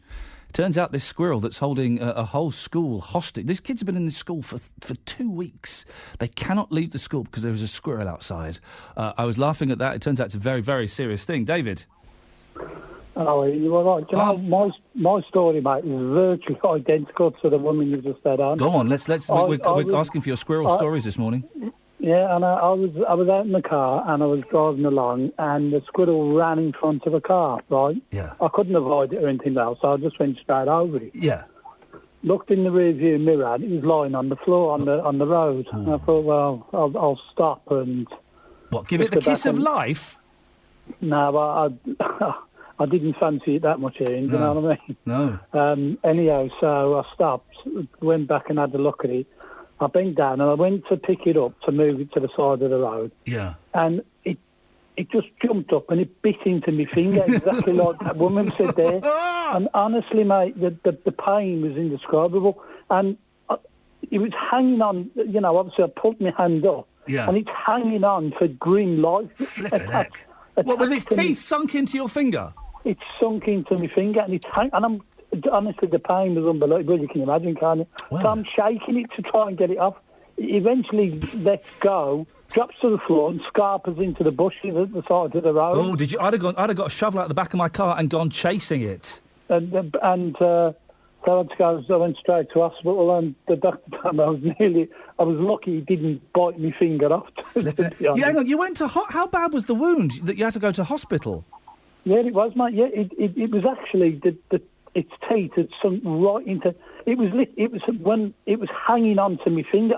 [SPEAKER 9] Turns out this squirrel that's holding a whole school hostage. These kids have been in this school for 2 weeks. They cannot leave the school because there is a squirrel outside. I was laughing at that. It turns out it's a very, very serious thing. David?
[SPEAKER 8] Oh, you were right. Do you know, my story, mate, is virtually identical to the woman you just said on.
[SPEAKER 9] Go on, we're asking for your squirrel stories this morning.
[SPEAKER 8] Yeah, and I was out in the car and I was driving along and the squirrel ran in front of a car, right?
[SPEAKER 9] Yeah.
[SPEAKER 8] I couldn't avoid it or anything else, so I just went straight over it.
[SPEAKER 9] Yeah.
[SPEAKER 8] Looked in the rearview mirror and it was lying on the floor on the road. And I thought, well, I'll stop and...
[SPEAKER 9] What, give it the kiss of life?
[SPEAKER 8] No, but I didn't fancy it that much, Ian, do you know what I mean?
[SPEAKER 9] No.
[SPEAKER 8] Anyhow, so I stopped, went back and had a look at it. I bent down and I went to pick it up to move it to the side of the road.
[SPEAKER 9] Yeah.
[SPEAKER 8] And it just jumped up and it bit into my finger, exactly like that woman said there. And honestly, mate, the pain was indescribable. And it was hanging on, obviously I pulled my hand up.
[SPEAKER 9] Yeah.
[SPEAKER 8] And it's hanging on for grim life.
[SPEAKER 9] Flippin' heck. What, with its teeth sunk into your finger?
[SPEAKER 8] It's sunk into my finger and I'm honestly, the pain was unbelievable. You can imagine, can't you?
[SPEAKER 9] Wow.
[SPEAKER 8] So I'm shaking it to try and get it off. It eventually lets go, drops to the floor, and scarpers into the bushes at the side of the road.
[SPEAKER 9] Oh, did you? I'd have got a shovel out the back of my car and gone chasing it.
[SPEAKER 8] And so I went straight to hospital, and the doctor told me I was lucky he didn't bite my finger off.
[SPEAKER 9] Hang on, you went to how bad was the wound that you had to go to hospital?
[SPEAKER 8] Yeah, it was, mate. Yeah, it was actually its teeth had sunk right into. It was when it was hanging onto my finger.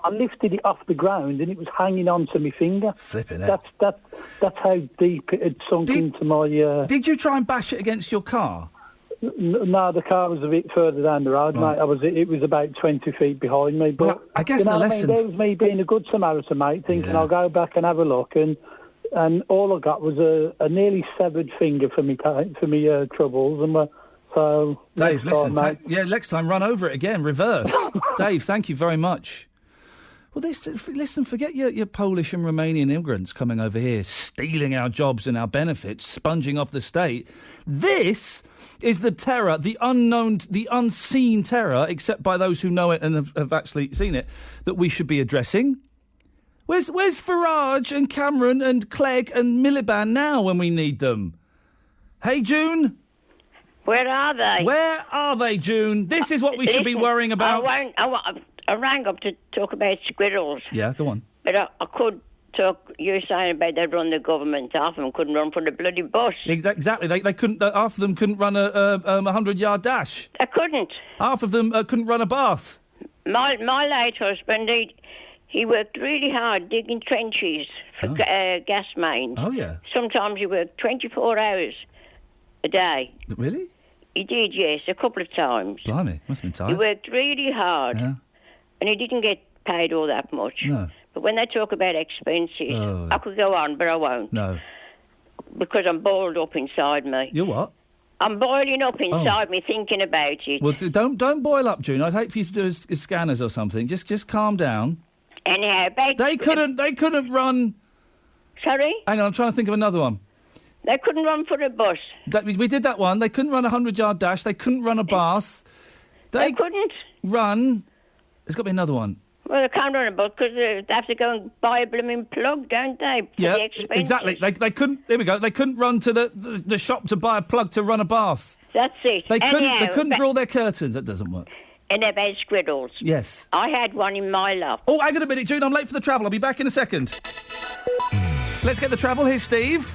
[SPEAKER 8] I lifted it off the ground and it was hanging onto my finger.
[SPEAKER 9] Flipping it.
[SPEAKER 8] That's how deep it had sunk into my.
[SPEAKER 9] Did you try and bash it against your car?
[SPEAKER 8] No, the car was a bit further down the road, mate. It was about 20 feet behind me. But
[SPEAKER 9] well, I guess the lesson.
[SPEAKER 8] There was me being a good Samaritan, mate, thinking I'll go back and have a look, and all I got was a nearly severed finger for me troubles, and so.
[SPEAKER 9] Dave, listen, next time run over it again, reverse. Dave, thank you very much. Well, listen, forget your Polish and Romanian immigrants coming over here, stealing our jobs and our benefits, sponging off the state. This is the terror, the unknown, the unseen terror, except by those who know it and have actually seen it, that we should be addressing. Where's Farage and Cameron and Clegg and Miliband now when we need them? Hey, June?
[SPEAKER 14] Where are they?
[SPEAKER 9] Where are they, June? This is what we should be worrying about.
[SPEAKER 14] I rang up to talk about squirrels.
[SPEAKER 9] Yeah, go on.
[SPEAKER 14] But I could talk. You're saying about they run the government off and couldn't run for the bloody bus.
[SPEAKER 9] Exactly. They couldn't. Half of them couldn't run a 100-yard dash.
[SPEAKER 14] They couldn't.
[SPEAKER 9] Half of them couldn't run a bath.
[SPEAKER 14] My late husband, he worked really hard digging trenches for gas mains.
[SPEAKER 9] Oh yeah.
[SPEAKER 14] Sometimes he worked 24 hours a day.
[SPEAKER 9] Really?
[SPEAKER 14] He did, yes, a couple of times.
[SPEAKER 9] Blimey, must have been tired.
[SPEAKER 14] He worked really hard.
[SPEAKER 9] Yeah.
[SPEAKER 14] and he didn't get paid all that much.
[SPEAKER 9] No.
[SPEAKER 14] But when they talk about expenses, I could go on, but I won't.
[SPEAKER 9] No.
[SPEAKER 14] Because I'm boiled up inside me.
[SPEAKER 9] You're what?
[SPEAKER 14] I'm boiling up inside me thinking about it.
[SPEAKER 9] Well, don't boil up, June. I'd hate for you to do a scanners or something. Just calm down.
[SPEAKER 14] Anyhow,
[SPEAKER 9] They couldn't run...
[SPEAKER 14] Sorry?
[SPEAKER 9] Hang on, I'm trying to think of another one.
[SPEAKER 14] They couldn't run for a bus.
[SPEAKER 9] We did that one. They couldn't run a 100-yard dash. They couldn't run a bath.
[SPEAKER 14] They couldn't
[SPEAKER 9] run... There's got to be another one.
[SPEAKER 14] Well, they can't run a bus because they have to go and buy a blooming plug, don't they? For the expenses.
[SPEAKER 9] Exactly. They couldn't... There we go. They couldn't run to the shop to buy a plug to run a bath.
[SPEAKER 14] That's it.
[SPEAKER 9] They couldn't draw their curtains. That doesn't work.
[SPEAKER 14] And about squirrels.
[SPEAKER 9] Yes.
[SPEAKER 14] I had one in my loft.
[SPEAKER 9] Oh, hang on a minute, June. I'm late for the travel. I'll be back in a second. Let's get the travel. Here's Steve.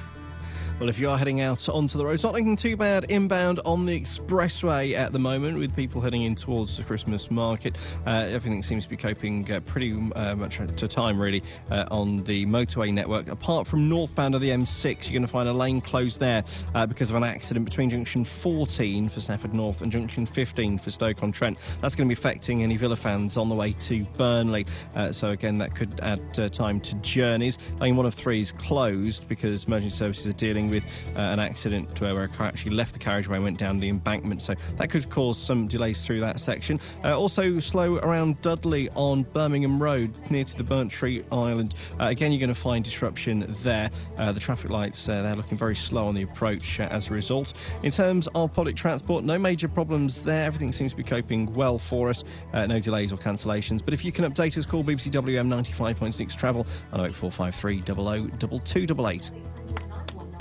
[SPEAKER 11] Well, if you are heading out onto the road, it's not looking too bad inbound on the expressway at the moment with people heading in towards the Christmas market. Everything seems to be coping pretty much to time, really, on the motorway network. Apart from northbound of the M6, you're going to find a lane closed there because of an accident between junction 14 for Stafford North and junction 15 for Stoke-on-Trent. That's going to be affecting any Villa fans on the way to Burnley. So, again, that could add time to journeys. Lane 1 of 3 is closed because emergency services are dealing with an accident where a car actually left the carriageway and went down the embankment, so that could cause some delays through that section. Also slow around Dudley on Birmingham Road near to the Burnt Tree Island. Again, you're going to find disruption there. The traffic lights, they're looking very slow on the approach as a result. In terms of public transport, no major problems there. Everything seems to be coping well for us. No delays or cancellations. But if you can update us, call BBC WM 95.6 Travel on 08453 00 2288.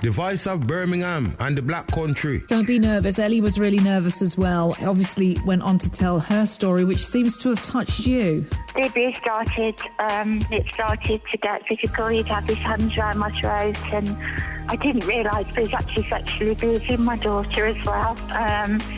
[SPEAKER 15] The voice of Birmingham and the Black Country.
[SPEAKER 16] Don't be nervous. Ellie was really nervous as well. Obviously went on to tell her story, which seems to have touched you.
[SPEAKER 5] The abuse started to get physical. He'd have his hands around my throat, and I didn't realise, but he's actually sexually abusing my daughter as well.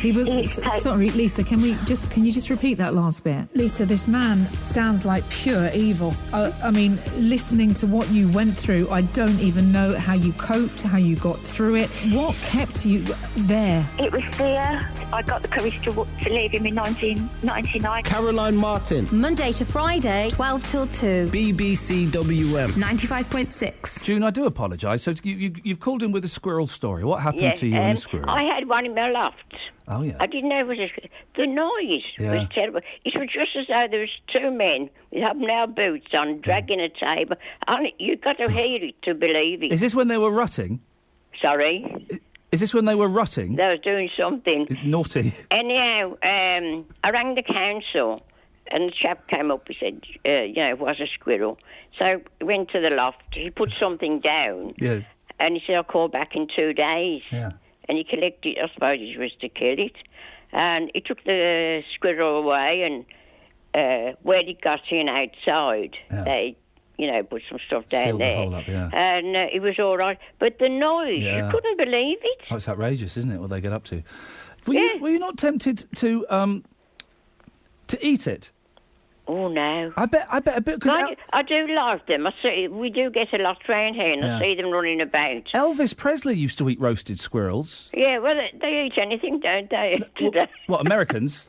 [SPEAKER 16] He was... Sorry, Lisa, can you just repeat that last bit? Lisa, this man sounds like pure evil. I mean, listening to what you went through, I don't even know how you coped, how you got through it. What kept you there?
[SPEAKER 5] It was fear. I got the courage to leave him in 1999.
[SPEAKER 22] Caroline Martin.
[SPEAKER 2] Monday to Friday, 12 till 2.
[SPEAKER 22] BBC WM.
[SPEAKER 2] 95.6.
[SPEAKER 9] June, I do apologise. So you've called in with a squirrel story. What happened to you and a squirrel?
[SPEAKER 14] I had one in my loft.
[SPEAKER 9] Oh, yeah.
[SPEAKER 14] I didn't know it was the noise was terrible. It was just as though there was two men with hobnail boots on, dragging a table. You've got to hear it to believe it.
[SPEAKER 9] Is this when they were rutting?
[SPEAKER 14] Sorry?
[SPEAKER 9] Is this when they were rutting?
[SPEAKER 14] They were doing something.
[SPEAKER 9] Naughty.
[SPEAKER 14] Anyhow, I rang the council, and the chap came up. He said, it was a squirrel. So he went to the loft. He put something down.
[SPEAKER 9] Yes.
[SPEAKER 14] And he said, I'll call back in 2 days.
[SPEAKER 9] Yeah.
[SPEAKER 14] And he collected, I suppose it was to kill it. And he took the squirrel away, and where he got in outside, they, put some stuff down
[SPEAKER 9] Sealed
[SPEAKER 14] there.
[SPEAKER 9] the hole up, yeah.
[SPEAKER 14] And it was all right. But the noise, you couldn't believe it.
[SPEAKER 9] Oh, it's outrageous, isn't it, what they get up to? Were you not tempted to eat it?
[SPEAKER 14] Oh, no.
[SPEAKER 9] I bet a bit...
[SPEAKER 14] I do like them. We do get a lot round here, and I see them running about.
[SPEAKER 9] Elvis Presley used to eat roasted squirrels.
[SPEAKER 14] Yeah, well, they eat anything, don't they?
[SPEAKER 9] What, Americans?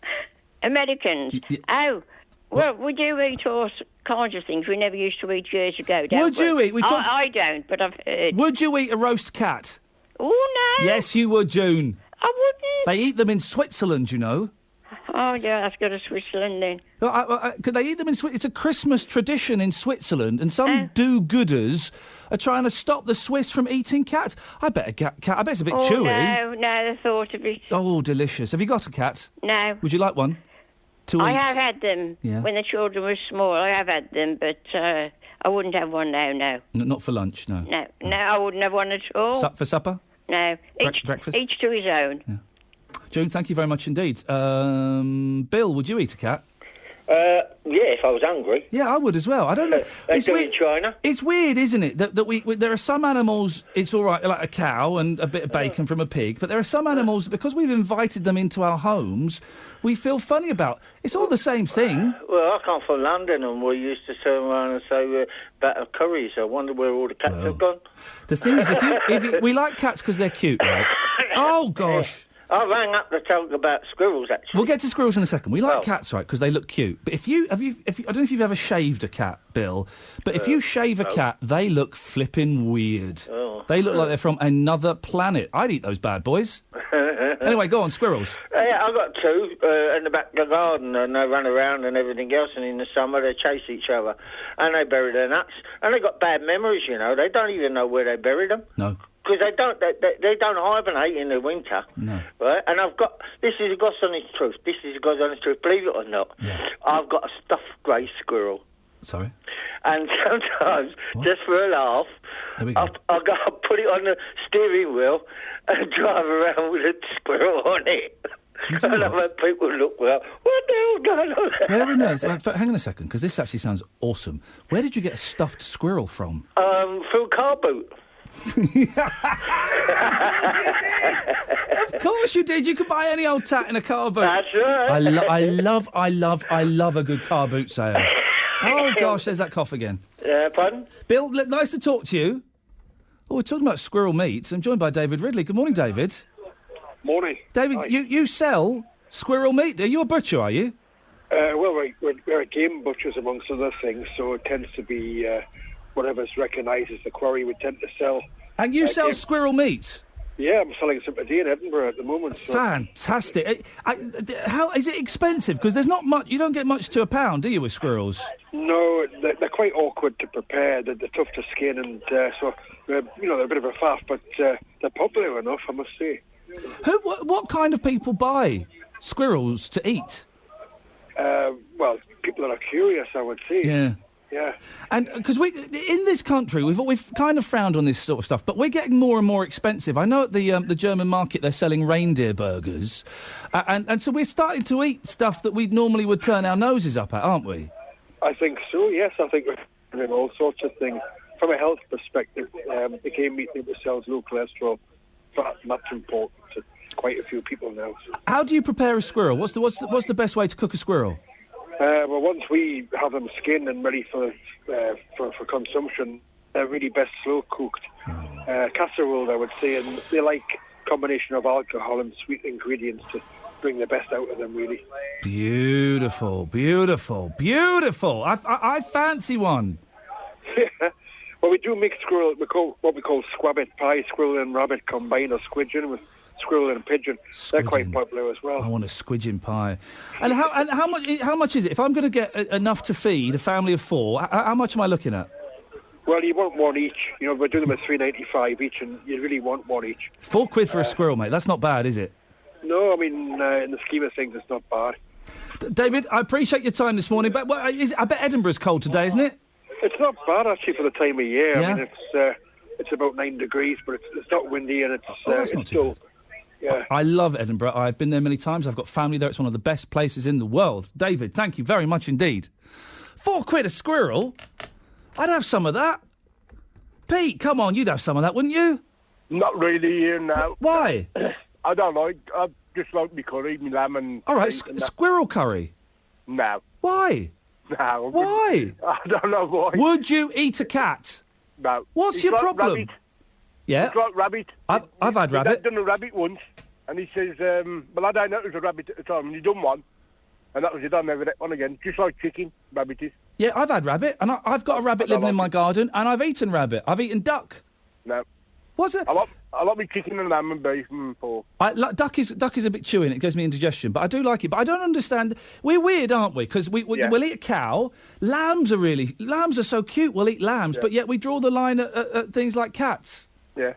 [SPEAKER 14] Americans? Oh, well, we do eat all kinds of things we never used to eat years ago, don't we?
[SPEAKER 9] Would you eat?
[SPEAKER 14] I don't, but I've heard.
[SPEAKER 9] Would you eat a roast cat?
[SPEAKER 14] Oh, no.
[SPEAKER 9] Yes, you would, June.
[SPEAKER 14] I wouldn't.
[SPEAKER 9] They eat them in Switzerland, you know.
[SPEAKER 14] Oh, yeah, I've got to Switzerland then.
[SPEAKER 9] Could they eat them in Switzerland? It's a Christmas tradition in Switzerland, and some do-gooders are trying to stop the Swiss from eating cats. I bet a cat. I bet it's a bit chewy.
[SPEAKER 14] No, the thought of it.
[SPEAKER 9] Oh, delicious. Have you got a cat?
[SPEAKER 14] No.
[SPEAKER 9] Would you like one to eat?
[SPEAKER 14] I have had them when the children were small. I have had them, but I wouldn't have one now, no.
[SPEAKER 9] Not for lunch, no.
[SPEAKER 14] No, I wouldn't have one at all.
[SPEAKER 9] For supper?
[SPEAKER 14] No.
[SPEAKER 9] Breakfast?
[SPEAKER 14] Each to his own.
[SPEAKER 9] Yeah. June, thank you very much indeed. Bill, would you eat a cat?
[SPEAKER 17] Yeah, if I was hungry.
[SPEAKER 9] Yeah, I would as well. I don't know.
[SPEAKER 17] They do it in China.
[SPEAKER 9] It's weird, isn't it? That we there are some animals, it's all right, like a cow and a bit of bacon from a pig, but there are some animals, because we've invited them into our homes, we feel funny about. It's all the same thing.
[SPEAKER 17] Well, I come from London, and we used to turn around and say better curries. I wonder where all the cats have gone.
[SPEAKER 9] The thing is, if we like cats because they're cute, right? Oh, gosh.
[SPEAKER 17] I rang up to talk about squirrels, actually.
[SPEAKER 9] We'll get to squirrels in a second. We like cats, right, because they look cute. But if you, I don't know if you've ever shaved a cat, Bill, but if you shave a cat, they look flipping weird.
[SPEAKER 17] Oh.
[SPEAKER 9] They look like they're from another planet. I'd eat those bad boys. Anyway, go on, squirrels.
[SPEAKER 17] Yeah, I've got two in the back of the garden, and they run around and everything else, and in the summer they chase each other, and they bury their nuts, and they got bad memories, you know. They don't even know where they buried them.
[SPEAKER 9] No.
[SPEAKER 17] Because they don't hibernate in the winter.
[SPEAKER 9] No.
[SPEAKER 17] Right? And this is God's honest truth. This is God's honest truth. Believe it or not, I've got a stuffed grey squirrel.
[SPEAKER 9] Sorry?
[SPEAKER 17] And sometimes, just for a laugh, I'll go put it on the steering wheel and drive around with a squirrel on it. And I've had people look, well, what the hell's going on there?
[SPEAKER 9] Where in there? Hang on a second, because this actually sounds awesome. Where did you get a stuffed squirrel from?
[SPEAKER 17] Through a car boot.
[SPEAKER 9] Of course you did. You could buy any old tat in a car boot.
[SPEAKER 17] That's right.
[SPEAKER 9] I love a good car boot sale. Oh gosh, there's that cough again.
[SPEAKER 17] Pardon?
[SPEAKER 9] Bill, nice to talk to you. Oh, we're talking about squirrel meat. I'm joined by David Ridley. Good morning, David.
[SPEAKER 1] Morning.
[SPEAKER 9] David,
[SPEAKER 1] Hi.
[SPEAKER 9] you sell squirrel meat. Are you a butcher, are you?
[SPEAKER 1] Well, we're game butchers amongst other things, so it tends to be whatever's recognised as the quarry we tend to sell.
[SPEAKER 9] And you sell squirrel meat?
[SPEAKER 1] Yeah, I'm selling some today in Edinburgh at the moment. So.
[SPEAKER 9] Fantastic. How is it expensive? Because there's not much. You don't get much to a pound, do you, with squirrels?
[SPEAKER 1] No, they're quite awkward to prepare. They're tough to skin, and so they're a bit of a faff, but they're popular enough, I must say.
[SPEAKER 9] What kind of people buy squirrels to eat?
[SPEAKER 1] Well, people that are curious, I would say.
[SPEAKER 9] Yeah.
[SPEAKER 1] Yeah.
[SPEAKER 9] And because in this country, we've kind of frowned on this sort of stuff, but we're getting more and more expensive. I know at the German market they're selling reindeer burgers, and so we're starting to eat stuff that we normally would turn our noses up at, aren't we?
[SPEAKER 1] I think so, yes. I think we're doing all sorts of things. From a health perspective, the game meat that sells low cholesterol, fat, and that's important to quite a few people now. So.
[SPEAKER 9] How do you prepare a squirrel? What's the best way to cook a squirrel?
[SPEAKER 1] Well, once we have them skinned and ready for consumption, they're really best slow cooked. Casserole, I would say, and they like a combination of alcohol and sweet ingredients to bring the best out of them, really.
[SPEAKER 9] Beautiful, beautiful, beautiful. I fancy one.
[SPEAKER 1] Well, we do mixed squirrel, what we call squabbit pie, squirrel and rabbit combined, or squidgeon with squirrel and pigeon. They're quite popular as well.
[SPEAKER 9] I want a squidgeon pie. And how much is it? If I'm going to get enough to feed a family of four, how much am I looking at?
[SPEAKER 1] Well, you want one each. You know, we're doing them at $3.95 each, and you really want one each.
[SPEAKER 9] £4 for a squirrel, mate. That's not bad, is it?
[SPEAKER 1] No, I mean, in the scheme of things, it's not bad.
[SPEAKER 9] David, I appreciate your time this morning, but I bet Edinburgh's cold today, isn't it?
[SPEAKER 1] It's not bad, actually, for the time of year.
[SPEAKER 9] Yeah?
[SPEAKER 1] I mean, it's about 9 degrees, but it's not windy, and it's still... Yeah.
[SPEAKER 9] I love Edinburgh. I've been there many times. I've got family there. It's one of the best places in the world. David, thank you very much indeed. £4 a squirrel? I'd have some of that. Pete, come on, you'd have some of that, wouldn't you?
[SPEAKER 18] Not really, Ian, now.
[SPEAKER 9] Why?
[SPEAKER 18] I don't like... I just like me curry, me lamb and...
[SPEAKER 9] All right, squirrel curry?
[SPEAKER 18] No.
[SPEAKER 9] Why?
[SPEAKER 18] No.
[SPEAKER 9] Why?
[SPEAKER 18] I don't know why.
[SPEAKER 9] Would you eat a cat?
[SPEAKER 18] No.
[SPEAKER 9] What's
[SPEAKER 18] It's
[SPEAKER 9] your
[SPEAKER 18] like
[SPEAKER 9] problem?
[SPEAKER 18] Rabbit. Yeah. It's like rabbit.
[SPEAKER 9] I've had
[SPEAKER 18] My
[SPEAKER 9] rabbit.
[SPEAKER 18] dad done a rabbit once, and he says, well, I don't know it was a rabbit at the time, and he done one, and that was it, I'll never get one again. Just like chicken, rabbit is.
[SPEAKER 9] Yeah, I've had rabbit, and I've got a rabbit living in my garden, and I've eaten rabbit. I've eaten duck.
[SPEAKER 18] No.
[SPEAKER 9] What's it?
[SPEAKER 18] I like me chicken and lamb and beef and pork.
[SPEAKER 9] Duck is a bit chewy and it gives me indigestion, but I do like it. But I don't understand. We're weird, aren't we? Because we'll eat a cow. Lambs are so cute. We'll eat lambs, but yet we draw the line at things like cats.
[SPEAKER 18] Yeah.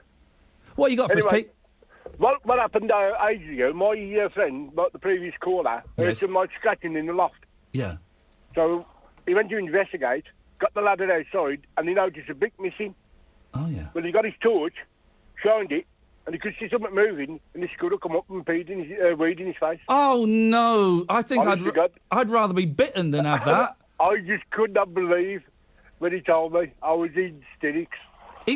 [SPEAKER 9] What you got for us, Pete?
[SPEAKER 18] What happened ages ago, my friend, the previous caller, heard some like scratching in the loft.
[SPEAKER 9] Yeah.
[SPEAKER 18] So he went to investigate, got the ladder outside, and he noticed a brick missing.
[SPEAKER 9] Oh, yeah.
[SPEAKER 18] Well, he got his torch, shined it, and he could see something moving, and the squirrel come up and peed in his, weed in his face.
[SPEAKER 9] Oh, no. I think
[SPEAKER 18] Honest to
[SPEAKER 9] I'd rather be bitten than have that.
[SPEAKER 18] I just could not believe when he told me. I was in hysterics.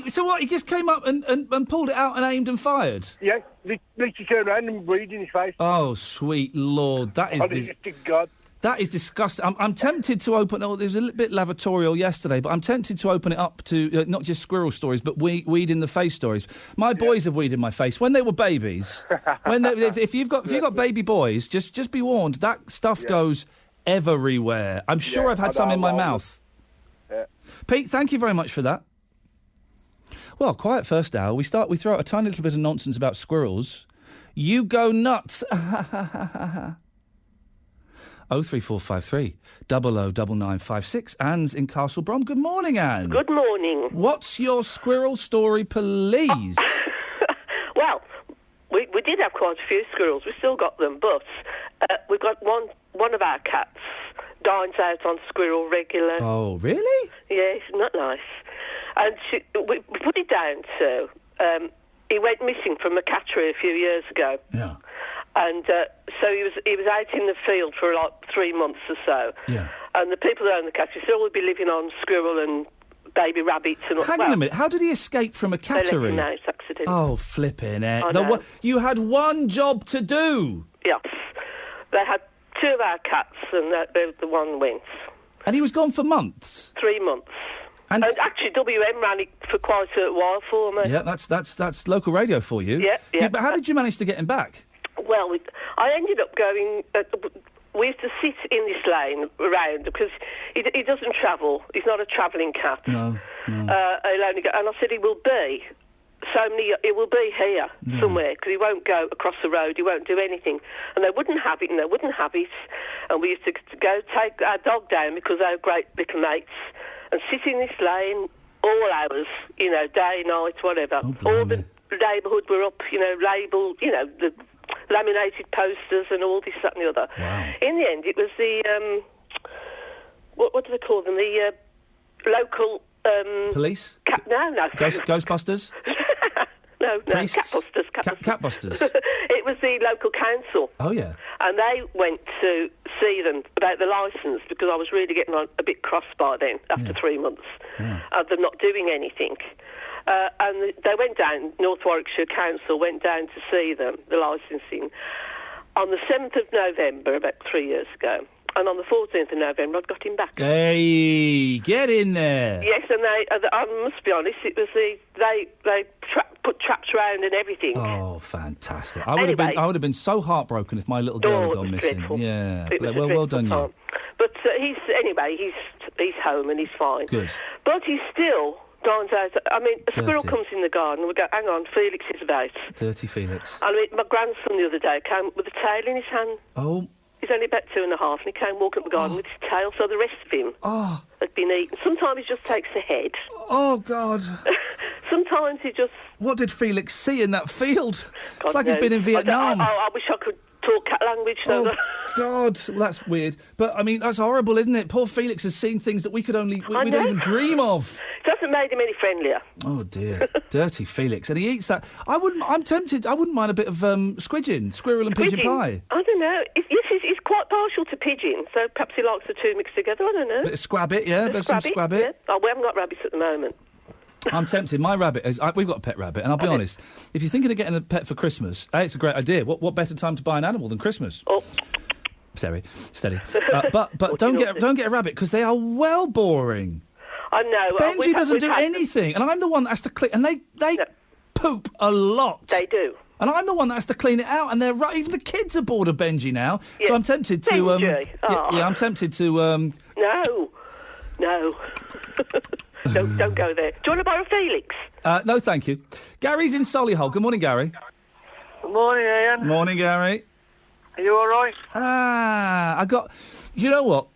[SPEAKER 9] So what, he just came up and pulled it out and aimed and fired?
[SPEAKER 18] Yeah, literally turned around and weed in his face.
[SPEAKER 9] Oh, sweet Lord, that is...
[SPEAKER 18] Honest to God.
[SPEAKER 9] That is disgusting. I'm tempted to open... Oh, there was a little bit lavatorial yesterday, but I'm tempted to open it up to not just squirrel stories, but weed in the face stories. My boys have weed in my face when they were babies. If you've got baby boys, just be warned, that stuff goes everywhere. I'm sure I've had some in my mouth.
[SPEAKER 18] Yeah.
[SPEAKER 9] Pete, thank you very much for that. Well, quiet first hour. We throw out a tiny little bit of nonsense about squirrels. You go nuts. 03453 009956. Anne's in Castle Brom. Good morning, Anne.
[SPEAKER 6] Good morning.
[SPEAKER 9] What's your squirrel story, please?
[SPEAKER 6] Well, we did have quite a few squirrels. We still got them, but we've got one of our cats dines out on squirrel regular.
[SPEAKER 9] Oh, really?
[SPEAKER 6] Yeah, it's not nice. And we put it down to... he went missing from a cattery a few years ago.
[SPEAKER 9] Yeah.
[SPEAKER 6] And so he was out in the field for like 3 months or so.
[SPEAKER 9] Yeah.
[SPEAKER 6] And the people that own the cattery said, we'd be living on squirrel and baby rabbits and all.
[SPEAKER 9] Hang on a minute. How did he escape from a cattery?
[SPEAKER 6] They let him out accidentally.
[SPEAKER 9] Oh, flipping it.
[SPEAKER 6] I know.
[SPEAKER 9] You had one job to do.
[SPEAKER 6] Yes. They had 2 of our cats and the one went.
[SPEAKER 9] And he was gone for months?
[SPEAKER 6] 3 months. And actually, WM ran it for quite a while for me.
[SPEAKER 9] Yeah, that's local radio for you.
[SPEAKER 6] Yeah.
[SPEAKER 9] But how did you manage to get him back?
[SPEAKER 6] Well, I ended up going... we used to sit in this lane around because he doesn't travel. He's not a travelling cat.
[SPEAKER 9] No.
[SPEAKER 6] He'll only go... And I said he will be here somewhere because he won't go across the road. He won't do anything. And they wouldn't have it, And we used to go take our dog down because they were great little mates and sit in this lane all hours, day, night, whatever. All the neighbourhood were up, labelled, the laminated posters and all this, that and the other.
[SPEAKER 9] Wow.
[SPEAKER 6] In the end, it was the, what do they call them? The local...
[SPEAKER 9] Police?
[SPEAKER 6] No.
[SPEAKER 9] Ghostbusters?
[SPEAKER 6] No,
[SPEAKER 9] Priests?
[SPEAKER 6] Catbusters.
[SPEAKER 9] Catbusters.
[SPEAKER 6] It was the local council.
[SPEAKER 9] Oh, yeah.
[SPEAKER 6] And they went to see them about the licence because I was really getting on a bit cross by then after 3 months of them not doing anything. And they went down, North Warwickshire Council went down to see them, the licensing, on the 7th of November, about 3 years ago. And on the 14th of November, I'd got him back.
[SPEAKER 9] Hey, get in there.
[SPEAKER 6] Yes, and I must be honest, it was they put traps around and everything.
[SPEAKER 9] Oh, fantastic. I would have been so heartbroken if my little girl had gone missing.
[SPEAKER 6] Dreadful.
[SPEAKER 9] Yeah.
[SPEAKER 6] Well
[SPEAKER 9] done you.
[SPEAKER 6] But he's home and he's fine.
[SPEAKER 9] Good.
[SPEAKER 6] But he's still dines out. I mean, a squirrel comes in the garden and we go, hang on, Felix is about.
[SPEAKER 9] Dirty Felix.
[SPEAKER 6] I mean, my grandson the other day came with a tail in his hand.
[SPEAKER 9] Oh.
[SPEAKER 6] He's only about 2.5 and he came walking up the garden with his tail, so the rest of him had been eaten. Sometimes he just takes the head.
[SPEAKER 9] Oh, God.
[SPEAKER 6] Sometimes he just...
[SPEAKER 9] What did Felix see in that field?
[SPEAKER 6] God
[SPEAKER 9] it's like
[SPEAKER 6] knows.
[SPEAKER 9] he's been in Vietnam.
[SPEAKER 6] I wish I could talk cat language.
[SPEAKER 9] Oh, God. Well, that's weird. But, I mean, that's horrible, isn't it? Poor Felix has seen things that we don't even dream of.
[SPEAKER 6] It hasn't made him any friendlier.
[SPEAKER 9] Oh, dear. Dirty Felix. And he eats that. I'm tempted. I wouldn't mind a bit of squidging, squirrel and pigeon pie.
[SPEAKER 6] I don't know. He's quite partial to pigeon, so perhaps he likes the two mixed together. I don't know.
[SPEAKER 9] Bit of squabbit, yeah. Bit of some squabbit.
[SPEAKER 6] Yeah. Oh, we haven't got rabbits at the moment.
[SPEAKER 9] I'm tempted. My rabbit is... we've got a pet rabbit, and I'll be honest, if you're thinking of getting a pet for Christmas, it's a great idea. What better time to buy an animal than Christmas?
[SPEAKER 6] Oh.
[SPEAKER 9] Steady. But don't get a rabbit, because they are well boring.
[SPEAKER 6] I know.
[SPEAKER 9] Benji doesn't do anything, and I'm the one that has to clean... And they poop a lot.
[SPEAKER 6] They do.
[SPEAKER 9] And I'm the one that has to clean it out, and even the kids are bored of Benji now. Yeah. So I'm tempted to...
[SPEAKER 6] Benji?
[SPEAKER 9] I'm tempted to...
[SPEAKER 6] No. Don't go there. Do you want to borrow Felix?
[SPEAKER 9] No, thank you. Gary's in Solihull. Good morning, Gary.
[SPEAKER 7] Good morning, Ian.
[SPEAKER 9] Morning, Gary.
[SPEAKER 7] Are you all right?
[SPEAKER 9] I got... You know what?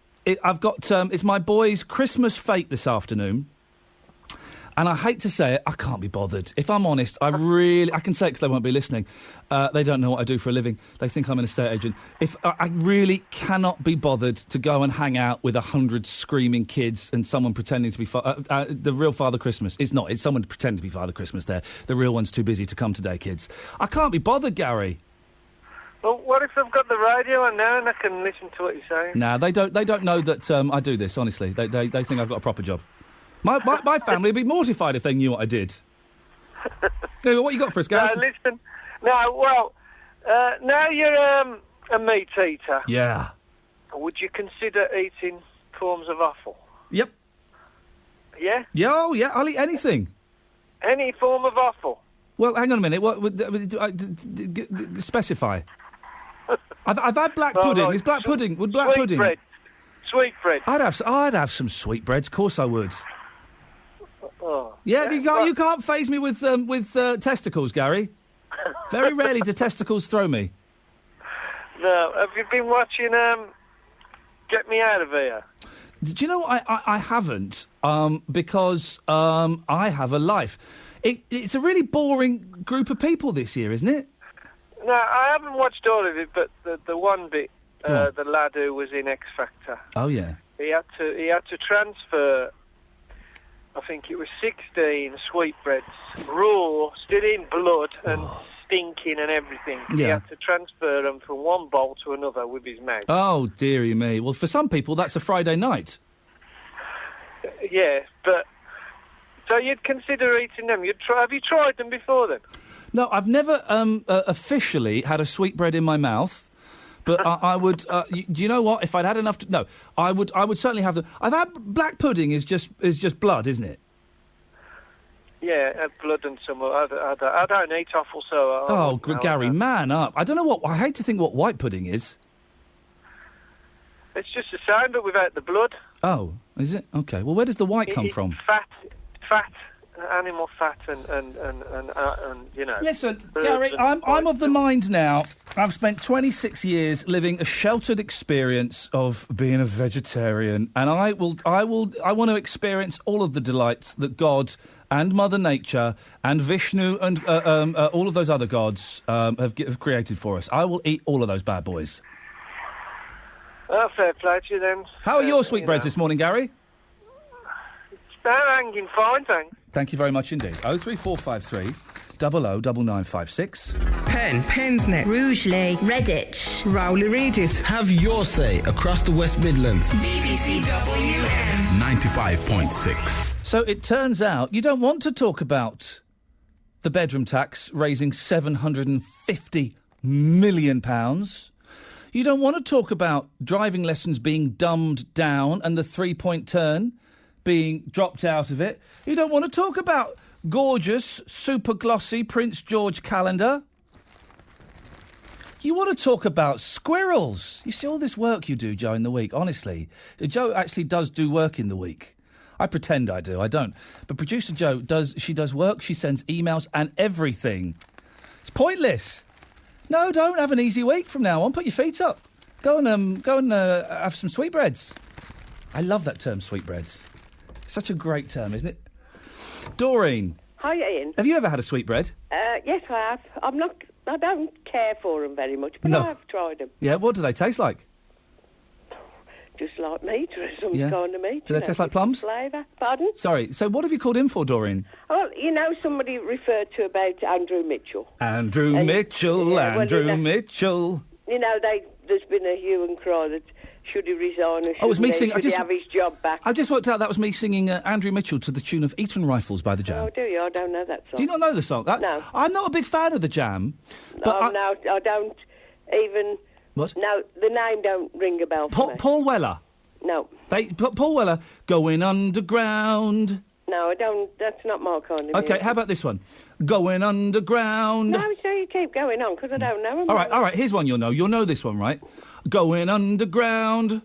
[SPEAKER 9] I've got... it's my boy's Christmas fete this afternoon. And I hate to say it, I can't be bothered. If I'm honest, I can say it because they won't be listening. They don't know what I do for a living. They think I'm an estate agent. I really cannot be bothered to go and hang out with 100 screaming kids and someone pretending to be the real Father Christmas. It's not. It's someone pretending to be Father Christmas there. The real one's too busy to come today, kids. I can't be bothered, Gary.
[SPEAKER 7] Well, what if they've got the radio on now and I can listen to what you're saying?
[SPEAKER 9] Nah, they don't know that I do this, honestly. They think I've got a proper job. My family would be mortified if they knew what I did. Anyway, what you got for us, guys?
[SPEAKER 7] No, listen. No, well, now you're a meat eater.
[SPEAKER 9] Yeah.
[SPEAKER 7] would you consider eating forms of offal?
[SPEAKER 9] Yep.
[SPEAKER 7] Yeah?
[SPEAKER 9] Yeah, oh, yeah, I'll eat anything.
[SPEAKER 7] Any form of offal?
[SPEAKER 9] Well, hang on a minute. What specify? I've had black pudding.
[SPEAKER 7] Right.
[SPEAKER 9] Is black pudding? Would black
[SPEAKER 7] Sweet
[SPEAKER 9] pudding?
[SPEAKER 7] bread. Sweet bread.
[SPEAKER 9] I'd have some sweetbreads. Of course, I would.
[SPEAKER 7] Oh.
[SPEAKER 9] Yeah, you can't faze me with testicles, Gary. Very rarely do testicles throw me.
[SPEAKER 7] No. Have you been watching Get Me Out of Here?
[SPEAKER 9] Do you know I haven't because I have a life. It's a really boring group of people this year, isn't it?
[SPEAKER 7] No, I haven't watched all of it, but the one bit, the lad who was in X Factor.
[SPEAKER 9] Oh yeah.
[SPEAKER 7] He had to transfer. I think it was 16 sweetbreads, raw, still in blood and stinking and everything.
[SPEAKER 9] Yeah.
[SPEAKER 7] He had to transfer them from one bowl to another with his mouth.
[SPEAKER 9] Oh dearie me. Well, for some people that's a Friday night.
[SPEAKER 7] Yeah, but so you'd consider eating them? Have you tried them before then?
[SPEAKER 9] No, I've never officially had a sweetbread in my mouth. But I would. Do you know what? If I'd had enough to, no, I would certainly have them. I've had black pudding is just blood, isn't it?
[SPEAKER 7] Yeah, blood and some. I don't eat offal, so.
[SPEAKER 9] Gary, man up! I don't know what. I hate to think what white pudding is.
[SPEAKER 7] It's just the same, but without the blood.
[SPEAKER 9] Oh, is it? Okay. Well, where does the white come from?
[SPEAKER 7] Fat, animal fat, and you know.
[SPEAKER 9] Listen, Gary, I'm of the mind now. I've spent 26 years living a sheltered experience of being a vegetarian, and I want to experience all of the delights that God and Mother Nature and Vishnu and all of those other gods have created for us. I will eat all of those bad boys.
[SPEAKER 7] Well, fair play to you then.
[SPEAKER 9] How are your sweetbreads this morning, Gary?
[SPEAKER 7] They're hanging fine, thanks.
[SPEAKER 9] Thank you very much indeed. 03453 009956.
[SPEAKER 2] Pensnet, Rugeley, Redditch,
[SPEAKER 3] Rowley Regis.
[SPEAKER 15] Have your say across the West Midlands.
[SPEAKER 2] BBC WM
[SPEAKER 15] 95.6.
[SPEAKER 9] So it turns out you don't want to talk about the bedroom tax raising £750 million. You don't want to talk about driving lessons being dumbed down and the 3-point turn being dropped out of it. You don't want to talk about gorgeous, super glossy Prince George calendar. You want to talk about squirrels. You see all this work you do, Joe, in the week. Honestly, Joe actually does do work in the week. I pretend I do. I don't. But producer Joe does. She does work. She sends emails and everything. It's pointless. No, don't have an easy week from now on. Put your feet up. Go and have some sweetbreads. I love that term, sweetbreads. Such a great term, isn't it? Doreen.
[SPEAKER 6] Hi, Ian.
[SPEAKER 9] Have you ever had a sweetbread?
[SPEAKER 6] Yes, I have. I don't care for them very much, but
[SPEAKER 9] No.
[SPEAKER 6] I have tried them.
[SPEAKER 9] Yeah, what do they taste like?
[SPEAKER 6] Just like meat or some
[SPEAKER 9] Yeah.
[SPEAKER 6] kind of meat.
[SPEAKER 9] Do they taste like plums?
[SPEAKER 6] Flavour. Pardon?
[SPEAKER 9] Sorry, so what have you called in for, Doreen?
[SPEAKER 6] Well, somebody referred to about Andrew Mitchell.
[SPEAKER 9] Andrew Mitchell.
[SPEAKER 6] Mitchell. There's been a hue and cry that should he resign or
[SPEAKER 9] Oh, it was me
[SPEAKER 6] should
[SPEAKER 9] singing.
[SPEAKER 6] he have his job back?
[SPEAKER 9] I just worked out that was me singing Andrew Mitchell to the tune of Eton Rifles by The Jam.
[SPEAKER 6] Oh, do you? I don't know that song.
[SPEAKER 9] Do you not know the song?
[SPEAKER 6] No.
[SPEAKER 9] I'm not a big fan of The Jam. But
[SPEAKER 6] No, I don't even...
[SPEAKER 9] What?
[SPEAKER 6] No, the name don't ring a bell for me.
[SPEAKER 9] Paul Weller.
[SPEAKER 6] No.
[SPEAKER 9] Paul Weller, going underground.
[SPEAKER 6] No, I don't... That's not my kind of
[SPEAKER 9] Okay,
[SPEAKER 6] music.
[SPEAKER 9] how about this one? Going underground.
[SPEAKER 6] No, so you keep going on, because I don't know 'em.
[SPEAKER 9] All right, here's one you'll know. You'll know this one, right? Going underground.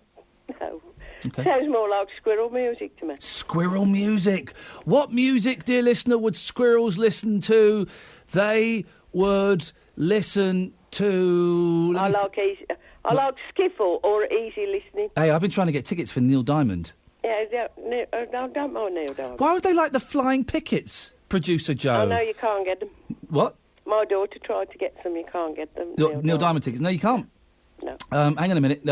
[SPEAKER 6] No.
[SPEAKER 9] Okay.
[SPEAKER 6] Sounds more like squirrel music to me.
[SPEAKER 9] Squirrel music. What music, dear listener, would squirrels listen to? They would listen to...
[SPEAKER 6] I like skiffle or easy listening.
[SPEAKER 9] Hey, I've been trying to get tickets for Neil Diamond.
[SPEAKER 6] Yeah, I don't mind Neil Diamond.
[SPEAKER 9] Why would they like the Flying Pickets, producer Joe?
[SPEAKER 6] Oh, no, you can't get them.
[SPEAKER 9] What?
[SPEAKER 6] My daughter tried to get some, you can't get them.
[SPEAKER 9] Neil Diamond tickets? No, you can't.
[SPEAKER 6] No.
[SPEAKER 9] Hang on a minute.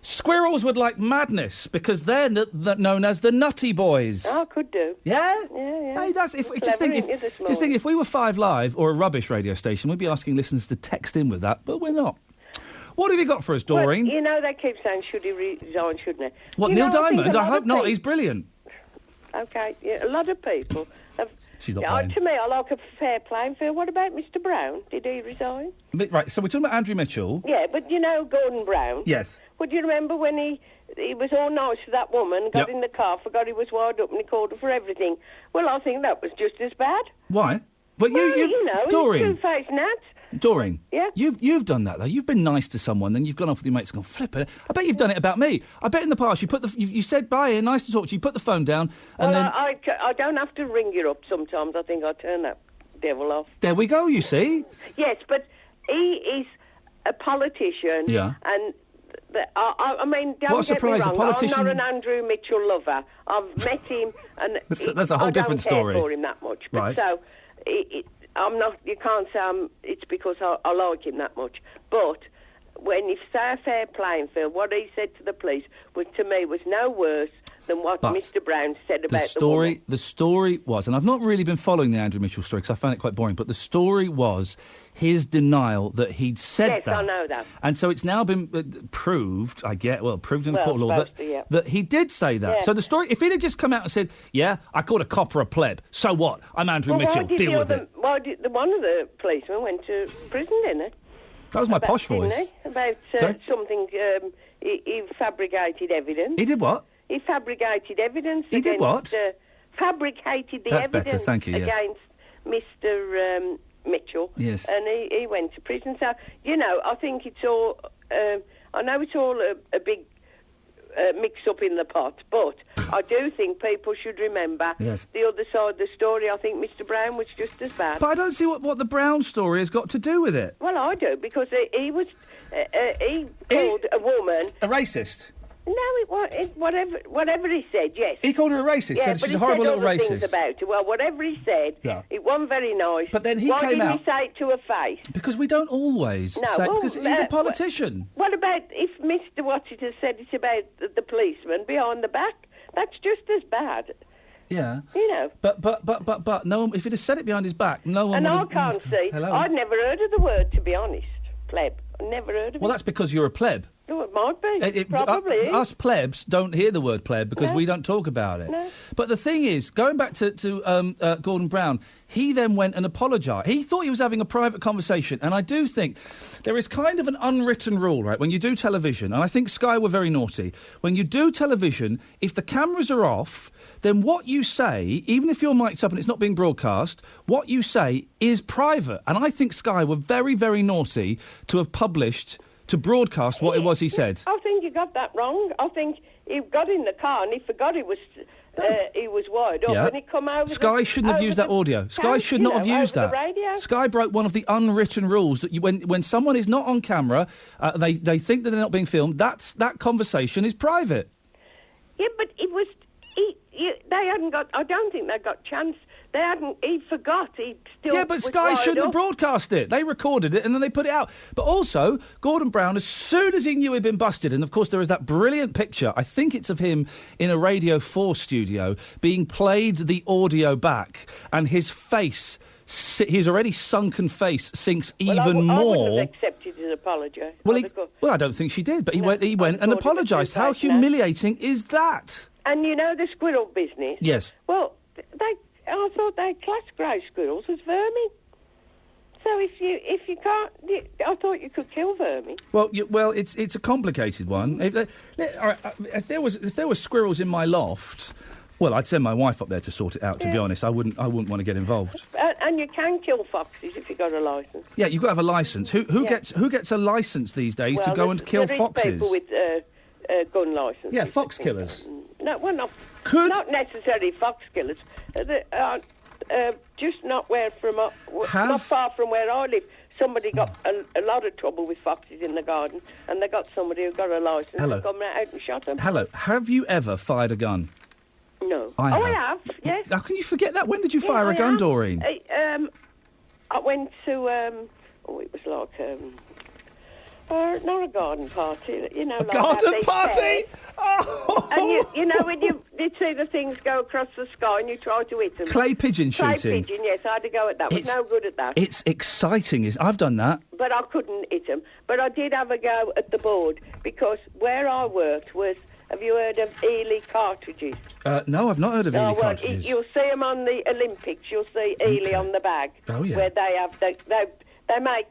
[SPEAKER 9] Squirrels would like Madness because they're known as the Nutty Boys.
[SPEAKER 6] Oh, could do.
[SPEAKER 9] Yeah?
[SPEAKER 6] Yeah.
[SPEAKER 9] Hey, just think if we were 5 Live or a rubbish radio station, we'd be asking listeners to text in with that, but we're not. What have you got for us, Doreen?
[SPEAKER 6] Well, they keep saying, should he resign, shouldn't he?
[SPEAKER 9] What, Neil Diamond? I hope not. He's brilliant.
[SPEAKER 3] OK, yeah, a lot of people have...
[SPEAKER 9] She's not playing.
[SPEAKER 3] To me, I like a fair playing field. What about Mr Brown? Did he resign?
[SPEAKER 9] Right, so we're talking about Andrew Mitchell.
[SPEAKER 3] Yeah, but you know Gordon Brown?
[SPEAKER 9] Yes.
[SPEAKER 3] Would you remember when he was all nice to that woman, got in the car, forgot he was wired up and he called her for everything? Well, I think that was just as bad.
[SPEAKER 9] Why? But
[SPEAKER 3] you know,
[SPEAKER 9] Doreen.
[SPEAKER 3] he's two-faced nat.
[SPEAKER 9] Doreen.
[SPEAKER 3] Yeah?
[SPEAKER 9] You've done that, though. You've been nice to someone, then you've gone off with your mates and gone, flip it. I bet you've done it about me. I bet in the past you said, bye, Ian, nice to talk to you, put the phone down, and then...
[SPEAKER 3] I don't have to ring you up sometimes. I think I turn that devil off.
[SPEAKER 9] There we go, you see.
[SPEAKER 3] Yes, but he is a politician.
[SPEAKER 9] Yeah.
[SPEAKER 3] And... I mean, don't
[SPEAKER 9] what a surprise,
[SPEAKER 3] get me wrong,
[SPEAKER 9] a politician...
[SPEAKER 3] I'm not an Andrew Mitchell lover. I've met him and...
[SPEAKER 9] that's a whole different story.
[SPEAKER 3] I don't care for him that much. But
[SPEAKER 9] right.
[SPEAKER 3] So, I'm not... You can't say it's because I like him that much. But when you say a fair playing field, what he said to the police, to me, was no worse than what Mr Brown said about the woman.
[SPEAKER 9] The story was, and I've not really been following the Andrew Mitchell story because I found it quite boring, but the story was his denial that he'd said that.
[SPEAKER 3] Yes, I know that.
[SPEAKER 9] And so it's now been proved, proved in the court of law that he did say that.
[SPEAKER 3] Yeah.
[SPEAKER 9] So the story, if he'd have just come out and said, yeah, I called a copper a pleb, so what? I'm Andrew Mitchell, deal with it.
[SPEAKER 3] Why did one of the policemen went to prison, didn't he?
[SPEAKER 9] That was my posh voice.
[SPEAKER 3] About something, he fabricated evidence.
[SPEAKER 9] He did what?
[SPEAKER 3] He fabricated evidence.
[SPEAKER 9] He did what?
[SPEAKER 3] Fabricated the
[SPEAKER 9] That's
[SPEAKER 3] evidence
[SPEAKER 9] better, thank you, yes.
[SPEAKER 3] against Mr Mitchell.
[SPEAKER 9] Yes.
[SPEAKER 3] And he went to prison. So, you know, I think it's all... I know it's all a big mix-up in the pot, but I do think people should remember the other side of the story. I think Mr Brown was just as bad.
[SPEAKER 9] But I don't see what the Brown story has got to do with it.
[SPEAKER 3] Well, I do, because he was... he called a woman...
[SPEAKER 9] A racist?
[SPEAKER 3] No, whatever he said, yes.
[SPEAKER 9] He called her a racist,
[SPEAKER 3] yeah,
[SPEAKER 9] said she's a horrible little racist.
[SPEAKER 3] Things about her. Well, whatever he said, it wasn't very nice.
[SPEAKER 9] But then
[SPEAKER 3] Why
[SPEAKER 9] came
[SPEAKER 3] didn't he say it to her face?
[SPEAKER 9] Because we don't always say... because he's a politician.
[SPEAKER 3] What about if Mr Watchett has said it about the policeman behind the back? That's just as bad.
[SPEAKER 9] Yeah.
[SPEAKER 3] You know.
[SPEAKER 9] But no one... If he'd have said it behind his back, no one
[SPEAKER 3] and
[SPEAKER 9] would
[SPEAKER 3] I
[SPEAKER 9] have...
[SPEAKER 3] can't see...
[SPEAKER 9] Hello?
[SPEAKER 3] I'd never heard of the word, to be honest. Pleb. I never heard of it.
[SPEAKER 9] Well, that's because you're a pleb.
[SPEAKER 3] Oh, it might be. Probably.
[SPEAKER 9] Us plebs don't hear the word pleb because we don't talk about it.
[SPEAKER 3] No.
[SPEAKER 9] But the thing is, going back to Gordon Brown, he then went and apologised. He thought he was having a private conversation, and I do think there is kind of an unwritten rule, right, when you do television, and I think Sky were very naughty. When you do television, if the cameras are off, then what you say, even if your mic's up and it's not being broadcast, what you say is private. And I think Sky were very, very naughty to have published... to broadcast what it was he said.
[SPEAKER 3] I think you got that wrong. I think he got in the car and he forgot he was wired up and he come over.
[SPEAKER 9] Sky shouldn't have used that audio. Sky should not have used that. Sky broke one of the unwritten rules that when someone is not on camera, they think that they're not being filmed. That conversation is private.
[SPEAKER 3] Yeah, but it was. They hadn't got. I don't think they got chance. They hadn't. He forgot. He still.
[SPEAKER 9] Yeah, but Sky shouldn't have broadcast it. They recorded it and then they put it out. But also, Gordon Brown, as soon as he knew he'd been busted, and of course there is that brilliant picture. I think it's of him in a Radio 4 studio being played the audio back, and his face. His already sunken face sinks even more. I
[SPEAKER 3] wouldn't have accepted his apology.
[SPEAKER 9] Well, I don't think she did, but he went and apologised. How humiliating is that?
[SPEAKER 3] And you know the squirrel business?
[SPEAKER 9] Yes.
[SPEAKER 3] Well, I thought they classed grey squirrels as vermin. So if you can't, I thought you could kill vermin.
[SPEAKER 9] Well, it's a complicated one. If there were squirrels in my loft, well, I'd send my wife up there to sort it out. To be honest, I wouldn't want to get involved.
[SPEAKER 3] And you can kill foxes if you got a licence.
[SPEAKER 9] Yeah, you've got to have a licence. Who gets a licence these days to go and kill foxes?
[SPEAKER 3] People with gun licences.
[SPEAKER 9] Yeah, fox killers.
[SPEAKER 3] No, well, not necessarily fox killers. Just not not far from where I live. Somebody got a lot of trouble with foxes in the garden, and they got somebody who got a licence and come out and shot them.
[SPEAKER 9] Hello, have you ever fired a gun?
[SPEAKER 3] No.
[SPEAKER 9] I
[SPEAKER 3] have, yes.
[SPEAKER 9] How can you forget that? When did you fire a gun, Doreen?
[SPEAKER 3] I went to, it was like, not a garden party, you know.
[SPEAKER 9] A garden party?
[SPEAKER 3] Oh! And you know, when you see the things go across the sky and you try to hit them.
[SPEAKER 9] Clay pigeon shooting?
[SPEAKER 3] Clay pigeon, yes, I had to go at that. I was no good at that.
[SPEAKER 9] It's exciting. I've done that.
[SPEAKER 3] But I couldn't hit them. But I did have a go at the board because where I worked was Have you heard of Ely cartridges?
[SPEAKER 9] No, I've not heard of Ely cartridges.
[SPEAKER 3] You'll see them on the Olympics. You'll see Ely on the bag.
[SPEAKER 9] Oh, yeah.
[SPEAKER 3] Where they make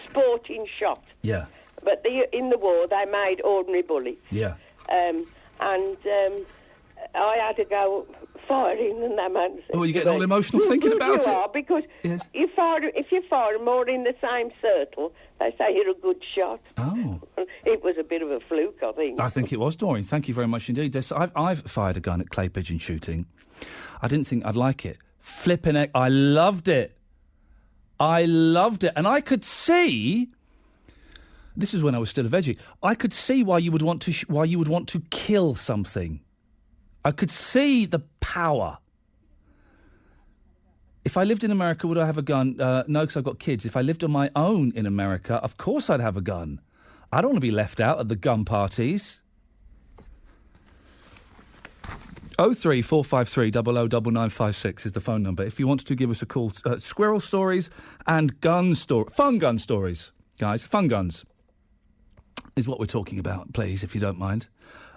[SPEAKER 3] sporting shots.
[SPEAKER 9] Yeah.
[SPEAKER 3] But in the war, they made ordinary bullets.
[SPEAKER 9] Yeah.
[SPEAKER 3] I had to go firing and that man.
[SPEAKER 9] Oh, you're getting all emotional thinking about it.
[SPEAKER 3] You are, because if you fire more in the same circle, they say you're a good shot.
[SPEAKER 9] Oh.
[SPEAKER 3] It was a bit of a fluke, I think.
[SPEAKER 9] I think it was, Doreen. Thank you very much indeed. I've fired a gun at clay pigeon shooting. I didn't think I'd like it. Flipping heck, I loved it. And I could see... This is when I was still a veggie. I could see why you would want to kill something. I could see the power. If I lived in America, would I have a gun? No, because I've got kids. If I lived on my own in America, of course I'd have a gun. I don't want to be left out at the gun parties. 03453 009956 is the phone number. If you want to give us a call, squirrel stories and fun gun stories, guys, fun guns is what we're talking about, please, if you don't mind.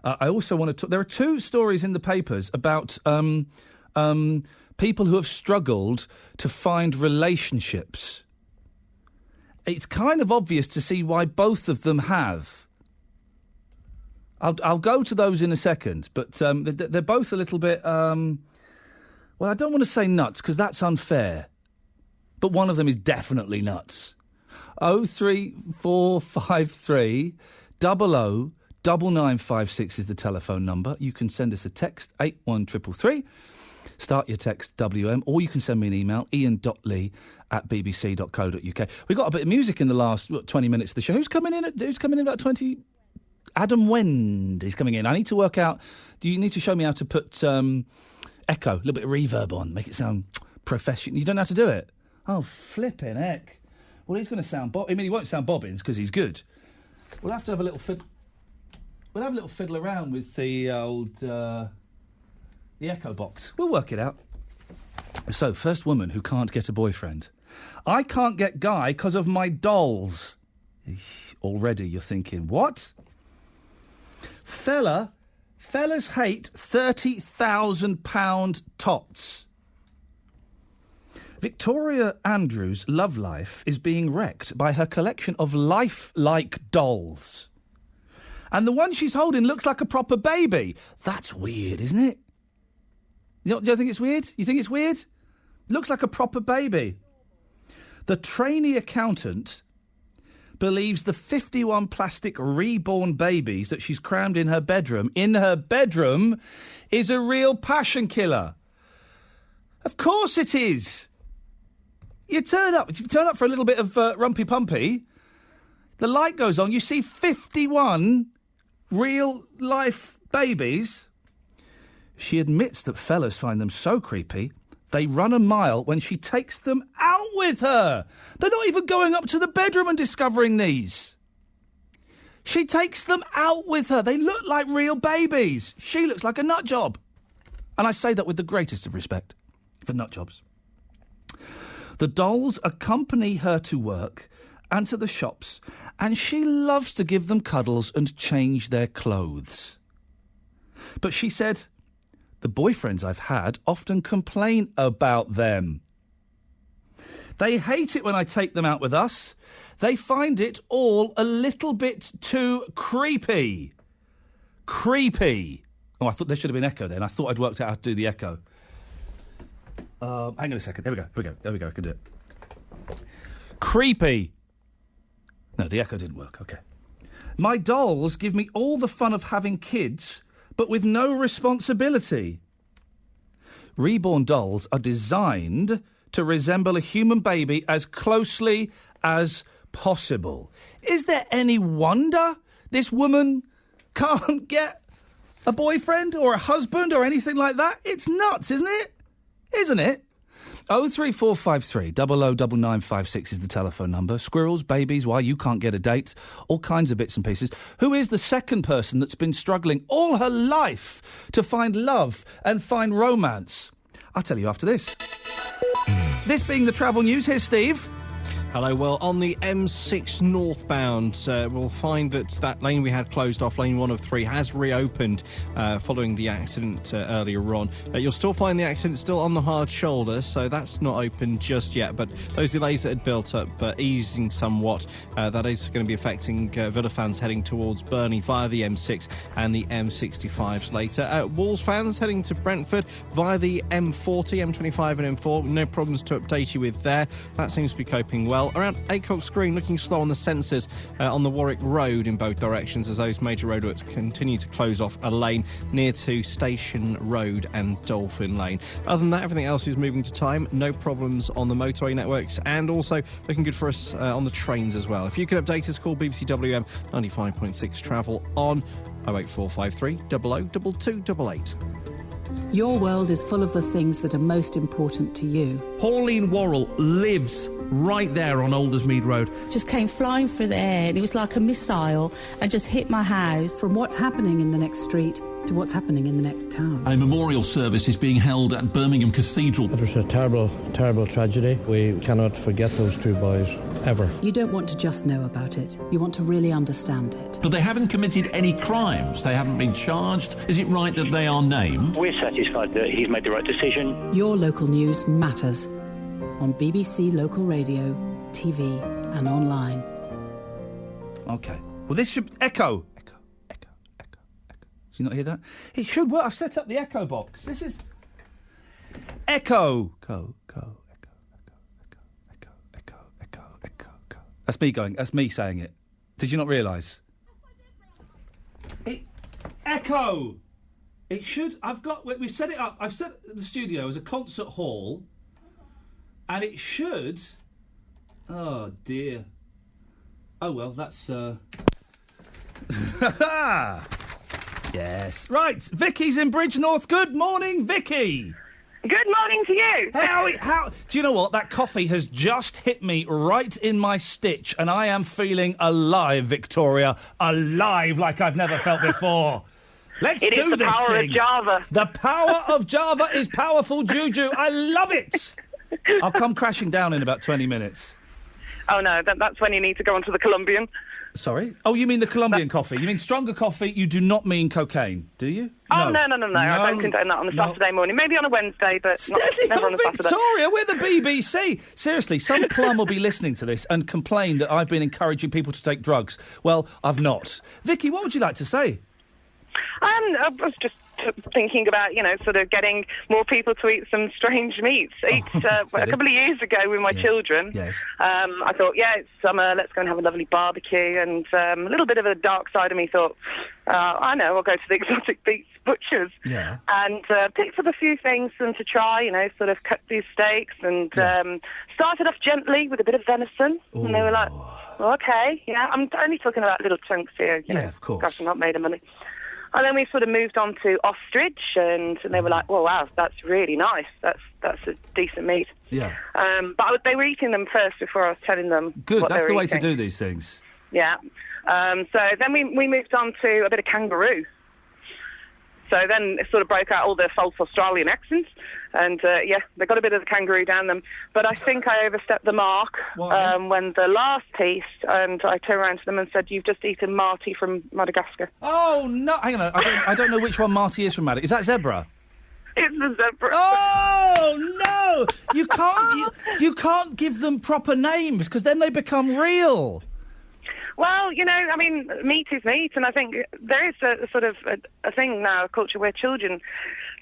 [SPEAKER 9] I also want to... There are two stories in the papers about people who have struggled to find relationships. It's kind of obvious to see why both of them have. I'll go to those in a second, but they're both a little bit... well, I don't want to say nuts, because that's unfair. But one of them is definitely nuts. 03453 009956 is the telephone number. You can send us a text, 81333. Start your text WM, or you can send me an email, ian.lee@bbc.co.uk. We got a bit of music in the last 20 minutes of the show. Who's coming in about 20? Adam Wend is coming in. I need to work out... Do you need to show me how to put echo, a little bit of reverb on, make it sound professional? You don't know how to do it? Oh, flipping heck. Well, he's going to sound... he won't sound Bobbins, because he's good. We'll have to have a little fiddle... We'll have a little fiddle around with the old... the echo box. We'll work it out. So, first woman who can't get a boyfriend. I can't get Guy because of my dolls. Already you're thinking, what? Fellas hate £30,000 tots. Victoria Andrews' love life is being wrecked by her collection of lifelike dolls. And the one she's holding looks like a proper baby. That's weird, isn't it? Do you think it's weird? You think it's weird? Looks like a proper baby. The trainee accountant believes the 51 plastic reborn babies that she's crammed in her bedroom is a real passion killer. Of course it is. You turn up for a little bit of rumpy-pumpy, the light goes on, you see 51 real-life babies. She admits that fellas find them so creepy, they run a mile when she takes them out with her. They're not even going up to the bedroom and discovering these. She takes them out with her. They look like real babies. She looks like a nut job. And I say that with the greatest of respect for nut jobs. The dolls accompany her to work and to the shops, and she loves to give them cuddles and change their clothes. But she said, the boyfriends I've had often complain about them. They hate it when I take them out with us. They find it all a little bit too creepy. Creepy. Oh, I thought there should have been echo then. I thought I'd worked out how to do the echo. Hang on a second. There we go. I can do it. Creepy. No, the echo didn't work. OK. My dolls give me all the fun of having kids, but with no responsibility. Reborn dolls are designed to resemble a human baby as closely as possible. Is there any wonder this woman can't get a boyfriend or a husband or anything like that? It's nuts, isn't it? Isn't it? 03453 009956 is the telephone number. Squirrels, babies, why you can't get a date, all kinds of bits and pieces. Who is the second person that's been struggling all her life to find love and find romance? I'll tell you after this. This being the travel news, here's Steve.
[SPEAKER 11] Hello. Well, on the M6 northbound, we'll find that lane we had closed off, lane 1 of 3, has reopened following the accident earlier on. You'll still find the accident still on the hard shoulder, so that's not open just yet. But those delays that had built up easing somewhat. That is going to be affecting Villa fans heading towards Burnley via the M6 and the M65s later. Wolves fans heading to Brentford via the M40, M25 and M4. No problems to update you with there. That seems to be coping well. Around Acock's Green, looking slow on the sensors on the Warwick Road in both directions as those major roadworks continue to close off a lane near to Station Road and Dolphin Lane. Other than that, everything else is moving to time. No problems on the motorway networks, and also looking good for us on the trains as well. If you can update us, call BBC WM 95.6 Travel on 08453 00 2288.
[SPEAKER 13] Your world is full of the things that are most important to you.
[SPEAKER 19] Pauline Worrell lives right there on Aldersmead Road.
[SPEAKER 20] Just came flying through the air and it was like a missile and just hit my house.
[SPEAKER 23] From what's happening in the next street to what's happening in the next town.
[SPEAKER 19] A memorial service is being held at Birmingham Cathedral.
[SPEAKER 24] It was a terrible, terrible tragedy. We cannot forget those two boys, ever.
[SPEAKER 23] You don't want to just know about it. You want to really understand it.
[SPEAKER 19] But they haven't committed any crimes. They haven't been charged. Is it right that they are named?
[SPEAKER 25] We're satisfied that he's made the right decision.
[SPEAKER 23] Your local news matters. On BBC Local Radio, TV and online.
[SPEAKER 9] OK. Well, this should... Echo. Do you not hear that? It should work. I've set up the Echo box. This is... Echo. Echo. That's me going. That's me saying it. Did you not realise? Echo. It should. We've set it up. I've set the studio as a concert hall, and it should. Oh dear. Oh well, that's. Yes. Right. Vicky's in Bridgnorth. Good morning, Vicky.
[SPEAKER 27] Good morning to you.
[SPEAKER 9] How? Do you know what? That coffee has just hit me right in my stitch, and I am feeling alive, Victoria. Alive like I've never felt before. Let's do this thing.
[SPEAKER 27] It is the power of Java.
[SPEAKER 9] The power of Java is powerful, Juju. I love it. I'll come crashing down in about 20 minutes.
[SPEAKER 27] Oh, no, that's when you need to go onto the Colombian.
[SPEAKER 9] Sorry? Oh, you mean the Colombian coffee. You mean stronger coffee. You do not mean cocaine, do you?
[SPEAKER 27] Oh, no. I don't condone that on a Saturday morning. Maybe on a Wednesday, but never on a Saturday.
[SPEAKER 9] Victoria, we're the BBC. Seriously, some plum will be listening to this and complain that I've been encouraging people to take drugs. Well, I've not. Vicky, what would you like to say?
[SPEAKER 27] I was just thinking about, sort of getting more people to eat some strange meats. A couple of years ago with my children, I thought, it's summer, let's go and have a lovely barbecue. And a little bit of a dark side of me thought, I know, I'll go to the exotic beef butchers and picked up a few things and to try, sort of cut these steaks and started off gently with a bit of venison. Ooh. And they were like, OK, I'm only talking about little chunks here.
[SPEAKER 9] Of course.
[SPEAKER 27] Gosh, I'm not made of money. And then we sort of moved on to ostrich, and they were like, "Well, wow, that's really nice. That's a decent meat."
[SPEAKER 9] Yeah.
[SPEAKER 27] But they were eating them first before I was telling them.
[SPEAKER 9] Good.
[SPEAKER 27] What
[SPEAKER 9] That's
[SPEAKER 27] they
[SPEAKER 9] the
[SPEAKER 27] were
[SPEAKER 9] way
[SPEAKER 27] eating.
[SPEAKER 9] to do these things.
[SPEAKER 27] Yeah. So then we moved on to a bit of kangaroo. So then it sort of broke out all the false Australian accents. And, they got a bit of the kangaroo down them. But I think I overstepped the mark when the last piece, and I turned around to them and said, "You've just eaten Marty from Madagascar."
[SPEAKER 9] Oh, no. Hang on. I don't know which one Marty is from Madagascar. Is that zebra?
[SPEAKER 27] It's the zebra.
[SPEAKER 9] Oh, no! You can't give them proper names, because then they become real.
[SPEAKER 27] Well, meat is meat, and I think there is a sort of a thing now, a culture where children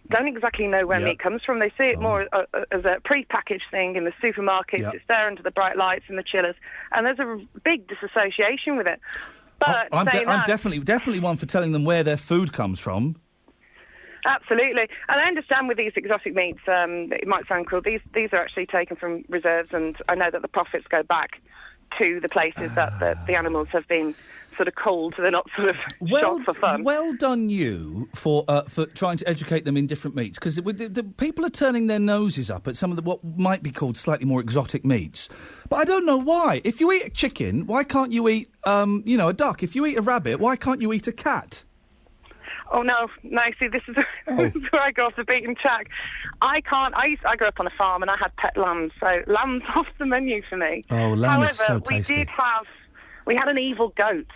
[SPEAKER 27] don't exactly know where meat comes from. They see it more as a pre-packaged thing in the supermarkets. Yep. It's there under the bright lights in the chillers, and there's a big disassociation with it. But
[SPEAKER 9] I'm definitely one for telling them where their food comes from.
[SPEAKER 27] Absolutely. And I understand with these exotic meats, it might sound cruel, these are actually taken from reserves, and I know that the profits go back to the places that the animals have been sort of culled. They're not sort of shot for fun.
[SPEAKER 9] Well done you for trying to educate them in different meats, because the people are turning their noses up at some of what might be called slightly more exotic meats. But I don't know why. If you eat a chicken, why can't you eat, a duck? If you eat a rabbit, why can't you eat a cat?
[SPEAKER 27] Oh, no, see, this is where I go off the beaten track. I grew up on a farm and I had pet lambs, so lamb's off the menu for me.
[SPEAKER 9] Oh, lamb is so tasty.
[SPEAKER 27] We had an evil goat,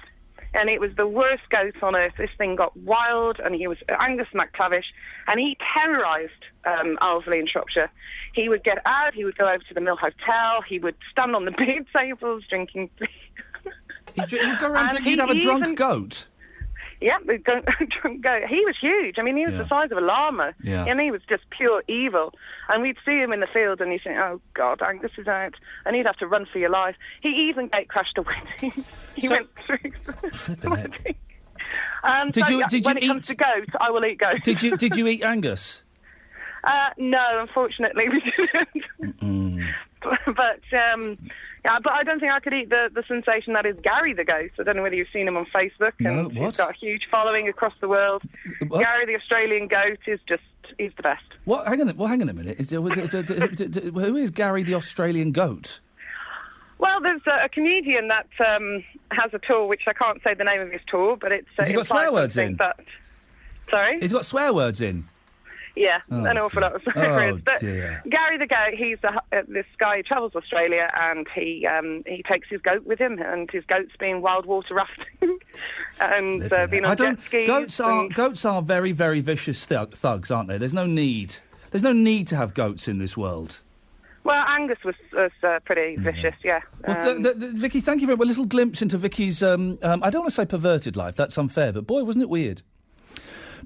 [SPEAKER 27] and it was the worst goat on earth. This thing got wild, and he was Angus MacTavish, and he terrorised Owsley in Shropshire. He would get out, he would go over to the Mill Hotel, he would stand on the beer tables drinking
[SPEAKER 9] He'd go around you'd have a drunk goat?
[SPEAKER 27] Yeah, drunk goat. He was huge. I mean, he was the size of a llama.
[SPEAKER 9] Yeah.
[SPEAKER 27] And he was just pure evil. And we'd see him in the field and you'd think, oh, God, Angus is out. And he'd have to run for your life. He even gate crashed a wedding. He went through the wedding. When it comes to goat, I will eat goat.
[SPEAKER 9] Did you eat Angus?
[SPEAKER 27] No, unfortunately we didn't. But I don't think I could eat the sensation that is Gary the goat. I don't know whether you've seen him on Facebook.
[SPEAKER 9] No,
[SPEAKER 27] and he's got a huge following across the world.
[SPEAKER 9] What?
[SPEAKER 27] Gary the Australian goat he's the best.
[SPEAKER 9] What? Hang on a minute. Who is Gary the Australian goat?
[SPEAKER 27] Well, there's a comedian that has a tour, which I can't say the name of his tour, but it's...
[SPEAKER 9] Has he got swear words in?
[SPEAKER 27] Sorry?
[SPEAKER 9] He's got swear words in?
[SPEAKER 27] Yeah, an awful lot of swear words. But
[SPEAKER 9] dear.
[SPEAKER 27] Gary the goat, he's this guy who travels to Australia, and he takes his goat with him, and his goat's been wild water rafting and been on jet skis.
[SPEAKER 9] Goats are very, very vicious thugs, aren't they? There's no need to have goats in this world.
[SPEAKER 27] Well, Angus was pretty vicious, yeah.
[SPEAKER 9] Well, Vicky, thank you very much. A little glimpse into Vicky's, I don't want to say perverted life, that's unfair, but boy, wasn't it weird.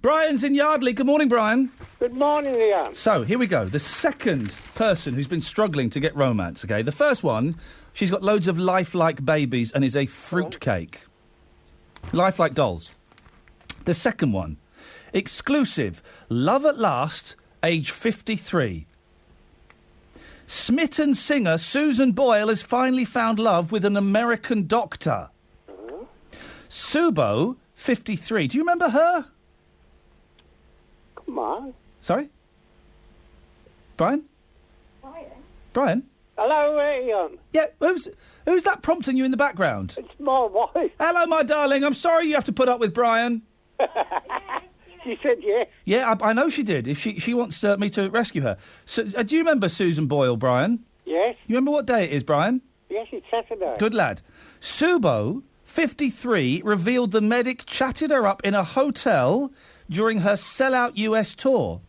[SPEAKER 9] Brian's in Yardley. Good morning, Brian.
[SPEAKER 4] Good morning, Iain.
[SPEAKER 9] So, here we go. The second person who's been struggling to get romance, OK? The first one, she's got loads of lifelike babies and is a fruitcake. Lifelike dolls. The second one, exclusive, love at last, age 53. Smitten singer Susan Boyle has finally found love with an American doctor. Subo, 53. Do you remember her?
[SPEAKER 4] Come on.
[SPEAKER 9] Sorry? Brian? Brian?
[SPEAKER 4] Hello, Iain.
[SPEAKER 9] Yeah, who's that prompting you in the background?
[SPEAKER 4] It's my wife.
[SPEAKER 9] Hello, my darling. I'm sorry you have to put up with Brian.
[SPEAKER 4] She said yes.
[SPEAKER 9] Yeah, I know she did. If she wants me to rescue her. So, do you remember Susan Boyle, Brian?
[SPEAKER 4] Yes.
[SPEAKER 9] You remember what day it is, Brian?
[SPEAKER 4] Yes, it's Saturday.
[SPEAKER 9] Good lad. Subo, 53, revealed the medic chatted her up in a hotel during her sellout US tour.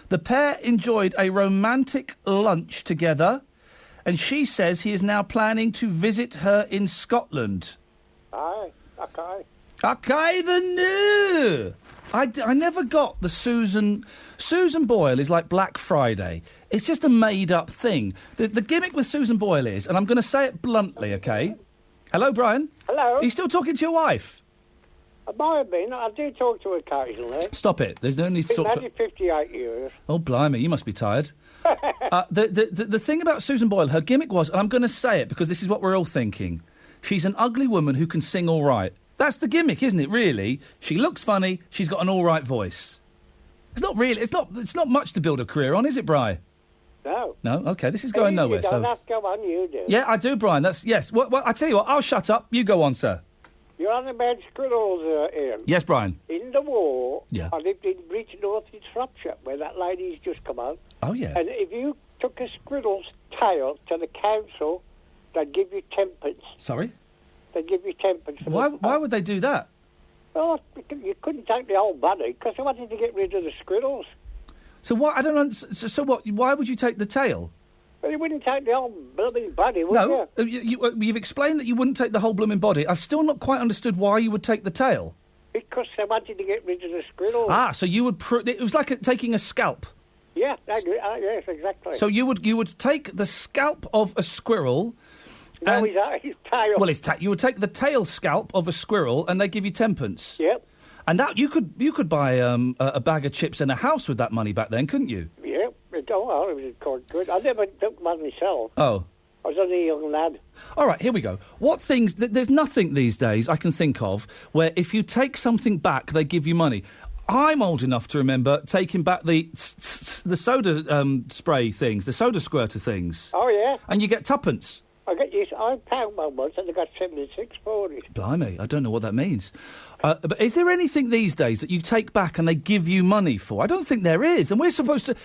[SPEAKER 9] The pair enjoyed a romantic lunch together, and she says he is now planning to visit her in Scotland.
[SPEAKER 4] Aye, okay.
[SPEAKER 9] Okay, then no. I never got the Susan Boyle is like Black Friday. It's just a made-up thing. The gimmick with Susan Boyle is, and I'm going to say it bluntly, OK? Hello, Brian?
[SPEAKER 4] Hello?
[SPEAKER 9] Are you still talking to your wife?
[SPEAKER 4] I might have been. I do talk to her occasionally.
[SPEAKER 9] Stop it. There's no need to talk to her.
[SPEAKER 4] 58 years.
[SPEAKER 9] Oh, blimey, you must be tired. The thing about Susan Boyle, her gimmick was, and I'm going to say it because this is what we're all thinking, she's an ugly woman who can sing all right. That's the gimmick, isn't it, really? She looks funny, she's got an all right voice. It's not really, it's not much to build a career on, is it, Bri?
[SPEAKER 4] No.
[SPEAKER 9] No? OK, this is going nowhere.
[SPEAKER 4] You don't have to go on, you do.
[SPEAKER 9] Yeah, I do, Brian, yes. Well, I tell you what, I'll shut up, you go on, sir.
[SPEAKER 4] You're on about squirrels, Iain.
[SPEAKER 9] Yes, Brian.
[SPEAKER 4] In the war,
[SPEAKER 9] yeah.
[SPEAKER 4] I lived in Bridge North in Shropshire, where that lady's just come on.
[SPEAKER 9] Oh, yeah.
[SPEAKER 4] And if you took a squirrel's tail to the council, they'd give you 10p.
[SPEAKER 9] Sorry?
[SPEAKER 4] They'd give you 10p.
[SPEAKER 9] Why would they do that?
[SPEAKER 4] Oh, you couldn't take the whole body, because they wanted to get rid of the squirrels.
[SPEAKER 9] So what? I don't understand. So what? Why would you take the tail?
[SPEAKER 4] Well, you wouldn't take the whole blooming body, would you?
[SPEAKER 9] No, you've explained that you wouldn't take the whole blooming body. I've still not quite understood why you would take the tail.
[SPEAKER 4] Because they wanted to get rid of the squirrels.
[SPEAKER 9] Ah, so you would... it was like taking a scalp.
[SPEAKER 4] Yeah, yes, exactly.
[SPEAKER 9] So you would take the scalp of a squirrel...
[SPEAKER 4] No, his tail.
[SPEAKER 9] Well, you would take the tail scalp of a squirrel and they give you 10p.
[SPEAKER 4] Yep.
[SPEAKER 9] And that you could buy a bag of chips and a house with that money back then, couldn't you?
[SPEAKER 4] Yep. Oh, it was quite good. I never took one myself.
[SPEAKER 9] Oh.
[SPEAKER 4] I was only a young lad.
[SPEAKER 9] All right, here we go. What things... There's nothing these days I can think of where if you take something back, they give you money. I'm old enough to remember taking back the soda spray things, the soda squirter things.
[SPEAKER 4] Oh, yeah?
[SPEAKER 9] And you get 2p.
[SPEAKER 4] I got this £5 one once and I got 76 for it.
[SPEAKER 9] Blimey, I don't know what that means. But is there anything these days that you take back and they give you money for? I don't think there is. And we're supposed to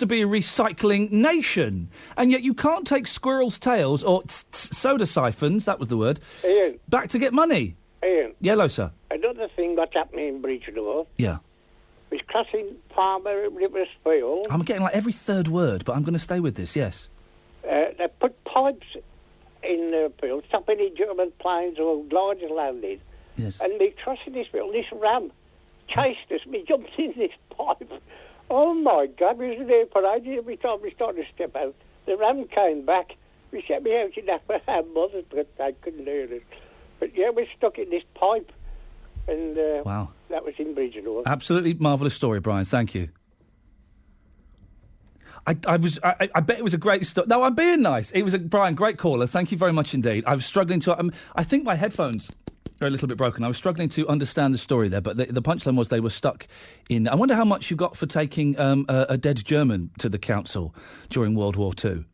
[SPEAKER 9] be a recycling nation. And yet you can't take squirrels' tails or soda siphons, that was the word,
[SPEAKER 4] Ian.
[SPEAKER 9] back to get money.
[SPEAKER 4] Ian.
[SPEAKER 9] Hello, sir.
[SPEAKER 4] Another thing that's happening in Bridgenorth
[SPEAKER 9] Yeah.
[SPEAKER 4] is crossing Farmer Rivers Field.
[SPEAKER 9] I'm getting like every third word, but I'm going to stay with this, yes.
[SPEAKER 4] They put pipes in the field, stopping the German planes or large landing.
[SPEAKER 9] Yes.
[SPEAKER 4] And me crossing this field, this ram chased us. Me jumped in this pipe. Oh, my God, we was there for ages. Every time we started to step out, the ram came back. We set me out in that for our mothers, but I couldn't hear it. But, yeah, we're stuck in this pipe. And
[SPEAKER 9] wow.
[SPEAKER 4] That was in Bridgenorth.
[SPEAKER 9] Absolutely marvellous story, Brian. Thank you. I bet it was a great story. No, I'm being nice. It was Brian, great caller. Thank you very much indeed. I was struggling to... I think my headphones are a little bit broken. I was struggling to understand the story there, but the punchline was they were stuck in... I wonder how much you got for taking a dead German to the council during World War II.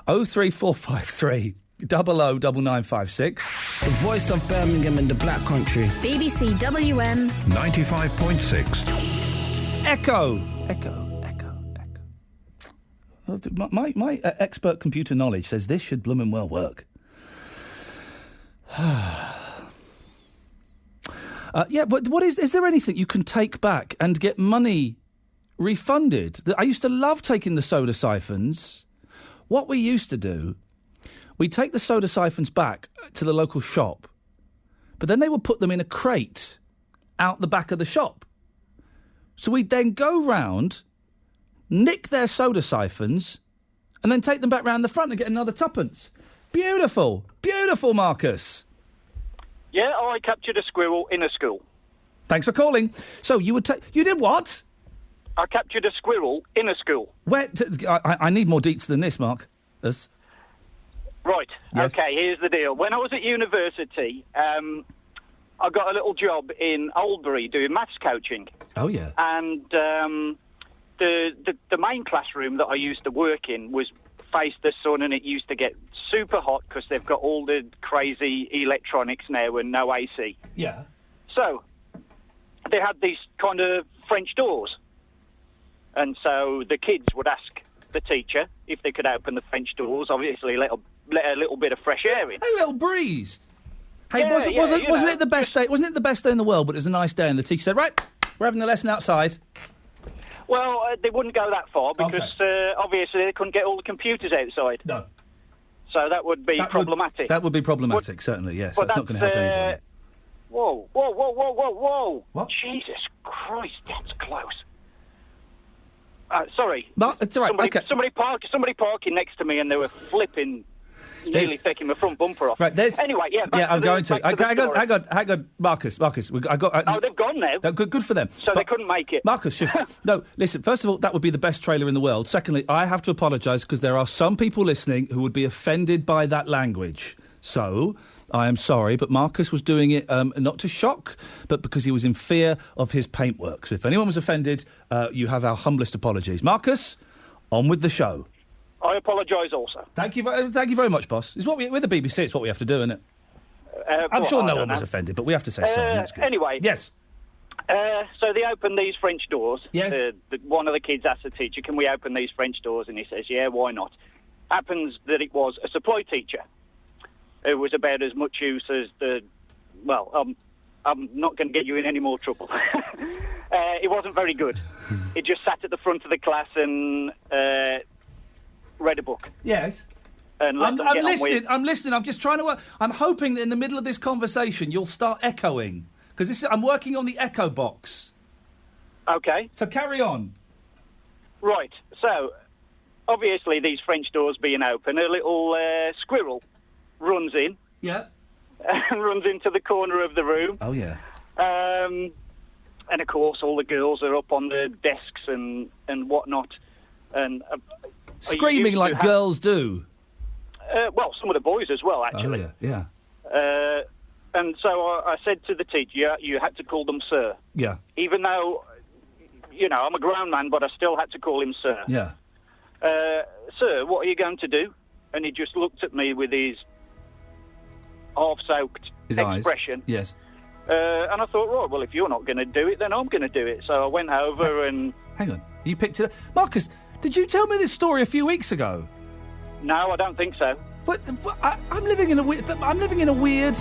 [SPEAKER 9] 03453 009956.
[SPEAKER 5] The voice of Birmingham in the Black Country.
[SPEAKER 2] BBC WM
[SPEAKER 15] 95.6.
[SPEAKER 9] Echo. My expert computer knowledge says this should bloomin' well work. Yeah, but is there anything you can take back and get money refunded? I used to love taking the soda siphons. What we used to do, we take the soda siphons back to the local shop, but then they would put them in a crate out the back of the shop. So we'd then go round, nick their soda siphons, and then take them back round the front and get another tuppence. Beautiful. Beautiful, Marcus.
[SPEAKER 8] Yeah, I captured a squirrel in a school.
[SPEAKER 9] Thanks for calling. So you would take... You did what?
[SPEAKER 8] I captured a squirrel in a school.
[SPEAKER 9] Where? I need more deets than this, Marcus.
[SPEAKER 8] Right.
[SPEAKER 9] Yes.
[SPEAKER 8] Okay, here's the deal. When I was at university, I got a little job in Oldbury doing maths coaching.
[SPEAKER 9] Oh, yeah.
[SPEAKER 8] And the main classroom that I used to work in was faced the sun, and it used to get super hot because they've got all the crazy electronics now and no AC.
[SPEAKER 9] Yeah.
[SPEAKER 8] So they had these kind of French doors. And so the kids would ask the teacher if they could open the French doors, obviously let a little bit of fresh air in.
[SPEAKER 9] A little breeze. Hey,
[SPEAKER 8] Yeah,
[SPEAKER 9] wasn't it the best day? Wasn't it the best day in the world? But it was a nice day, and the teacher said, "Right, we're having the lesson outside."
[SPEAKER 8] Well, they wouldn't go that far because obviously they couldn't get all the computers outside.
[SPEAKER 9] No.
[SPEAKER 8] So that would be problematic.
[SPEAKER 9] That would be problematic, certainly. Yes,
[SPEAKER 8] but
[SPEAKER 9] that's not going to help anybody.
[SPEAKER 8] Whoa! What? Jesus Christ, that's close. Sorry.
[SPEAKER 9] It's all right.
[SPEAKER 8] Somebody parking next to me, and they were flipping, nearly taking my front bumper off.
[SPEAKER 9] Right, there's...
[SPEAKER 8] Anyway, yeah.
[SPEAKER 9] I'm going to. Hang on, Marcus. I got.
[SPEAKER 8] They've gone now.
[SPEAKER 9] Good for them.
[SPEAKER 8] So they couldn't make it.
[SPEAKER 9] Marcus, no. Listen. First of all, that would be the best trailer in the world. Secondly, I have to apologise because there are some people listening who would be offended by that language. So I am sorry, but Marcus was doing it not to shock, but because he was in fear of his paintwork. So if anyone was offended, you have our humblest apologies. Marcus, on with the show.
[SPEAKER 8] I apologise also.
[SPEAKER 9] Thank you very much, boss. It's with the BBC, it's what we have to do, isn't it? I'm sure no one was offended, but we have to say sorry. That's good.
[SPEAKER 8] Anyway.
[SPEAKER 9] Yes.
[SPEAKER 8] So they opened these French doors.
[SPEAKER 9] Yes.
[SPEAKER 8] One of the kids asked the teacher, "Can we open these French doors?" And he says, "Yeah, why not?" Happens that it was a supply teacher who was about as much use as the... Well, I'm not going to get you in any more trouble. It wasn't very good. He just sat at the front of the class and read a book.
[SPEAKER 9] Yes.
[SPEAKER 8] And
[SPEAKER 9] I'm listening. I'm listening. I'm just trying to work. I'm hoping that in the middle of this conversation you'll start echoing because I'm working on the echo box.
[SPEAKER 8] Okay.
[SPEAKER 9] So carry on.
[SPEAKER 8] Right. So obviously these French doors being open, a little squirrel runs in.
[SPEAKER 9] Yeah.
[SPEAKER 8] And runs into the corner of the room.
[SPEAKER 9] Oh yeah.
[SPEAKER 8] And of course all the girls are up on the desks and whatnot, and
[SPEAKER 9] screaming like girls do.
[SPEAKER 8] Well, some of the boys as well, actually.
[SPEAKER 9] Oh, yeah.
[SPEAKER 8] And so I said to the teacher, you had to call them sir.
[SPEAKER 9] Yeah.
[SPEAKER 8] Even though, I'm a grown man, but I still had to call him sir.
[SPEAKER 9] Yeah.
[SPEAKER 8] Sir, what are you going to do? and he just looked at me with his half-soaked expression.
[SPEAKER 9] Eyes. Yes.
[SPEAKER 8] And I thought, right, well, if you're not going to do it, then I'm going to do it. So I went over and...
[SPEAKER 9] Hang on. You picked it up. Marcus, did you tell me this story a few weeks ago?
[SPEAKER 8] No, I don't think so.
[SPEAKER 9] But I'm living in a weird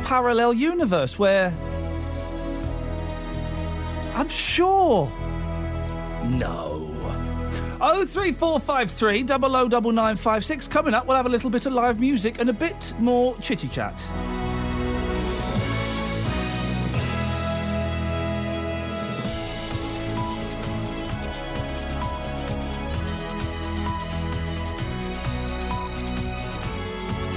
[SPEAKER 9] parallel universe where I'm sure. No. 03453 009956. Coming up, we'll have a little bit of live music and a bit more chitty chat.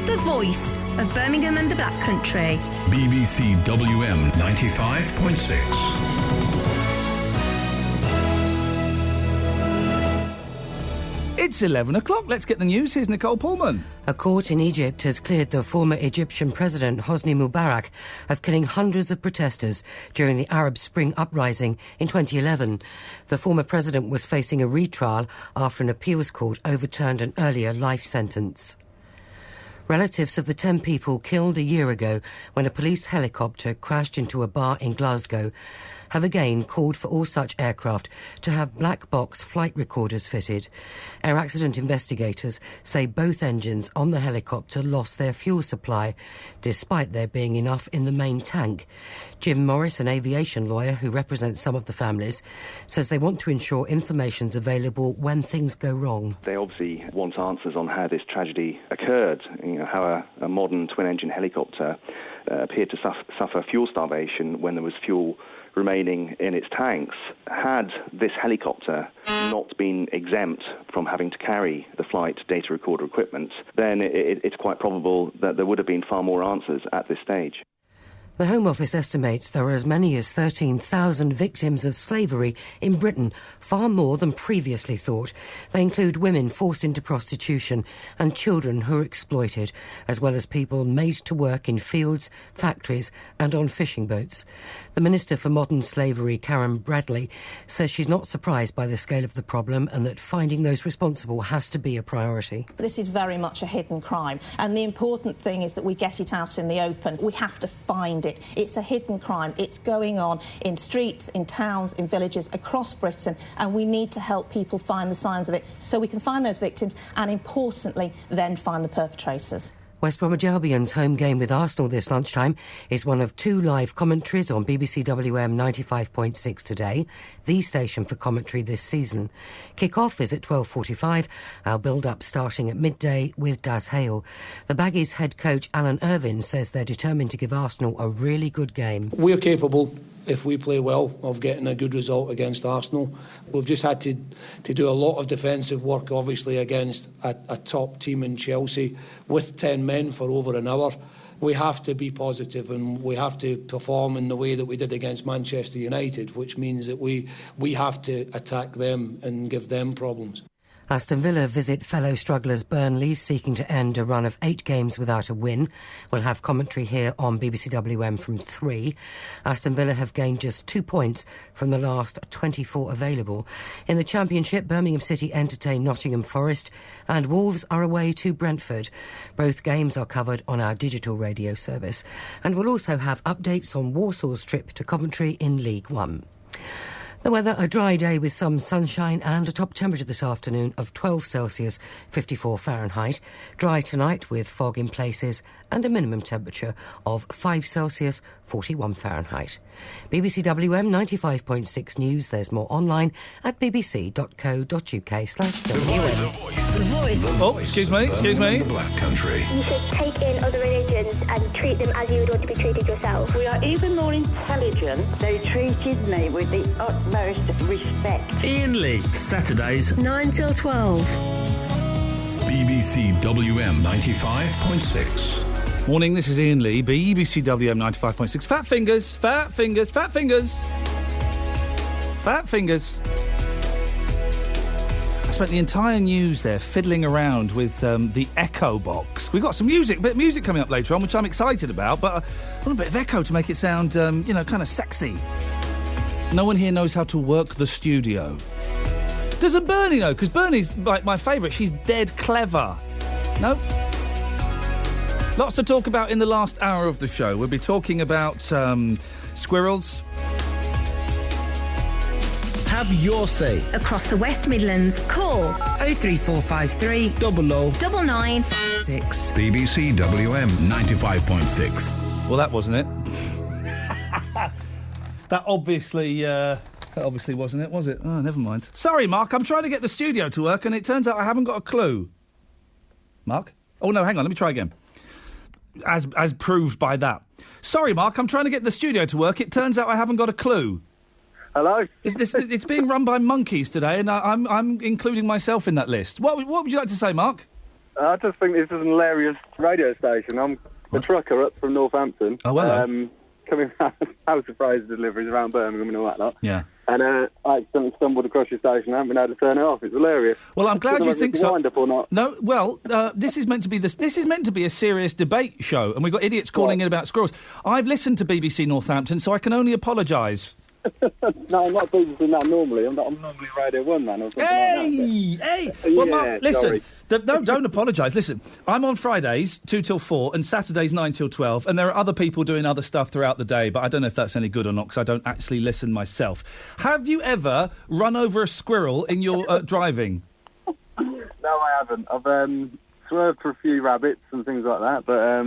[SPEAKER 2] The voice of Birmingham and the Black Country.
[SPEAKER 10] BBC WM 95.6.
[SPEAKER 9] It's 11 o'clock. Let's get the news. Here's Nicole Pullman.
[SPEAKER 12] A court in Egypt has cleared the former Egyptian president Hosni Mubarak of killing hundreds of protesters during the Arab Spring uprising in 2011. The former president was facing a retrial after an appeals court overturned an earlier life sentence. Relatives of the 10 people killed a year ago when a police helicopter crashed into a bar in Glasgow have again called for all such aircraft to have black box flight recorders fitted. Air accident investigators say both engines on the helicopter lost their fuel supply, despite there being enough in the main tank. Jim Morris, an aviation lawyer who represents some of the families, says they want to ensure information's available when things go wrong.
[SPEAKER 14] They obviously want answers on how this tragedy occurred, how a modern twin-engine helicopter appeared to suffer fuel starvation when there was fuel remaining in its tanks. Had this helicopter not been exempt from having to carry the flight data recorder equipment, then it's quite probable that there would have been far more answers at this stage.
[SPEAKER 12] The Home Office estimates there are as many as 13,000 victims of slavery in Britain, far more than previously thought. They include women forced into prostitution and children who are exploited, as well as people made to work in fields, factories and on fishing boats. The Minister for Modern Slavery, Karen Bradley, says she's not surprised by the scale of the problem and that finding those responsible has to be a priority.
[SPEAKER 16] This is very much a hidden crime, and the important thing is that we get it out in the open. We have to find it. It's a hidden crime. It's going on in streets, in towns, in villages across Britain, and we need to help people find the signs of it so we can find those victims and, importantly, then find the perpetrators.
[SPEAKER 12] West Bromwich Albion's home game with Arsenal this lunchtime is one of two live commentaries on BBC WM 95.6 today, the station for commentary this season. Kick-off is at 12:45, our build-up starting at midday with Daz Hale. The Baggies head coach Alan Irvine says they're determined to give Arsenal a really good game.
[SPEAKER 21] We're capable, if we play well, of getting a good result against Arsenal. We've just had to do a lot of defensive work, obviously, against a top team in Chelsea with 10 men for over an hour. We have to be positive and we have to perform in the way that we did against Manchester United, which means that we have to attack them and give them problems.
[SPEAKER 12] Aston Villa visit fellow strugglers Burnley, seeking to end a run of 8 games without a win. We'll have commentary here on BBC WM from 3. Aston Villa have gained just 2 points from the last 24 available. In the Championship, Birmingham City entertain Nottingham Forest and Wolves are away to Brentford. Both games are covered on our digital radio service. And we'll also have updates on Warsaw's trip to Coventry in League One. The weather, a dry day with some sunshine and a top temperature this afternoon of 12 Celsius, 54 Fahrenheit. Dry tonight with fog in places and a minimum temperature of 5 Celsius, 41 Fahrenheit. BBC WM 95.6 News. There's more online at bbc.co.uk/WM.
[SPEAKER 2] The voice.
[SPEAKER 9] Oh, excuse me.
[SPEAKER 10] The Black Country.
[SPEAKER 22] You should take in other religions and treat them as you would want to be treated yourself.
[SPEAKER 26] We are even more intelligent. They treated me with the utmost respect.
[SPEAKER 10] Iain Lee, Saturdays
[SPEAKER 2] 9 till 12.
[SPEAKER 10] BBC WM 95.6.
[SPEAKER 9] Morning, this is Iain Lee, BBC WM 95.6. Fat fingers, fat fingers, fat fingers. Fat fingers. I spent the entire news there fiddling around with the Echo box. We've got some bit of music coming up later on, which I'm excited about, but I want a bit of echo to make it sound, kind of sexy. No one here knows how to work the studio. Doesn't Bernie know? Because Bernie's like my favourite. She's dead clever. No. Lots to talk about in the last hour of the show. We'll be talking about squirrels.
[SPEAKER 5] Have your say.
[SPEAKER 2] Across the West Midlands, call
[SPEAKER 5] 03453 00
[SPEAKER 2] 996.
[SPEAKER 10] BBC WM 95.6.
[SPEAKER 9] Well, that wasn't it. That obviously wasn't it, was it? Oh, never mind. Sorry, Mark, I'm trying to get the studio to work and it turns out I haven't got a clue. Mark? Oh, no, hang on, let me try again. As proved by that. Sorry, Mark, I'm trying to get the studio to work. It turns out I haven't got a clue.
[SPEAKER 1] Hello?
[SPEAKER 9] It's being run by monkeys today, and I'm including myself in that list. What would you like to say, Mark?
[SPEAKER 1] I just think this is an hilarious radio station. I'm a trucker up from Northampton.
[SPEAKER 9] Oh, hello.
[SPEAKER 1] Coming around house surprise deliveries around Birmingham and all that lot.
[SPEAKER 9] Yeah.
[SPEAKER 1] And I accidentally stumbled across your station and haven't been able to turn it off. It's hilarious.
[SPEAKER 9] Well, I'm glad you think so.
[SPEAKER 1] Wind up or not.
[SPEAKER 9] No, well, this is meant to be a serious debate show, and we've got idiots calling in about squirrels. I've listened to BBC Northampton, so I can only apologise.
[SPEAKER 1] No, I'm not BBC that normally. I'm normally Radio 1 man or something like that.
[SPEAKER 9] Hey!
[SPEAKER 1] Yeah,
[SPEAKER 9] Well, Mark, listen,
[SPEAKER 1] sorry.
[SPEAKER 9] don't apologise. Listen, I'm on Fridays 2 till 4 and Saturdays 9 till 12, and there are other people doing other stuff throughout the day, but I don't know if that's any good or not because I don't actually listen myself. Have you ever run over a squirrel in your driving?
[SPEAKER 1] No, I haven't. I've swerved for a few rabbits and things like that, but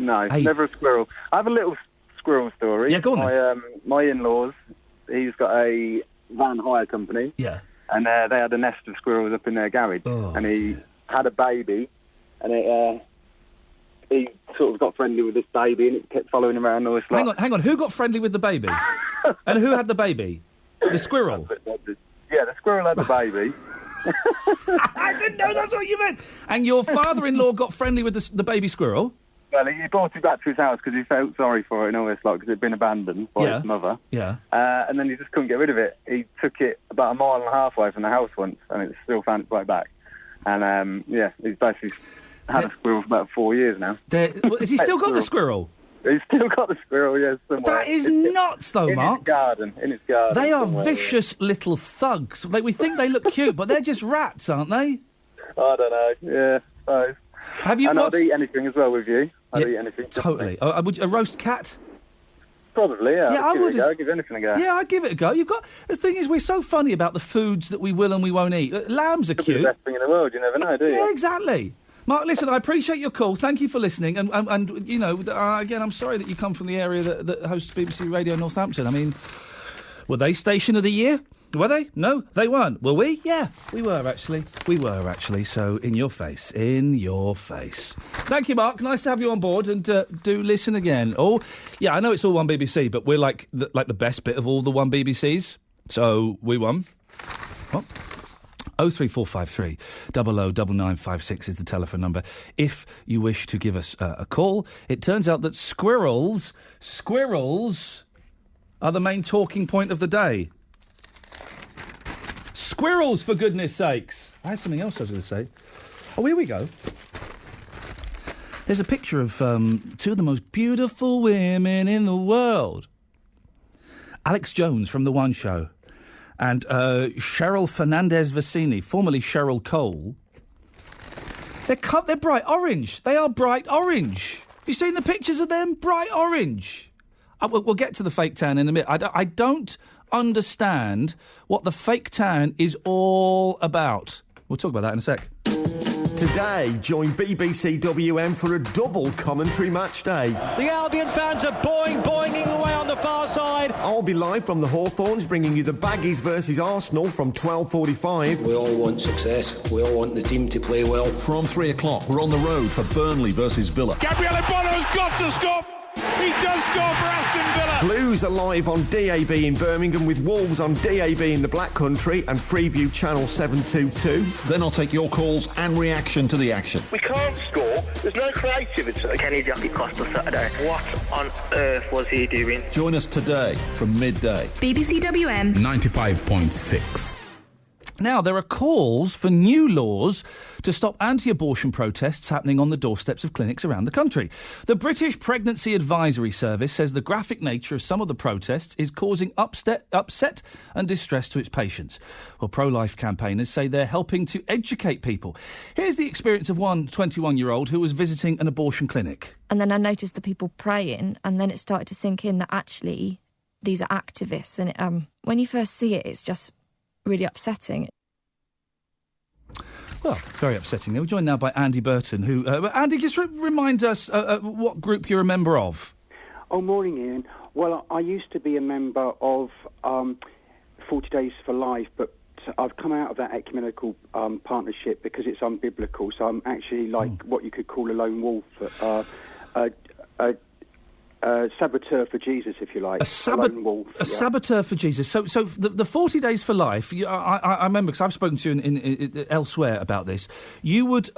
[SPEAKER 1] no, never a squirrel. I have a little squirrel story.
[SPEAKER 9] Yeah, go on.
[SPEAKER 1] My in-laws, he's got a van hire company.
[SPEAKER 9] Yeah.
[SPEAKER 1] And they had a nest of squirrels up in their garage.
[SPEAKER 9] Oh.
[SPEAKER 1] And he had a baby, and he sort of got friendly with this baby, and it kept following him around all this lot.
[SPEAKER 9] Hang on. Who got friendly with the baby? And who had the baby? The squirrel?
[SPEAKER 1] Yeah, the squirrel had the baby.
[SPEAKER 9] I didn't know that's what you meant. And your father-in-law got friendly with the baby squirrel?
[SPEAKER 1] Well, he brought it back to his house because he felt sorry for it and all this lot because it had been abandoned by its mother.
[SPEAKER 9] Yeah.
[SPEAKER 1] And then he just couldn't get rid of it. He took it about a mile and a half away from the house once, and it still found its way back. And, he's basically had a squirrel for about 4 years now.
[SPEAKER 9] Has he still got the squirrel?
[SPEAKER 1] He's still got the squirrel, yes, somewhere.
[SPEAKER 9] That is nuts, though, Mark.
[SPEAKER 1] In his garden.
[SPEAKER 9] They are vicious little thugs. We think they look cute, but they're just rats, aren't they?
[SPEAKER 1] I don't know, yeah, I suppose.
[SPEAKER 9] Have you?
[SPEAKER 1] And I'd eat anything as well with you. I'd eat anything.
[SPEAKER 9] Totally. Would a roast cat?
[SPEAKER 1] Probably, yeah.
[SPEAKER 9] Yeah, I would.
[SPEAKER 1] I'd give anything a go.
[SPEAKER 9] Yeah, I'd give it a go. The thing is, we're so funny about the foods that we will and we won't eat. Lambs are
[SPEAKER 1] Could
[SPEAKER 9] cute.
[SPEAKER 1] be the best thing in the world. You never know, do you?
[SPEAKER 9] Yeah, exactly. Mark, listen, I appreciate your call. Thank you for listening. And you know, again, I'm sorry that you come from the area that hosts BBC Radio Northampton. I mean, were they Station of the Year? Were they? No, they weren't. Were we? Yeah, we were actually. So, in your face. Thank you, Mark. Nice to have you on board, and do listen again. Oh, yeah, I know it's all one BBC, but we're like the best bit of all the one BBCs. So we won. What? 03453 009956 is the telephone number. If you wish to give us a call, it turns out that squirrels are the main talking point of the day. Squirrels, for goodness sakes. I had something else I was going to say. Oh, here we go. There's a picture of two of the most beautiful women in the world. Alex Jones from The One Show and Cheryl Fernandez-Vicini, formerly Cheryl Cole. They're bright orange. They are bright orange. Have you seen the pictures of them? Bright orange. We'll get to the fake tan in a minute. I don't understand what the fake tan is all about. We'll talk about that in a sec.
[SPEAKER 3] Today, join BBC WM for a double commentary match day.
[SPEAKER 6] The Albion fans are boinging away on the far side.
[SPEAKER 3] I'll be live from the Hawthorns, bringing you the Baggies versus Arsenal from 12:45.
[SPEAKER 21] We all want success. We all want the team to play well.
[SPEAKER 19] From 3 o'clock, we're on the road for Burnley versus Villa.
[SPEAKER 6] Gabriele Bono's got to score. He does score for Aston Villa.
[SPEAKER 3] Blues are live on DAB in Birmingham, with Wolves on DAB in the Black Country and Freeview Channel 722.
[SPEAKER 19] Then I'll take your calls and reaction to the action.
[SPEAKER 7] We can't score. There's no creativity.
[SPEAKER 11] Kenny Jackie Costa Saturday. What on earth was he doing?
[SPEAKER 19] Join us today from midday.
[SPEAKER 2] BBC WM
[SPEAKER 10] 95.6.
[SPEAKER 9] Now, there are calls for new laws to stop anti-abortion protests happening on the doorsteps of clinics around the country. The British Pregnancy Advisory Service says the graphic nature of some of the protests is causing upset and distress to its patients. Well, pro-life campaigners say they're helping to educate people. Here's the experience of one 21-year-old who was visiting an abortion clinic.
[SPEAKER 13] And then I noticed the people praying, and then it started to sink in that actually these are activists. And when you first see it, it's just really upsetting.
[SPEAKER 9] Well, very upsetting. We're joined now by Andy Burton, who... Andy, just remind us what group you're a member of.
[SPEAKER 17] Oh, morning, Ian. Well, I used to be a member of 40 Days for Life, but I've come out of that ecumenical partnership because it's unbiblical, so I'm actually like what you could call a lone wolf, a saboteur for Jesus, if you like. A lone wolf.
[SPEAKER 9] Saboteur for Jesus. So the 40 Days for Life, I remember, because I've spoken to you in elsewhere about this, you would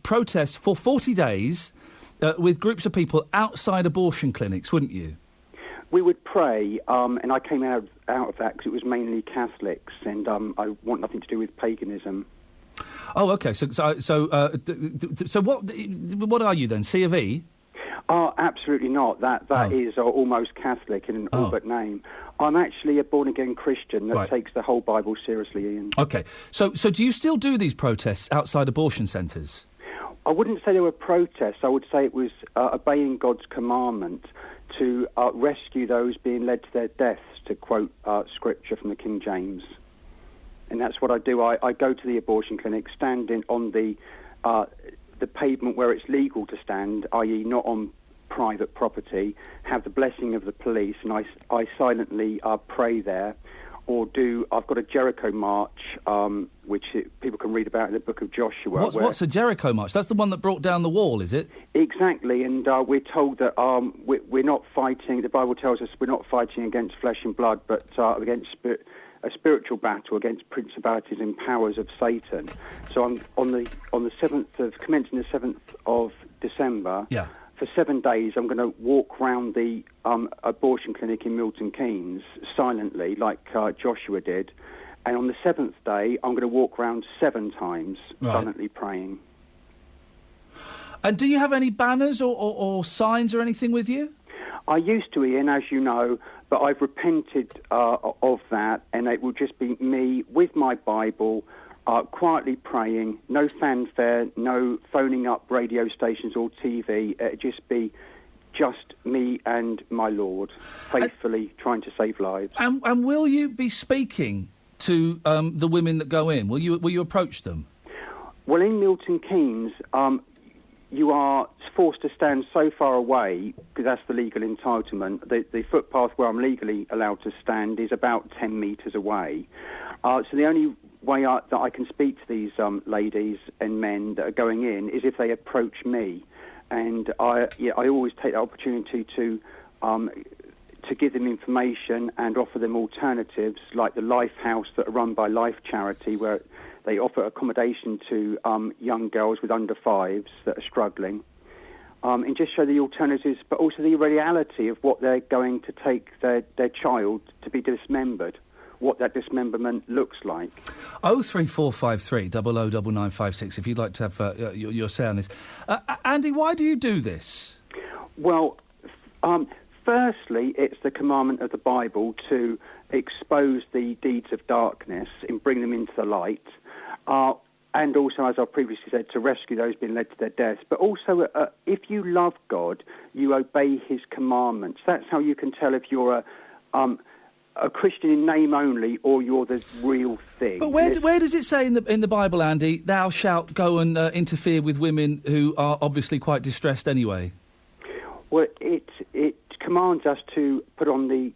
[SPEAKER 9] protest for 40 days with groups of people outside abortion clinics, wouldn't you?
[SPEAKER 17] We would pray, and I came out of that because it was mainly Catholics, and I want nothing to do with paganism.
[SPEAKER 9] Oh, OK. So what are you then, C of E?
[SPEAKER 17] Oh, absolutely not. That is almost Catholic in all but name. I'm actually a born-again Christian that takes the whole Bible seriously, Ian.
[SPEAKER 9] OK. So do you still do these protests outside abortion centres?
[SPEAKER 17] I wouldn't say they were protests. I would say it was obeying God's commandment to rescue those being led to their deaths, to quote scripture from the King James. And that's what I do. I go to the abortion clinic, stand on the pavement where it's legal to stand, i.e. not on private property, have the blessing of the police, and I silently pray there, or I've got a Jericho March, which people can read about in the book of Joshua.
[SPEAKER 9] What's a Jericho March? That's the one that brought down the wall, is it?
[SPEAKER 17] Exactly, and we're told that we're not fighting, the Bible tells us we're not fighting against flesh and blood, but against a spiritual battle against principalities and powers of Satan. So I'm commencing the 7th of December.
[SPEAKER 9] Yeah.
[SPEAKER 17] For 7 days, I'm going to walk round the abortion clinic in Milton Keynes silently, like Joshua did. And on the 7th day, I'm going to walk round 7 times, silently praying.
[SPEAKER 9] And do you have any banners or signs or anything with you?
[SPEAKER 17] I used to, Ian, as you know, but I've repented of that, and it will just be me with my Bible, quietly praying, no fanfare, no phoning up radio stations or TV. It'd just be just me and my Lord, faithfully trying to save lives.
[SPEAKER 9] And will you be speaking to the women that go in? Will you approach them?
[SPEAKER 17] Well, in Milton Keynes, you are forced to stand so far away, because that's the legal entitlement. The footpath where I'm legally allowed to stand is about 10 metres away. So the only way that I can speak to these ladies and men that are going in is if they approach me. And I always take the opportunity to give them information and offer them alternatives, like the Life House that are run by Life Charity, where they offer accommodation to young girls with under 5s that are struggling, and just show the alternatives, but also the reality of what they're going to take their child to be dismembered, what that dismemberment looks like.
[SPEAKER 9] 03453 009956, if you'd like to have your say on this. Andy, why do you do this?
[SPEAKER 17] Well, firstly, it's the commandment of the Bible to expose the deeds of darkness and bring them into the light. And also, as I previously said, to rescue those being led to their deaths. But also, if you love God, you obey his commandments. That's how you can tell if you're a Christian in name only, or you're the real thing.
[SPEAKER 9] But where does it say in the Bible, Andy, thou shalt go and interfere with women who are obviously quite distressed anyway?
[SPEAKER 17] Well, it commands us to put on the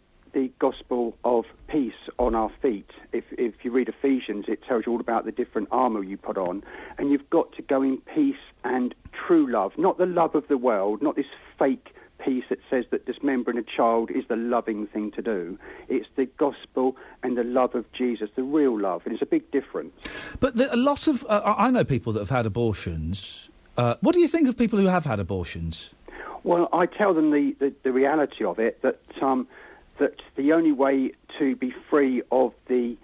[SPEAKER 17] gospel of peace on our feet. If you read Ephesians, it tells you all about the different armour you put on, and you've got to go in peace and true love, not the love of the world, not this fake peace that says that dismembering a child is the loving thing to do. It's the gospel and the love of Jesus, the real love, and it's a big difference.
[SPEAKER 9] But a lot of... I know people that have had abortions. What do you think of people who have had abortions?
[SPEAKER 17] Well, I tell them the reality of it, that the only way to be free of the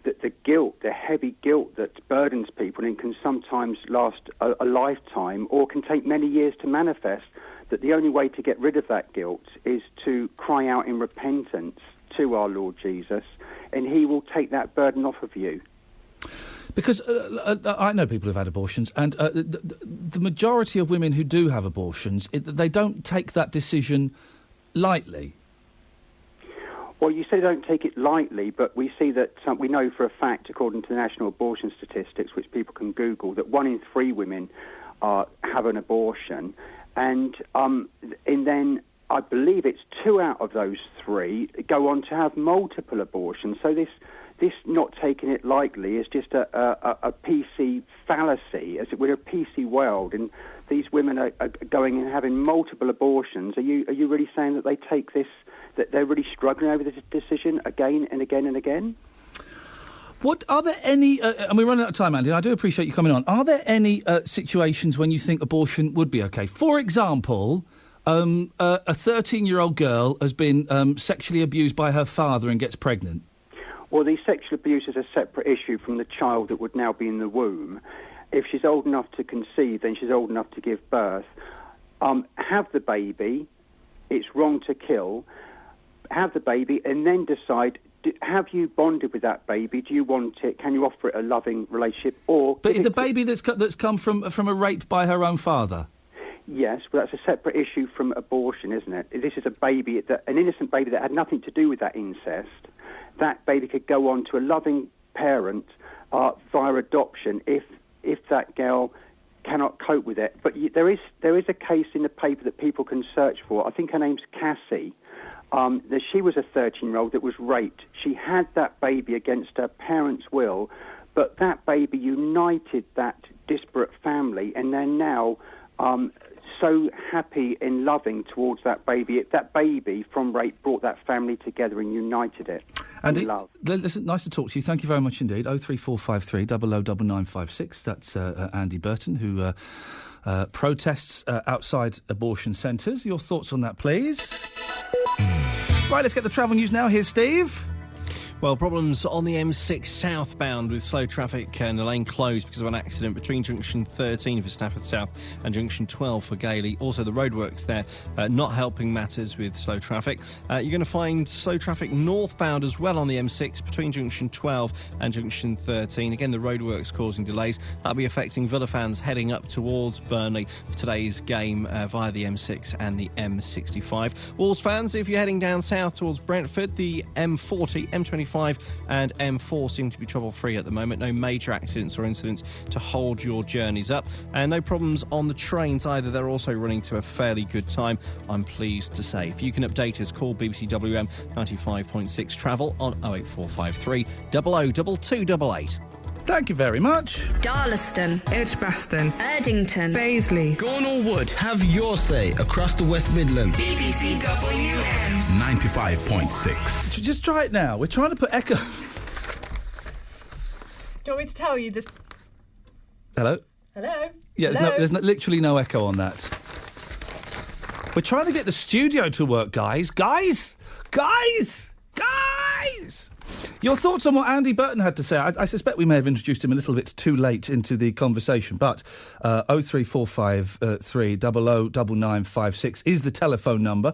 [SPEAKER 17] the guilt, the heavy guilt that burdens people and can sometimes last a lifetime or can take many years to manifest, that the only way to get rid of that guilt is to cry out in repentance to our Lord Jesus, and he will take that burden off of you.
[SPEAKER 9] Because I know people who've had abortions, and the majority of women who do have abortions, they don't take that decision lightly.
[SPEAKER 17] Well, you say don't take it lightly, but we see that we know for a fact, according to the National Abortion Statistics, which people can Google, that 1 in 3 women have an abortion, and then I believe it's 2 out of those 3 go on to have multiple abortions. So this not taking it lightly is just a PC fallacy, as we're a PC world, and these women are going and having multiple abortions. Are you really saying that they take this, that they're really struggling over this decision again and again and again?
[SPEAKER 9] What are there any? And we're running out of time, Andy. And I do appreciate you coming on. Are there any situations when you think abortion would be okay? For example, a 13-year-old girl has been sexually abused by her father and gets pregnant.
[SPEAKER 17] Well, the sexual abuse is a separate issue from the child that would now be in the womb. If she's old enough to conceive, then she's old enough to give birth. Have the baby. It's wrong to kill. Have the baby and then decide, have you bonded with that baby? Do you want it? Can you offer it a loving relationship? But
[SPEAKER 9] is the baby that's come from a rape by her own father?
[SPEAKER 17] Yes, well, that's a separate issue from abortion, isn't it? This is a baby, an innocent baby that had nothing to do with that incest. That baby could go on to a loving parent via adoption if that girl cannot cope with it. But there is a case in the paper that people can search for. I think her name's Cassie. That she was a 13-year-old that was raped. She had that baby against her parents' will, but that baby united that disparate family, and they're now so happy and loving towards that baby. That baby from rape brought that family together and united it.
[SPEAKER 9] Andy,
[SPEAKER 17] love.
[SPEAKER 9] Listen, nice to talk to you. Thank you very much indeed. 03453 009956. That's Andy Burton, who protests outside abortion centres. Your thoughts on that, please? Right, let's get the travel news now. Here's Steve.
[SPEAKER 4] Well, problems on the M6 southbound with slow traffic and a lane closed because of an accident between junction 13 for Stafford South and junction 12 for Gailey. Also, the roadworks there not helping matters with slow traffic. You're going to find slow traffic northbound as well on the M6 between junction 12 and junction 13. Again, the roadworks causing delays. That'll be affecting Villa fans heading up towards Burnley for today's game via the M6 and the M65. Wolves fans, if you're heading down south towards Brentford, the M40, M25 and M4 seem to be trouble-free at the moment. No major accidents or incidents to hold your journeys up. And no problems on the trains either. They're also running to a fairly good time, I'm pleased to say. If you can update us, call BBC WM 95.6 Travel on 08453 002288.
[SPEAKER 9] Thank you very much.
[SPEAKER 2] Darlaston,
[SPEAKER 5] Edgbaston,
[SPEAKER 2] Erdington,
[SPEAKER 5] Paisley,
[SPEAKER 19] Cornwall Wood.
[SPEAKER 5] have your say across the West Midlands.
[SPEAKER 2] BBC WM
[SPEAKER 19] 95.6.
[SPEAKER 9] Just try it now. We're trying to put echo.
[SPEAKER 18] Do you want me to tell you this?
[SPEAKER 9] Hello?
[SPEAKER 18] Hello?
[SPEAKER 9] Yeah,
[SPEAKER 18] Hello?
[SPEAKER 9] there's literally no echo on that. We're trying to get the studio to work, guys. Guys! Your thoughts on what Andy Burton had to say? I suspect we may have introduced him a little bit too late into the conversation, but 03453 009956 is the telephone number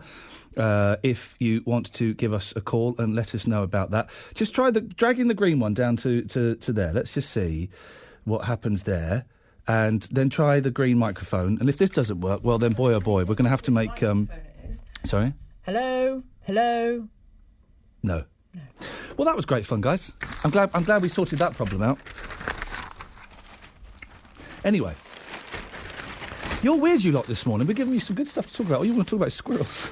[SPEAKER 9] if you want to give us a call and let us know about that. Just try dragging the green one down to there. Let's just see what happens there. And then try the green microphone. And if this doesn't work, well, then boy, oh boy, we're going to have to make... Sorry?
[SPEAKER 18] Hello? Hello?
[SPEAKER 9] No. Well, that was great fun, guys. I'm glad we sorted that problem out. Anyway, you're weird, you lot, this morning. We're giving you some good stuff to talk about. Oh, you want to talk about squirrels?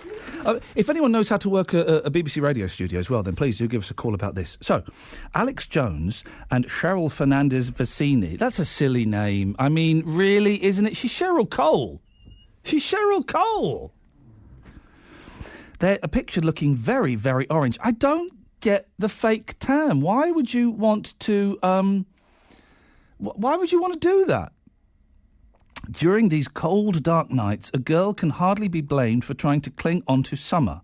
[SPEAKER 9] If anyone knows how to work a BBC radio studio as well, then please do give us a call about this. So, Alex Jones and Cheryl Fernandez-Vicini. That's a silly name. I mean, really, isn't it? She's Cheryl Cole. They're pictured looking very, very orange. I don't get the fake tan. Why would you want to... why would you want to do that? During these cold, dark nights, a girl can hardly be blamed for trying to cling on to summer.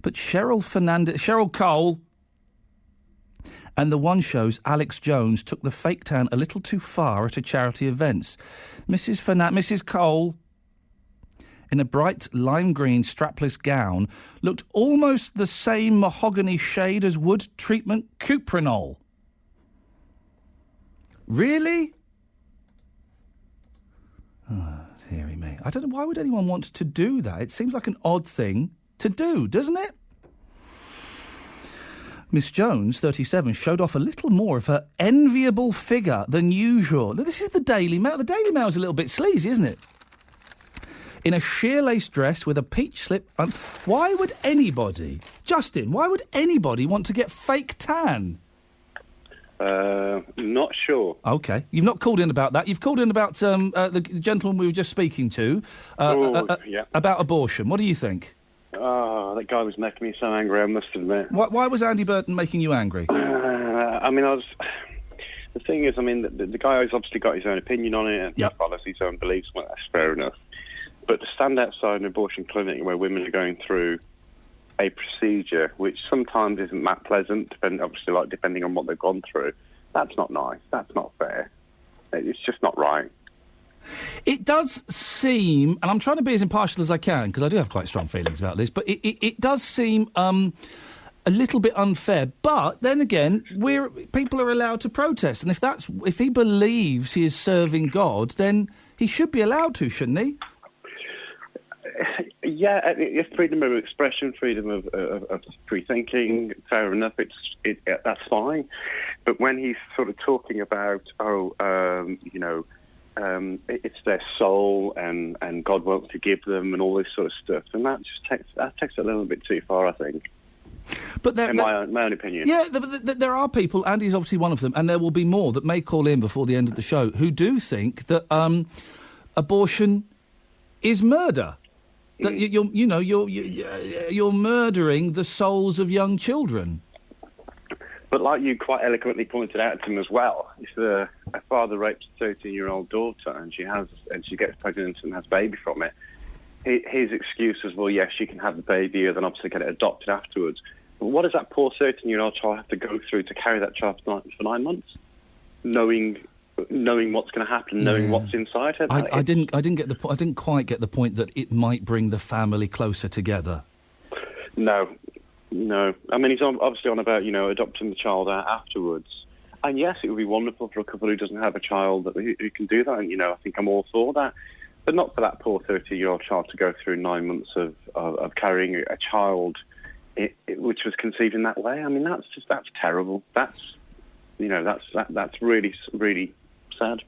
[SPEAKER 9] But Cheryl Cole And the one shows Alex Jones took the fake tan a little too far at a charity event. Mrs. Cole, in a bright lime green strapless gown, looked almost the same mahogany shade as wood treatment Cuprinol. Really? Oh, dearie me. I don't know, why would anyone want to do that? It seems like an odd thing to do, doesn't it? Miss Jones, 37, showed off a little more of her enviable figure than usual. Now, this is the Daily Mail. The Daily Mail's a little bit sleazy, isn't it? In a sheer lace dress with a peach slip. Why would anybody, Justin, why would anybody want to get fake tan?
[SPEAKER 8] Not sure.
[SPEAKER 9] OK. You've not called in about that. You've called in about the gentleman we were just speaking to about abortion. What do you think?
[SPEAKER 8] Oh, that guy was making me so angry, I must admit.
[SPEAKER 9] Why was Andy Burton making you angry?
[SPEAKER 8] The thing is, the guy has obviously got his own opinion on it and he follows his own beliefs. Well, that's fair enough. But to stand outside an abortion clinic where women are going through a procedure which sometimes isn't that pleasant, depending on what they've gone through, that's not nice. That's not fair. It's just not right.
[SPEAKER 9] It does seem, and I'm trying to be as impartial as I can, because I do have quite strong feelings about this, but it does seem a little bit unfair. But then again, people are allowed to protest, and if he believes he is serving God, then he should be allowed to, shouldn't he?
[SPEAKER 8] Yeah, it's freedom of expression, freedom of free thinking, fair enough. That's fine. But when he's sort of talking about, it's their soul and God won't forgive them and all this sort of stuff, and that takes it a little bit too far, I think.
[SPEAKER 9] But
[SPEAKER 8] in my own opinion.
[SPEAKER 9] Yeah, there are people, Andy's obviously one of them, and there will be more that may call in before the end of the show, who do think that abortion is murder. That you're murdering the souls of young children.
[SPEAKER 8] But like you quite eloquently pointed out to him as well, if a father rapes a 13-year-old daughter and she gets pregnant and has a baby from it, his excuse is, well, yes, she can have the baby and then obviously get it adopted afterwards. But what does that poor 13-year-old child have to go through to carry that child for 9 months, knowing what's going to happen, knowing what's inside her?
[SPEAKER 9] I didn't quite get the point that it might bring the family closer together.
[SPEAKER 8] No. He's obviously on about, adopting the child out afterwards. And yes, it would be wonderful for a couple who doesn't have a child who can do that. And, I think I'm all for that. But not for that poor 30-year-old child to go through 9 months of carrying a child which was conceived in that way. That's terrible. That's really, really sad.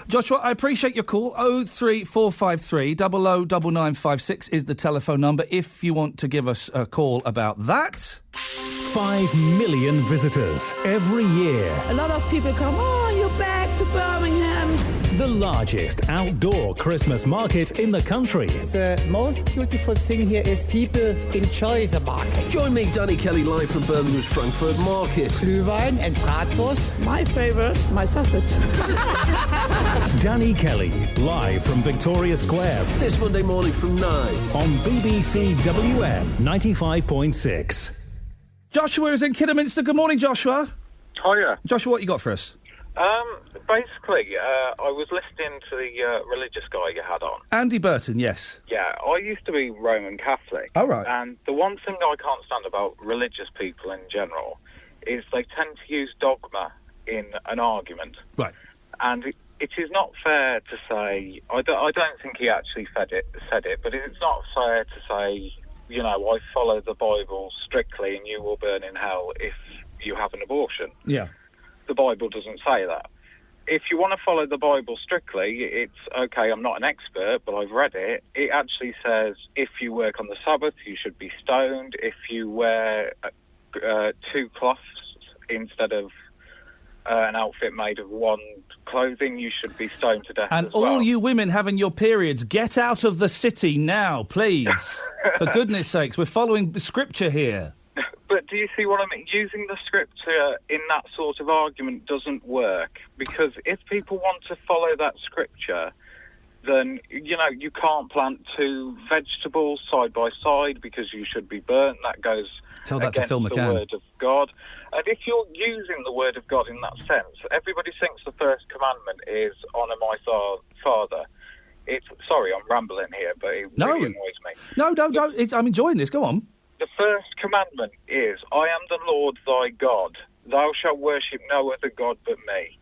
[SPEAKER 9] Joshua, I appreciate your call. 03453 009956 is the telephone number if you want to give us a call about that.
[SPEAKER 15] 5 million visitors every year.
[SPEAKER 18] A lot of people come, you're back to Birmingham.
[SPEAKER 15] The largest outdoor Christmas market in the country.
[SPEAKER 20] The most beautiful thing here is people enjoy the market.
[SPEAKER 23] Join me, Danny Kelly, live from Birmingham's Frankfurt Market.
[SPEAKER 20] Glühwein and bratwurst.
[SPEAKER 18] My favourite, my sausage.
[SPEAKER 15] Danny Kelly, live from Victoria Square.
[SPEAKER 23] This Monday morning from 9.
[SPEAKER 15] On BBC WM 95.6.
[SPEAKER 9] Joshua is in Kidderminster. Good morning, Joshua.
[SPEAKER 24] Hiya.
[SPEAKER 9] Joshua, what you got for us?
[SPEAKER 24] Basically, I was listening to the religious guy you had on.
[SPEAKER 9] Andy Burton, yes.
[SPEAKER 24] Yeah, I used to be Roman Catholic.
[SPEAKER 9] Oh, right.
[SPEAKER 24] And the one thing I can't stand about religious people in general is they tend to use dogma in an argument.
[SPEAKER 9] Right.
[SPEAKER 24] And it is not fair to say, I don't think he actually said it, but it's not fair to say, I follow the Bible strictly and you will burn in hell if you have an abortion.
[SPEAKER 9] Yeah.
[SPEAKER 24] The Bible doesn't say that. If you want to follow the Bible strictly, it's okay, I'm not an expert, but I've read it. It actually says if you work on the Sabbath, you should be stoned. If you wear 2 cloths instead of an outfit made of one clothing, you should be stoned to death
[SPEAKER 9] and
[SPEAKER 24] as well.
[SPEAKER 9] all you women having your periods, get out of the city now, please. For goodness sakes, we're following the scripture here.
[SPEAKER 24] But do you see what I mean? Using the scripture in that sort of argument doesn't work, because if people want to follow that scripture, then, you can't plant 2 vegetables side by side because you should be burnt. That goes
[SPEAKER 9] Tell that to
[SPEAKER 24] against
[SPEAKER 9] Phil
[SPEAKER 24] the
[SPEAKER 9] McCann.
[SPEAKER 24] Word of God. And if you're using the Word of God in that sense, everybody thinks the first commandment is honour my father. Sorry, I'm rambling here, but it really annoys me.
[SPEAKER 9] No, don't. I'm enjoying this. Go on.
[SPEAKER 24] The first commandment is, I am the Lord thy God. Thou shalt worship no other God but me.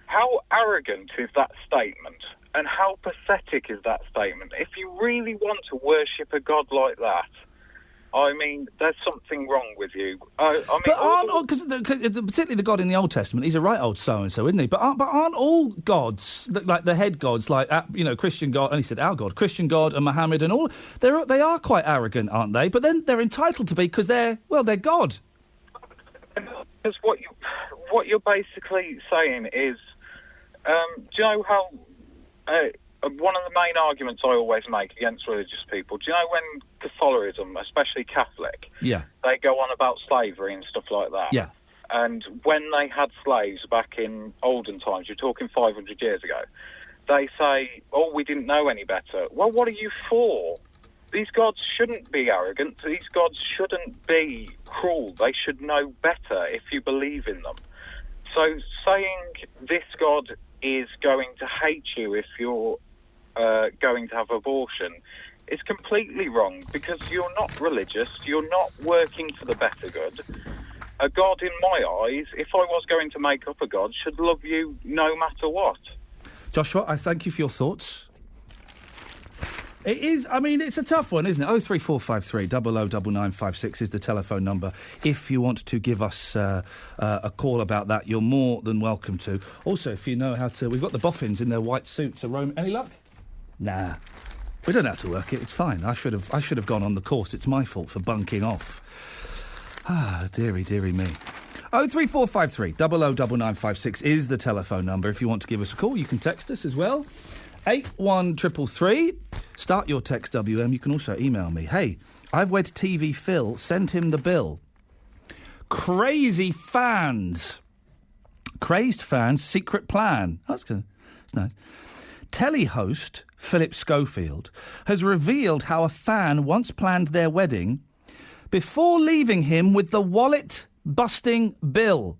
[SPEAKER 24] How arrogant is that statement? And how pathetic is that statement? If you really want to worship a God like that, I mean, there's something wrong with you.
[SPEAKER 9] Because particularly the God in the Old Testament, he's a right old so-and-so, isn't he? But aren't all gods, like the head gods, like, Christian God, and he said our God, Christian God and Muhammad and all, they are quite arrogant, aren't they? But then they're entitled to be because they're God.
[SPEAKER 24] Because what you're basically saying is, do you know how... one of the main arguments I always make against religious people, do you know when Catholicism, especially Catholic, they go on about slavery and stuff like that?
[SPEAKER 9] Yeah.
[SPEAKER 24] And when they had slaves back in olden times, you're talking 500 years ago, they say, we didn't know any better. Well, what are you for? These gods shouldn't be arrogant. These gods shouldn't be cruel. They should know better if you believe in them. So saying this God is going to hate you if you're going to have abortion is completely wrong, because you're not religious, you're not working for the better good. A God, in my eyes, if I was going to make up a God, should love you no matter what.
[SPEAKER 9] Joshua, I thank you for your thoughts. It is, it's a tough one, isn't it? 03453 009956 is the telephone number. If you want to give us a call about that, you're more than welcome to. Also, if you know how to... We've got the boffins in their white suits. Any luck? Nah. We don't know how to work it. It's fine. I should have gone on the course. It's my fault for bunking off. Dearie me. 03453 009956 is the telephone number. If you want to give us a call, you can text us as well. 81333. Start your text WM. You can also email me. Hey, I've wed TV Phil. Send him the bill. Crazy fans. Crazed fans. Secret plan. That's good. That's nice. Telly host Philip Schofield has revealed how a fan once planned their wedding before leaving him with the wallet-busting bill.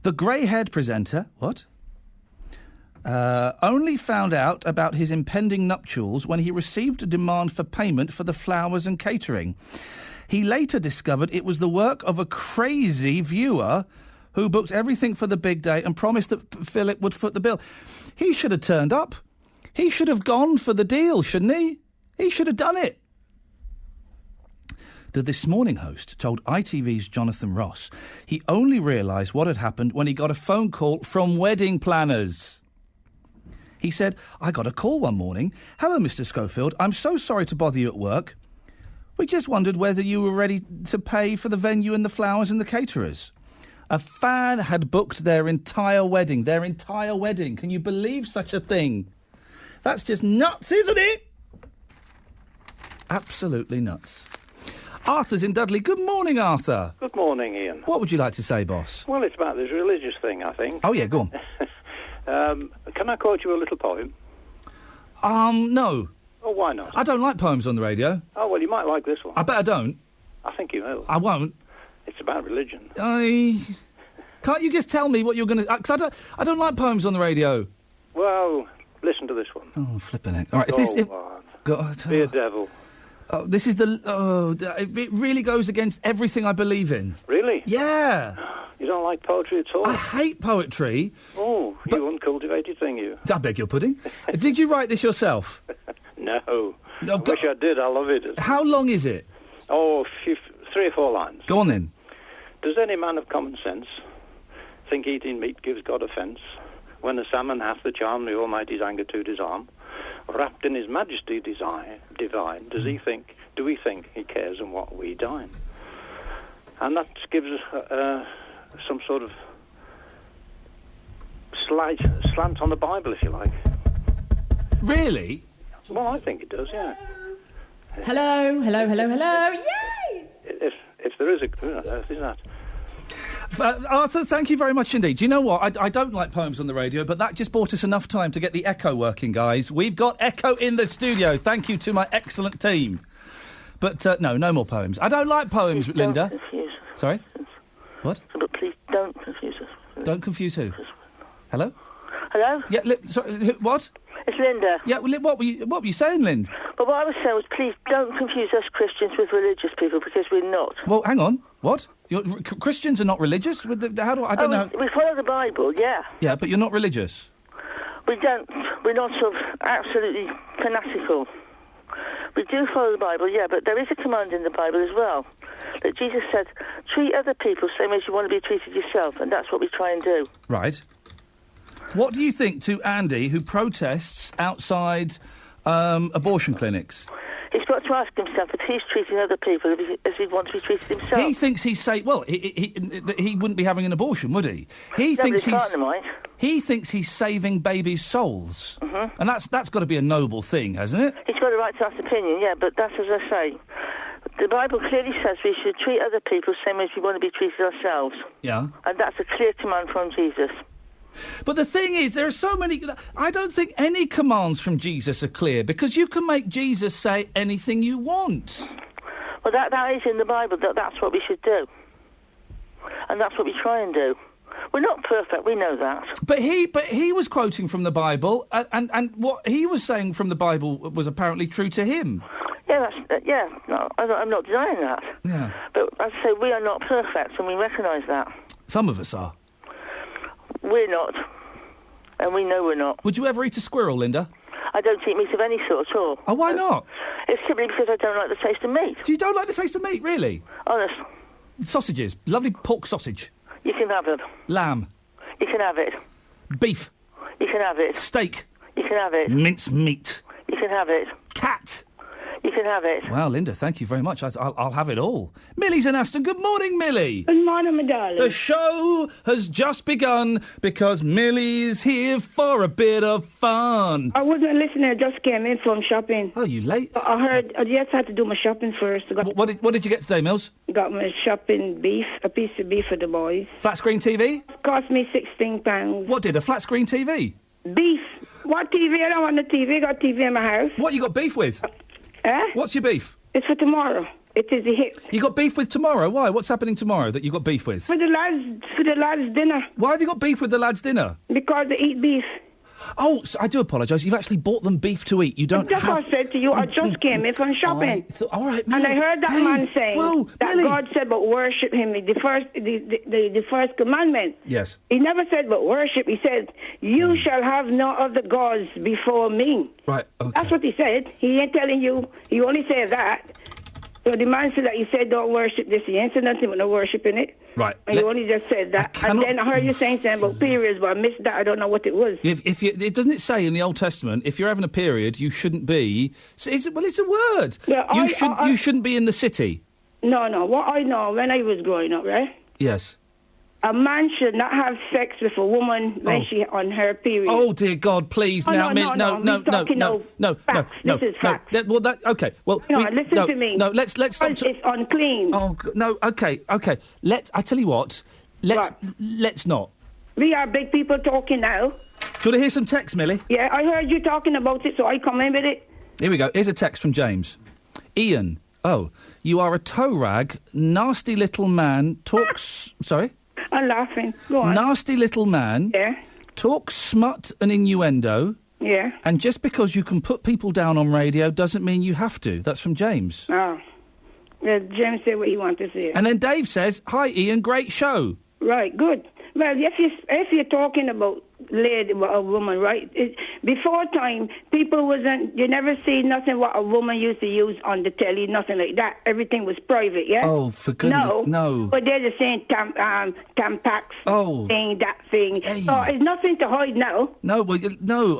[SPEAKER 9] The grey-haired presenter... What? Only found out about his impending nuptials when he received a demand for payment for the flowers and catering. He later discovered it was the work of a crazy viewer who booked everything for the big day and promised that Philip would foot the bill. He should have turned up. He should have gone for the deal, shouldn't he? He should have done it. The This Morning host told ITV's Jonathan Ross he only realised what had happened when he got a phone call from wedding planners. He said, I got a call one morning. Hello, Mr. Schofield. I'm so sorry to bother you at work. We just wondered whether you were ready to pay for the venue and the flowers and the caterers. A fan had booked their entire wedding. Their entire wedding. Can you believe such a thing? That's just nuts, isn't it? Absolutely nuts. Arthur's in Dudley. Good morning, Arthur.
[SPEAKER 12] Good morning, Ian.
[SPEAKER 9] What would you like to say, boss?
[SPEAKER 12] Well, it's about this religious thing, I think.
[SPEAKER 9] Oh, yeah, go on.
[SPEAKER 12] Can I quote you a little poem?
[SPEAKER 9] No.
[SPEAKER 12] Oh, why not?
[SPEAKER 9] I don't like poems on the radio.
[SPEAKER 12] Oh, well, you might like this one.
[SPEAKER 9] I bet I don't.
[SPEAKER 12] I think you will.
[SPEAKER 9] I won't.
[SPEAKER 12] It's about religion.
[SPEAKER 9] Can't you just tell me what you're going to... Because I don't like poems on the radio.
[SPEAKER 12] Well, listen to this one.
[SPEAKER 9] Oh, flipping heck. All right,
[SPEAKER 12] be a devil.
[SPEAKER 9] Oh, this is it really goes against everything I believe in.
[SPEAKER 12] Really?
[SPEAKER 9] Yeah.
[SPEAKER 12] You don't like poetry at all?
[SPEAKER 9] I hate poetry.
[SPEAKER 12] Oh, you uncultivated thing, you.
[SPEAKER 9] I beg your pudding. Did you write this yourself?
[SPEAKER 12] No. I wish I did. I love it.
[SPEAKER 9] How long is it?
[SPEAKER 12] Oh, 3 or 4 lines.
[SPEAKER 9] Go on, then.
[SPEAKER 12] Does any man of common sense think eating meat gives God offence, when the salmon hath the charm the Almighty's anger to disarm? Wrapped in his majesty divine, do we think he cares in what we dine? And that gives us some sort of slant on the Bible, if you like.
[SPEAKER 9] Really?
[SPEAKER 12] Well, I think it does, yeah.
[SPEAKER 14] Hello. Yay!
[SPEAKER 12] If there is who on earth is that?
[SPEAKER 9] Arthur, thank you very much indeed. Do you know what? I don't like poems on the radio, but that just bought us enough time to get the echo working, guys. We've got echo in the studio. Thank you to my excellent team. But no more poems. I don't like poems,
[SPEAKER 1] Please
[SPEAKER 9] Linda.
[SPEAKER 1] Don't confuse us.
[SPEAKER 9] Sorry? What?
[SPEAKER 1] But please don't confuse us.
[SPEAKER 9] Don't confuse who? Hello?
[SPEAKER 1] Hello?
[SPEAKER 9] Yeah, sorry, what?
[SPEAKER 1] It's Linda.
[SPEAKER 9] Yeah, well, what were you saying, Lind?
[SPEAKER 1] But what I was saying was, please don't confuse us Christians with religious people, because we're not.
[SPEAKER 9] Well, hang on. What? Christians are not religious? How do I don't know.
[SPEAKER 1] We follow the Bible, yeah.
[SPEAKER 9] Yeah, but you're not religious.
[SPEAKER 1] We're not sort of absolutely fanatical. We do follow the Bible, yeah, but there is a command in the Bible as well that Jesus said, treat other people the same as you want to be treated yourself, and that's what we try and do.
[SPEAKER 9] Right. What do you think to Andy, who protests outside abortion clinics?
[SPEAKER 1] He's got to ask himself if he's treating other people as he'd want to be treated himself.
[SPEAKER 9] He thinks he's safe. Well, he wouldn't be having an abortion, would he? He thinks he's saving babies' souls, and that's got to be a noble thing, hasn't it?
[SPEAKER 1] He's got a right to ask opinion, yeah, but that's as I say. The Bible clearly says we should treat other people the same as we want to be treated ourselves.
[SPEAKER 9] Yeah.
[SPEAKER 1] And that's a clear command from Jesus.
[SPEAKER 9] But the thing is, there are so many... I don't think any commands from Jesus are clear, because you can make Jesus say anything you want.
[SPEAKER 1] Well, that is in the Bible, that's what we should do. And that's what we try and do. We're not perfect, we know that.
[SPEAKER 9] But he was quoting from the Bible, and what he was saying from the Bible was apparently true to him.
[SPEAKER 1] Yeah, no, I'm not denying that.
[SPEAKER 9] Yeah.
[SPEAKER 1] But as I say, we are not perfect, and we recognise that.
[SPEAKER 9] Some of us are.
[SPEAKER 1] We're not, and we know we're not.
[SPEAKER 9] Would you ever eat a squirrel, Linda?
[SPEAKER 1] I don't eat meat of any sort at all.
[SPEAKER 9] Oh, why not?
[SPEAKER 1] It's simply because I don't like the taste of meat.
[SPEAKER 9] So you don't like the taste of meat, really?
[SPEAKER 1] Honest.
[SPEAKER 9] Sausages. Lovely pork sausage.
[SPEAKER 1] You can have it.
[SPEAKER 9] Lamb.
[SPEAKER 1] You can have it.
[SPEAKER 9] Beef.
[SPEAKER 1] You can have it.
[SPEAKER 9] Steak.
[SPEAKER 1] You can have it.
[SPEAKER 9] Mince meat.
[SPEAKER 1] You can have it.
[SPEAKER 9] Cat.
[SPEAKER 1] You can have it.
[SPEAKER 9] Well, Linda, thank you very much. I'll have it all. Millie's in Aston. Good morning, Millie.
[SPEAKER 16] Good morning, my darling.
[SPEAKER 9] The show has just begun because Millie's here for a bit of fun.
[SPEAKER 16] I wasn't listening. I just came in from shopping.
[SPEAKER 9] Oh, you late?
[SPEAKER 16] I heard. I just had to do my shopping first.
[SPEAKER 9] What did you get today, Mills?
[SPEAKER 16] Got my shopping beef, a piece of beef for the boys.
[SPEAKER 9] Flat screen TV?
[SPEAKER 16] Cost me £16.
[SPEAKER 9] What did, a flat screen TV?
[SPEAKER 16] Beef. What TV? I don't want the TV. I got TV in my house.
[SPEAKER 9] What you got beef with? What's your beef?
[SPEAKER 16] It's for tomorrow. It is a hit.
[SPEAKER 9] You got beef with tomorrow? Why? What's happening tomorrow that you got beef with?
[SPEAKER 16] For the lads' dinner.
[SPEAKER 9] Why have you got beef with the lads' dinner?
[SPEAKER 16] Because they eat beef.
[SPEAKER 9] Oh, I do apologise. You've actually bought them beef to eat. You don't
[SPEAKER 16] That's what I said to you. I just came in from shopping.
[SPEAKER 9] All right,
[SPEAKER 16] and I heard that man saying that Millie. God said but worship him. The first commandment.
[SPEAKER 9] Yes.
[SPEAKER 16] He never said but worship. He said, you shall have no other gods before me.
[SPEAKER 9] Right, okay.
[SPEAKER 16] That's what he said. He ain't telling you. He only said that. So the man said that he said don't worship this. He ain't said nothing about no worshiping it.
[SPEAKER 9] Right.
[SPEAKER 16] And you only just said that. And then I heard you saying something about periods, but I missed that. I don't know what it was.
[SPEAKER 9] Doesn't it say in the Old Testament, if you're having a period, you shouldn't be... It's a word.
[SPEAKER 16] Yeah,
[SPEAKER 9] you shouldn't be in the city.
[SPEAKER 16] No. What I know, when I was growing up, right?
[SPEAKER 9] Yes.
[SPEAKER 16] A man should not have sex with a woman when she's on her period.
[SPEAKER 9] Oh, dear God, please.
[SPEAKER 16] No.
[SPEAKER 9] No.
[SPEAKER 16] This is facts.
[SPEAKER 9] Okay. Well,
[SPEAKER 16] listen to me.
[SPEAKER 9] No, let's stop.
[SPEAKER 16] It's unclean.
[SPEAKER 9] Oh, no, okay. I tell you what, let's not.
[SPEAKER 16] We are big people talking now.
[SPEAKER 9] Do you want to hear some text, Millie?
[SPEAKER 16] Yeah, I heard you talking about it, so I come in with it.
[SPEAKER 9] Here we go. Here's a text from James. Ian, you are a toe rag, nasty little man, talks... Sorry?
[SPEAKER 16] I'm laughing. Go on.
[SPEAKER 9] Nasty little man.
[SPEAKER 16] Yeah.
[SPEAKER 9] Talks smut and innuendo.
[SPEAKER 16] Yeah.
[SPEAKER 9] And just because you can put people down on radio doesn't mean you have to. That's from James.
[SPEAKER 16] Oh. Yeah, James said what he wanted to say.
[SPEAKER 9] And then Dave says, hi, Ian, great show.
[SPEAKER 16] Right, good. Well, if you're talking about a woman, right? Before time, you never see nothing what a woman used to use on the telly, nothing like that. Everything was private, yeah?
[SPEAKER 9] Oh, for goodness, no.
[SPEAKER 16] But they're the same Tampax thing, that thing.
[SPEAKER 9] Hey.
[SPEAKER 16] So it's nothing to hide now.
[SPEAKER 9] No,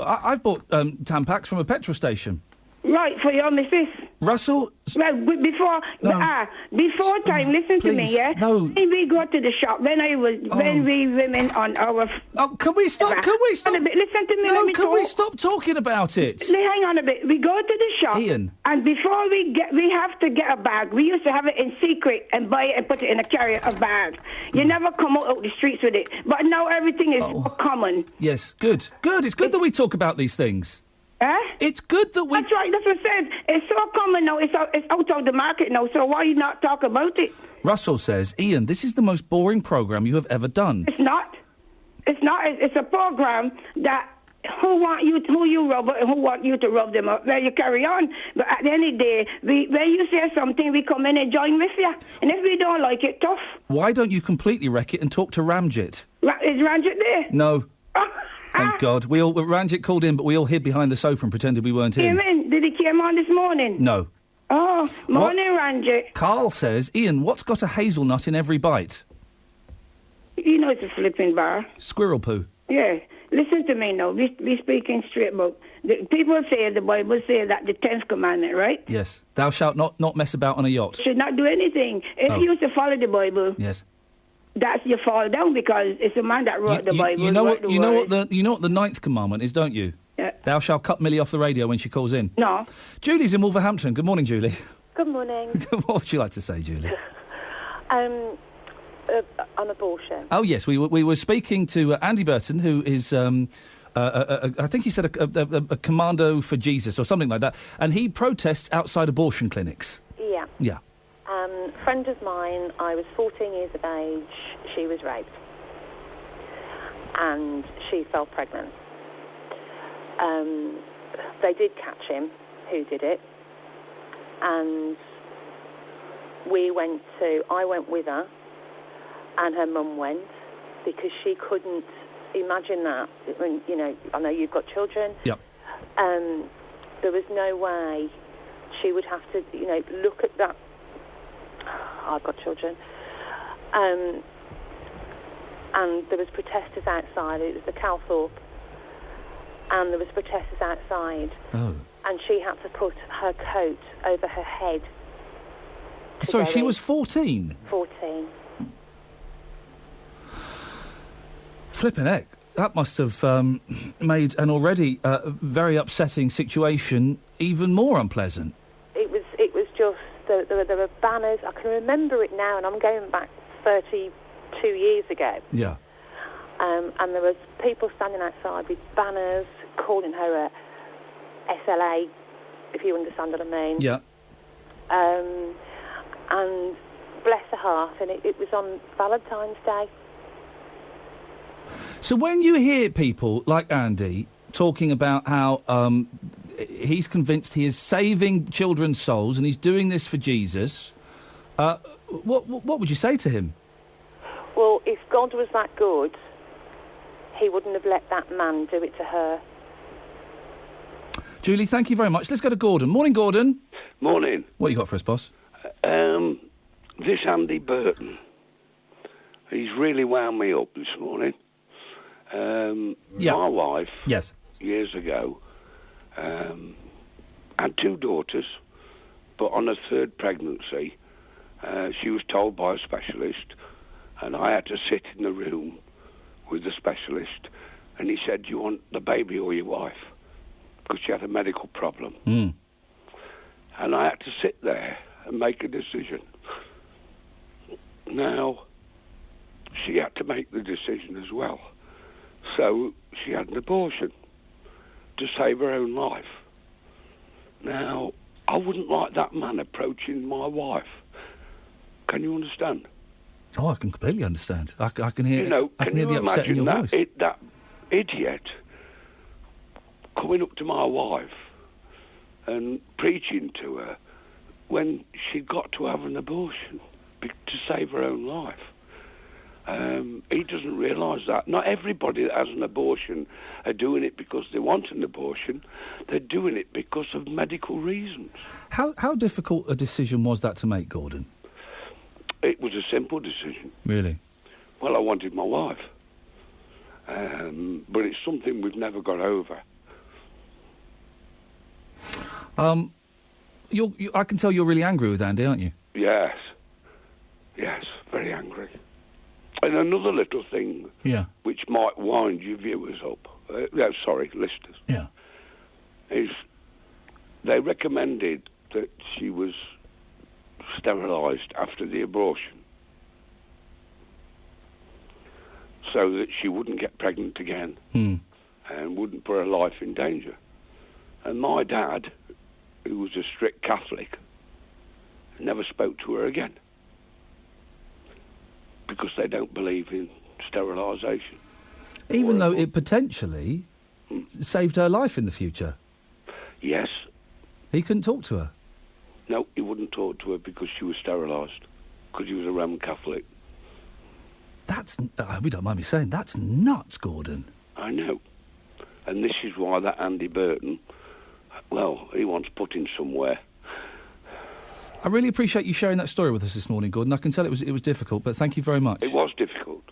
[SPEAKER 9] I've bought Tampax from a petrol station.
[SPEAKER 16] Right, for your missus.
[SPEAKER 9] Russell...
[SPEAKER 16] Well, before time, listen
[SPEAKER 9] please,
[SPEAKER 16] to me, yeah?
[SPEAKER 9] No.
[SPEAKER 16] When we go to the shop, when we women on our...
[SPEAKER 9] Oh, can we stop?
[SPEAKER 16] Listen to me,
[SPEAKER 9] no,
[SPEAKER 16] let me talk.
[SPEAKER 9] We stop talking about it?
[SPEAKER 16] Hang on a bit. We go to the shop,
[SPEAKER 9] Ian.
[SPEAKER 16] And before we have to get a bag. We used to have it in secret and buy it and put it in a bag. You never come out the streets with it. But now everything is common.
[SPEAKER 9] Yes, good. It's good that we talk about these things. It's good that we...
[SPEAKER 16] That's right, that's what I said. It's so common now, it's out of the market now, so why you not talk about it?
[SPEAKER 9] Russell says, Ian, this is the most boring programme you have ever done.
[SPEAKER 16] It's not. It's a programme that who you rub and who want you to rub them up. Well, you carry on. But at the end of the day, when you say something, we come in and join with you. And if we don't like it, tough.
[SPEAKER 9] Why don't you completely wreck it and talk to Ramjit?
[SPEAKER 16] Is Ramjit there?
[SPEAKER 9] No. Thank God. Ramjit called in, but we all hid behind the sofa and pretended we weren't in.
[SPEAKER 16] Came in? Did he come on this morning?
[SPEAKER 9] No.
[SPEAKER 16] Oh, morning, Ramjit.
[SPEAKER 9] Carl says, Ian, what's got a hazelnut in every bite?
[SPEAKER 16] You know it's a flipping bar.
[SPEAKER 9] Squirrel poo.
[SPEAKER 16] Yeah. Listen to me now. We speaking straight about... People say, the Bible say that the 10th commandment, right?
[SPEAKER 9] Yes. Thou shalt not mess about on a yacht.
[SPEAKER 16] Should not do anything. If you used to follow the Bible...
[SPEAKER 9] Yes.
[SPEAKER 16] That's you fall down because it's a man that wrote the Bible.
[SPEAKER 9] You know what the 9th commandment is, don't you?
[SPEAKER 16] Yeah.
[SPEAKER 9] Thou shalt cut Millie off the radio when she calls in.
[SPEAKER 16] No.
[SPEAKER 9] Julie's in Wolverhampton. Good morning, Julie.
[SPEAKER 3] Good morning.
[SPEAKER 9] What would you like to say, Julie?
[SPEAKER 3] On abortion.
[SPEAKER 9] Oh yes, we were speaking to Andy Burton, who is I think he said a commando for Jesus or something like that, and he protests outside abortion clinics.
[SPEAKER 3] Yeah.
[SPEAKER 9] Yeah.
[SPEAKER 3] Friend of mine, I was 14 years of age, she was raped. And she fell pregnant. They did catch him, who did it. And I went with her, and her mum went, because she couldn't imagine that. When, I know you've got children.
[SPEAKER 9] Yep.
[SPEAKER 3] There was no way she would have to, look at that. I've got children. And there was protesters outside. It was the Calthorpe. And there was protesters outside.
[SPEAKER 9] Oh.
[SPEAKER 3] And she had to put her coat over her head.
[SPEAKER 9] Sorry, she was 14?
[SPEAKER 3] 14.
[SPEAKER 9] Flippin' heck. That must have made an already very upsetting situation even more unpleasant.
[SPEAKER 3] It was just... There were banners. I can remember it now, and I'm going back 32 years ago.
[SPEAKER 9] Yeah.
[SPEAKER 3] And there was people standing outside with banners calling her a SLA, if you understand what I mean.
[SPEAKER 9] Yeah.
[SPEAKER 3] And bless her heart, and it was on Valentine's Day.
[SPEAKER 9] So when you hear people like Andy talking about how he's convinced he is saving children's souls and he's doing this for Jesus, what would you say to him?
[SPEAKER 3] Well, if God was that good, he wouldn't have let that man do it to her.
[SPEAKER 9] Julie, thank you very much. Let's go to Gordon. Morning, Gordon.
[SPEAKER 6] Morning.
[SPEAKER 9] What you got for us, boss?
[SPEAKER 6] This Andy Burton, he's really wound me up this morning. My wife,
[SPEAKER 9] yes,
[SPEAKER 6] years ago, had two daughters, but on her third pregnancy, she was told by a specialist, and I had to sit in the room with the specialist, and he said, "Do you want the baby or your wife?" Because she had a medical problem.
[SPEAKER 9] Mm.
[SPEAKER 6] And I had to sit there and make a decision. Now, she had to make the decision as well. So she had an abortion to save her own life. Now, I wouldn't like that man approaching my wife. Can you understand?
[SPEAKER 9] Oh, I can completely understand. I can hear. I can hear
[SPEAKER 6] you
[SPEAKER 9] the upset in your
[SPEAKER 6] imagine
[SPEAKER 9] voice.
[SPEAKER 6] that idiot coming up to my wife and preaching to her when she got to have an abortion to save her own life? He doesn't realise that. Not everybody that has an abortion are doing it because they want an abortion. They're doing it because of medical reasons.
[SPEAKER 9] How difficult a decision was that to make, Gordon?
[SPEAKER 6] It was a simple decision.
[SPEAKER 9] Really?
[SPEAKER 6] Well, I wanted my wife. But it's something we've never got over.
[SPEAKER 9] I can tell you're really angry with Andy, aren't you?
[SPEAKER 6] Yes. Yes, very angry. And another little thing, which might wind your viewers up, listeners, is they recommended that she was sterilised after the abortion so that she wouldn't get pregnant again and wouldn't put her life in danger. And my dad, who was a strict Catholic, never spoke to her again because they don't believe in sterilisation.
[SPEAKER 9] Even though it potentially saved her life in the future.
[SPEAKER 6] Yes.
[SPEAKER 9] He couldn't talk to her?
[SPEAKER 6] No, he wouldn't talk to her because she was sterilised, because he was a Roman Catholic.
[SPEAKER 9] That's... we don't mind me saying, that's nuts, Gordon.
[SPEAKER 6] I know. And this is why that Andy Burton, well, he wants put in somewhere.
[SPEAKER 9] I really appreciate you sharing that story with us this morning, Gordon. I can tell it was difficult, but thank you very much.
[SPEAKER 6] It was difficult.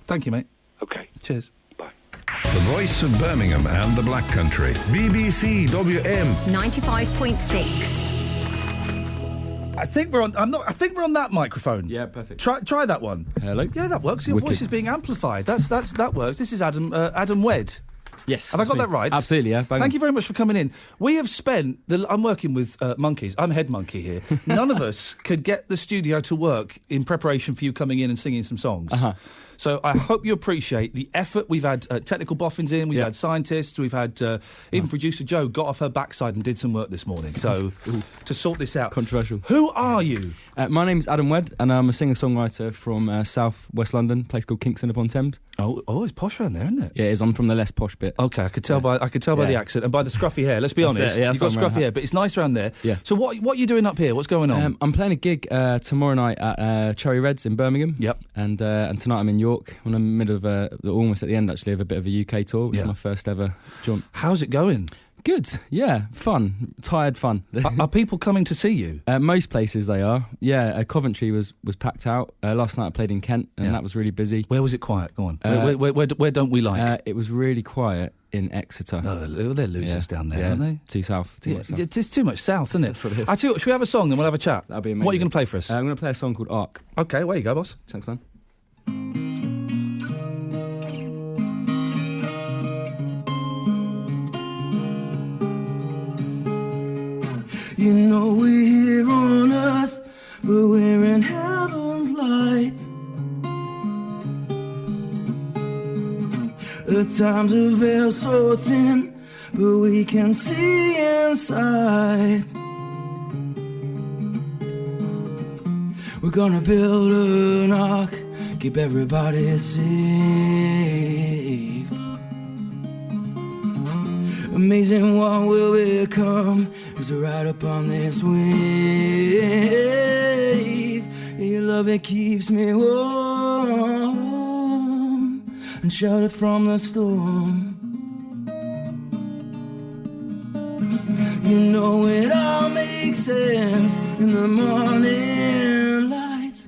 [SPEAKER 9] Thank you, mate.
[SPEAKER 6] OK.
[SPEAKER 9] Cheers.
[SPEAKER 10] The voice of Birmingham and the Black Country. BBC WM
[SPEAKER 2] 95.6.
[SPEAKER 9] I think we're on. I think we're on that microphone.
[SPEAKER 7] Yeah, perfect.
[SPEAKER 9] Try that one.
[SPEAKER 7] Hello.
[SPEAKER 9] Yeah, that works. Your
[SPEAKER 7] Wicked.
[SPEAKER 9] voice is being amplified. That works. This is Adam Wedd.
[SPEAKER 7] Yes.
[SPEAKER 9] Have I got that right?
[SPEAKER 7] Absolutely, yeah.
[SPEAKER 9] Thank you very much for coming in. We have spent... I'm working with monkeys. I'm head monkey here. None of us could get the studio to work in preparation for you coming in and singing some songs.
[SPEAKER 7] Uh-huh.
[SPEAKER 9] So I hope you appreciate the effort. We've had technical boffins in, we've had scientists, we've had even producer Jo got off her backside and did some work this morning. So to sort this out.
[SPEAKER 7] Controversial.
[SPEAKER 9] Who are you?
[SPEAKER 7] My name's Adam Wedd, and I'm a singer-songwriter from South West London, a place called Kingston upon Thames.
[SPEAKER 9] Oh, it's posh around there, isn't it?
[SPEAKER 7] Yeah, it is. I'm from the less posh bit.
[SPEAKER 9] Okay, I could tell by the accent and by the scruffy hair. Let's be honest.
[SPEAKER 7] Yeah,
[SPEAKER 9] you've got scruffy hair, but it's nice around there.
[SPEAKER 7] Yeah.
[SPEAKER 9] So what are you doing up here? What's going on?
[SPEAKER 7] I'm playing a gig tomorrow night at Cherry Reds in Birmingham.
[SPEAKER 9] Yep.
[SPEAKER 7] And tonight I'm in York. I'm in the middle of almost at the end actually of a bit of a UK tour, which is my first ever jaunt.
[SPEAKER 9] How's it going?
[SPEAKER 7] Good, yeah, fun, tired fun.
[SPEAKER 9] Are people coming to see you?
[SPEAKER 7] Most places they are. Yeah, Coventry was packed out. Last night I played in Kent, and that was really busy.
[SPEAKER 9] Where was it quiet? Go on. Where don't we like?
[SPEAKER 7] It was really quiet in Exeter.
[SPEAKER 9] No, they're losers down there, aren't they?
[SPEAKER 7] Too south. Much south.
[SPEAKER 9] It's too much south, isn't it?
[SPEAKER 7] That's what it is.
[SPEAKER 9] I tell you what, should we have a song, then we'll have a chat?
[SPEAKER 7] That'd be amazing.
[SPEAKER 9] What are you going to play for us?
[SPEAKER 7] I'm going to play a song called Arc.
[SPEAKER 9] Okay, where you go, boss.
[SPEAKER 7] Thanks, man.
[SPEAKER 11] You know we're here on earth, but we're in heaven's light. At times the veil's so thin, but we can see inside. We're gonna build an ark, keep everybody safe. Amazing what we'll become as we ride up on this wave. Your love, it keeps me warm and sheltered from the storm. You know it all makes sense in the morning light.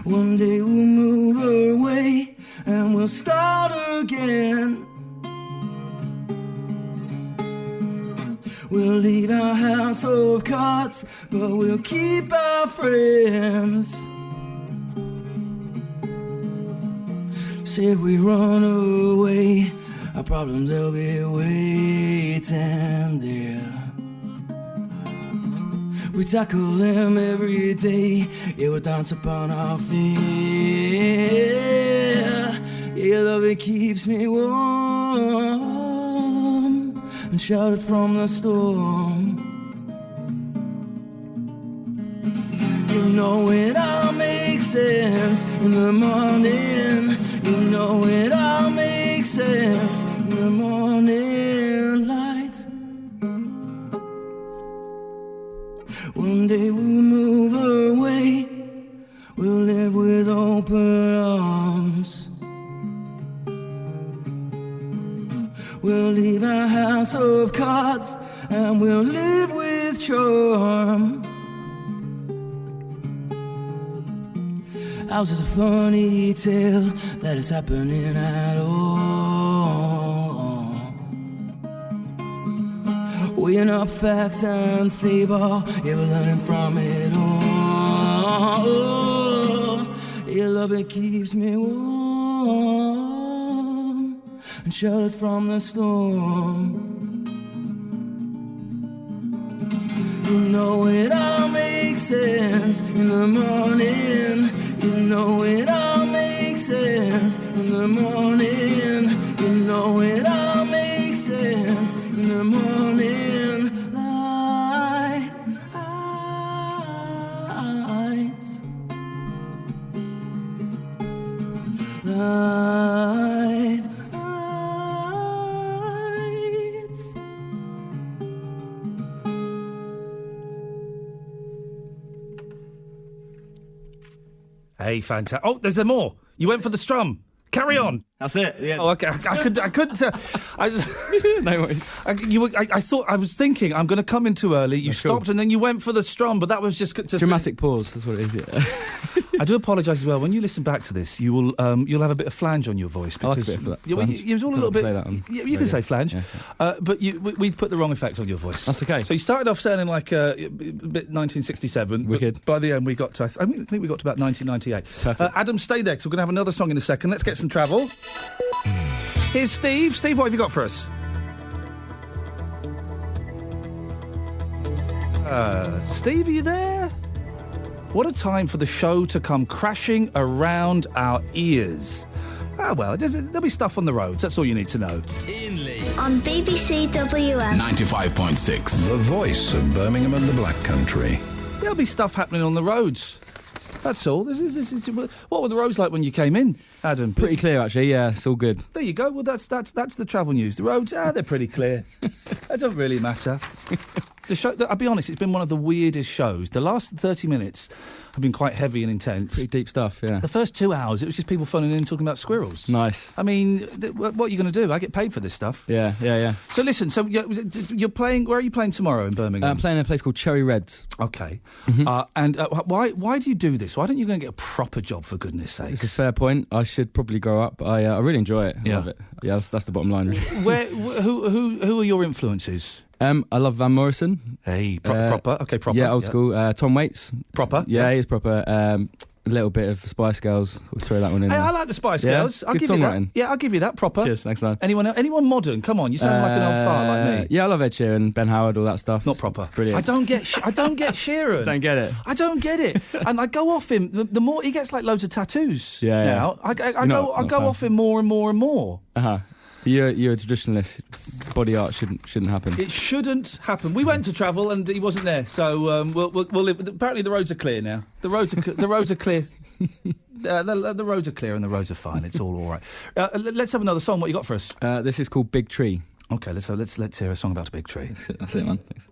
[SPEAKER 11] One day we'll move away and we'll start again. We'll leave our house of cards, but we'll keep our friends. Say if we run away, our problems, they'll be waiting there. We tackle them every day, yeah, we dance upon our fear. Yeah, love, it keeps me warm and sheltered from the storm. You know it all makes sense in the morning. You know it all makes sense in the morning light. One day we'll move away, we'll live with open arms. We'll leave our house of cards and we'll live with charm. Ours is a funny tale that is happening at all. Weighing up facts and fable, yeah, we're learning from it all. Your love, it keeps me warm and sheltered from the storm. You know it all makes sense in the morning. You know it all makes sense in the morning. You know it all
[SPEAKER 9] Hey, fantastic. Oh, there's more. You went for the strum. Carry on.
[SPEAKER 7] That's it. Yeah.
[SPEAKER 9] Oh, okay. I couldn't.
[SPEAKER 7] No worries.
[SPEAKER 9] I thought I was thinking I'm going to come in too early. You stopped and then you went for the strum, but that was just
[SPEAKER 7] dramatic pause. That's what it is. Yeah.
[SPEAKER 9] I do apologise as well. When you listen back to this, you will you'll have a bit of flange on your voice.
[SPEAKER 7] I like a bit of flange.
[SPEAKER 9] It was all a little bit. You can say flange, but we put the wrong effect on your voice.
[SPEAKER 7] That's okay.
[SPEAKER 9] So you started off sounding like a bit 1967.
[SPEAKER 7] Wicked.
[SPEAKER 9] By the end, we got to. I think we got to about 1998. Adam, stay there because we're going to have another song in a second. Let's get some travel. Here's Steve. Steve, what have you got for us? Steve, are you there? What a time for the show to come crashing around our ears. Well, there'll be stuff on the roads. That's all you need to know.
[SPEAKER 13] On BBC WM
[SPEAKER 10] 95.6. The voice of Birmingham and the Black Country.
[SPEAKER 9] There'll be stuff happening on the roads. That's all. What were the roads like when you came in, Adam?
[SPEAKER 7] Pretty clear, actually. Yeah, it's all good.
[SPEAKER 9] There you go. Well, that's the travel news. The roads, they're pretty clear. That don't really matter. The show, I'll be honest, it's been one of the weirdest shows. The last 30 minutes have been quite heavy and intense.
[SPEAKER 7] Pretty deep stuff, yeah.
[SPEAKER 9] The first 2 hours, it was just people phoning in talking about squirrels.
[SPEAKER 7] Nice.
[SPEAKER 9] I mean, what are you going to do? I get paid for this stuff.
[SPEAKER 7] Yeah.
[SPEAKER 9] So listen, you're playing, where are you playing tomorrow in Birmingham?
[SPEAKER 7] I'm playing in a place called Cherry Reds.
[SPEAKER 9] Okay. And why do you do this? Why don't you go and get a proper job, for goodness sake?
[SPEAKER 7] It's a fair point. I should probably grow up. I really enjoy it. I love it. Yeah, that's the bottom line, really.
[SPEAKER 9] Who are your influences?
[SPEAKER 7] I love Van Morrison.
[SPEAKER 9] Hey, proper. Okay, proper.
[SPEAKER 7] Yeah, old school. Tom Waits.
[SPEAKER 9] Proper.
[SPEAKER 7] Yeah, he's proper. A little bit of Spice Girls. We'll throw that one in.
[SPEAKER 9] Hey,
[SPEAKER 7] there.
[SPEAKER 9] I like the Spice Girls. I'll
[SPEAKER 7] Good
[SPEAKER 9] give you that.
[SPEAKER 7] songwriting.
[SPEAKER 9] Yeah, I'll give you that. Proper.
[SPEAKER 7] Cheers, thanks, man.
[SPEAKER 9] Anyone modern? Come on, you sound like an old fart like me.
[SPEAKER 7] Yeah, I love Ed Sheeran, Ben Howard, all that stuff.
[SPEAKER 9] Not proper.
[SPEAKER 7] Brilliant.
[SPEAKER 9] I don't get Sheeran.
[SPEAKER 7] Don't get it.
[SPEAKER 9] I don't get it. And I go off him. The more he gets like loads of tattoos.
[SPEAKER 7] Yeah.
[SPEAKER 9] Now I go off him more and more and more.
[SPEAKER 7] You're a traditionalist. Body art shouldn't happen.
[SPEAKER 9] It shouldn't happen. We went to travel and he wasn't there, so we'll live. Apparently the roads are clear now. The roads are clear. The roads are clear and the roads are fine. It's all right. Let's have another song. What you got for us?
[SPEAKER 7] This is called Big Tree.
[SPEAKER 9] Okay, let's hear a song about a big tree.
[SPEAKER 7] That's it, man. Thanks.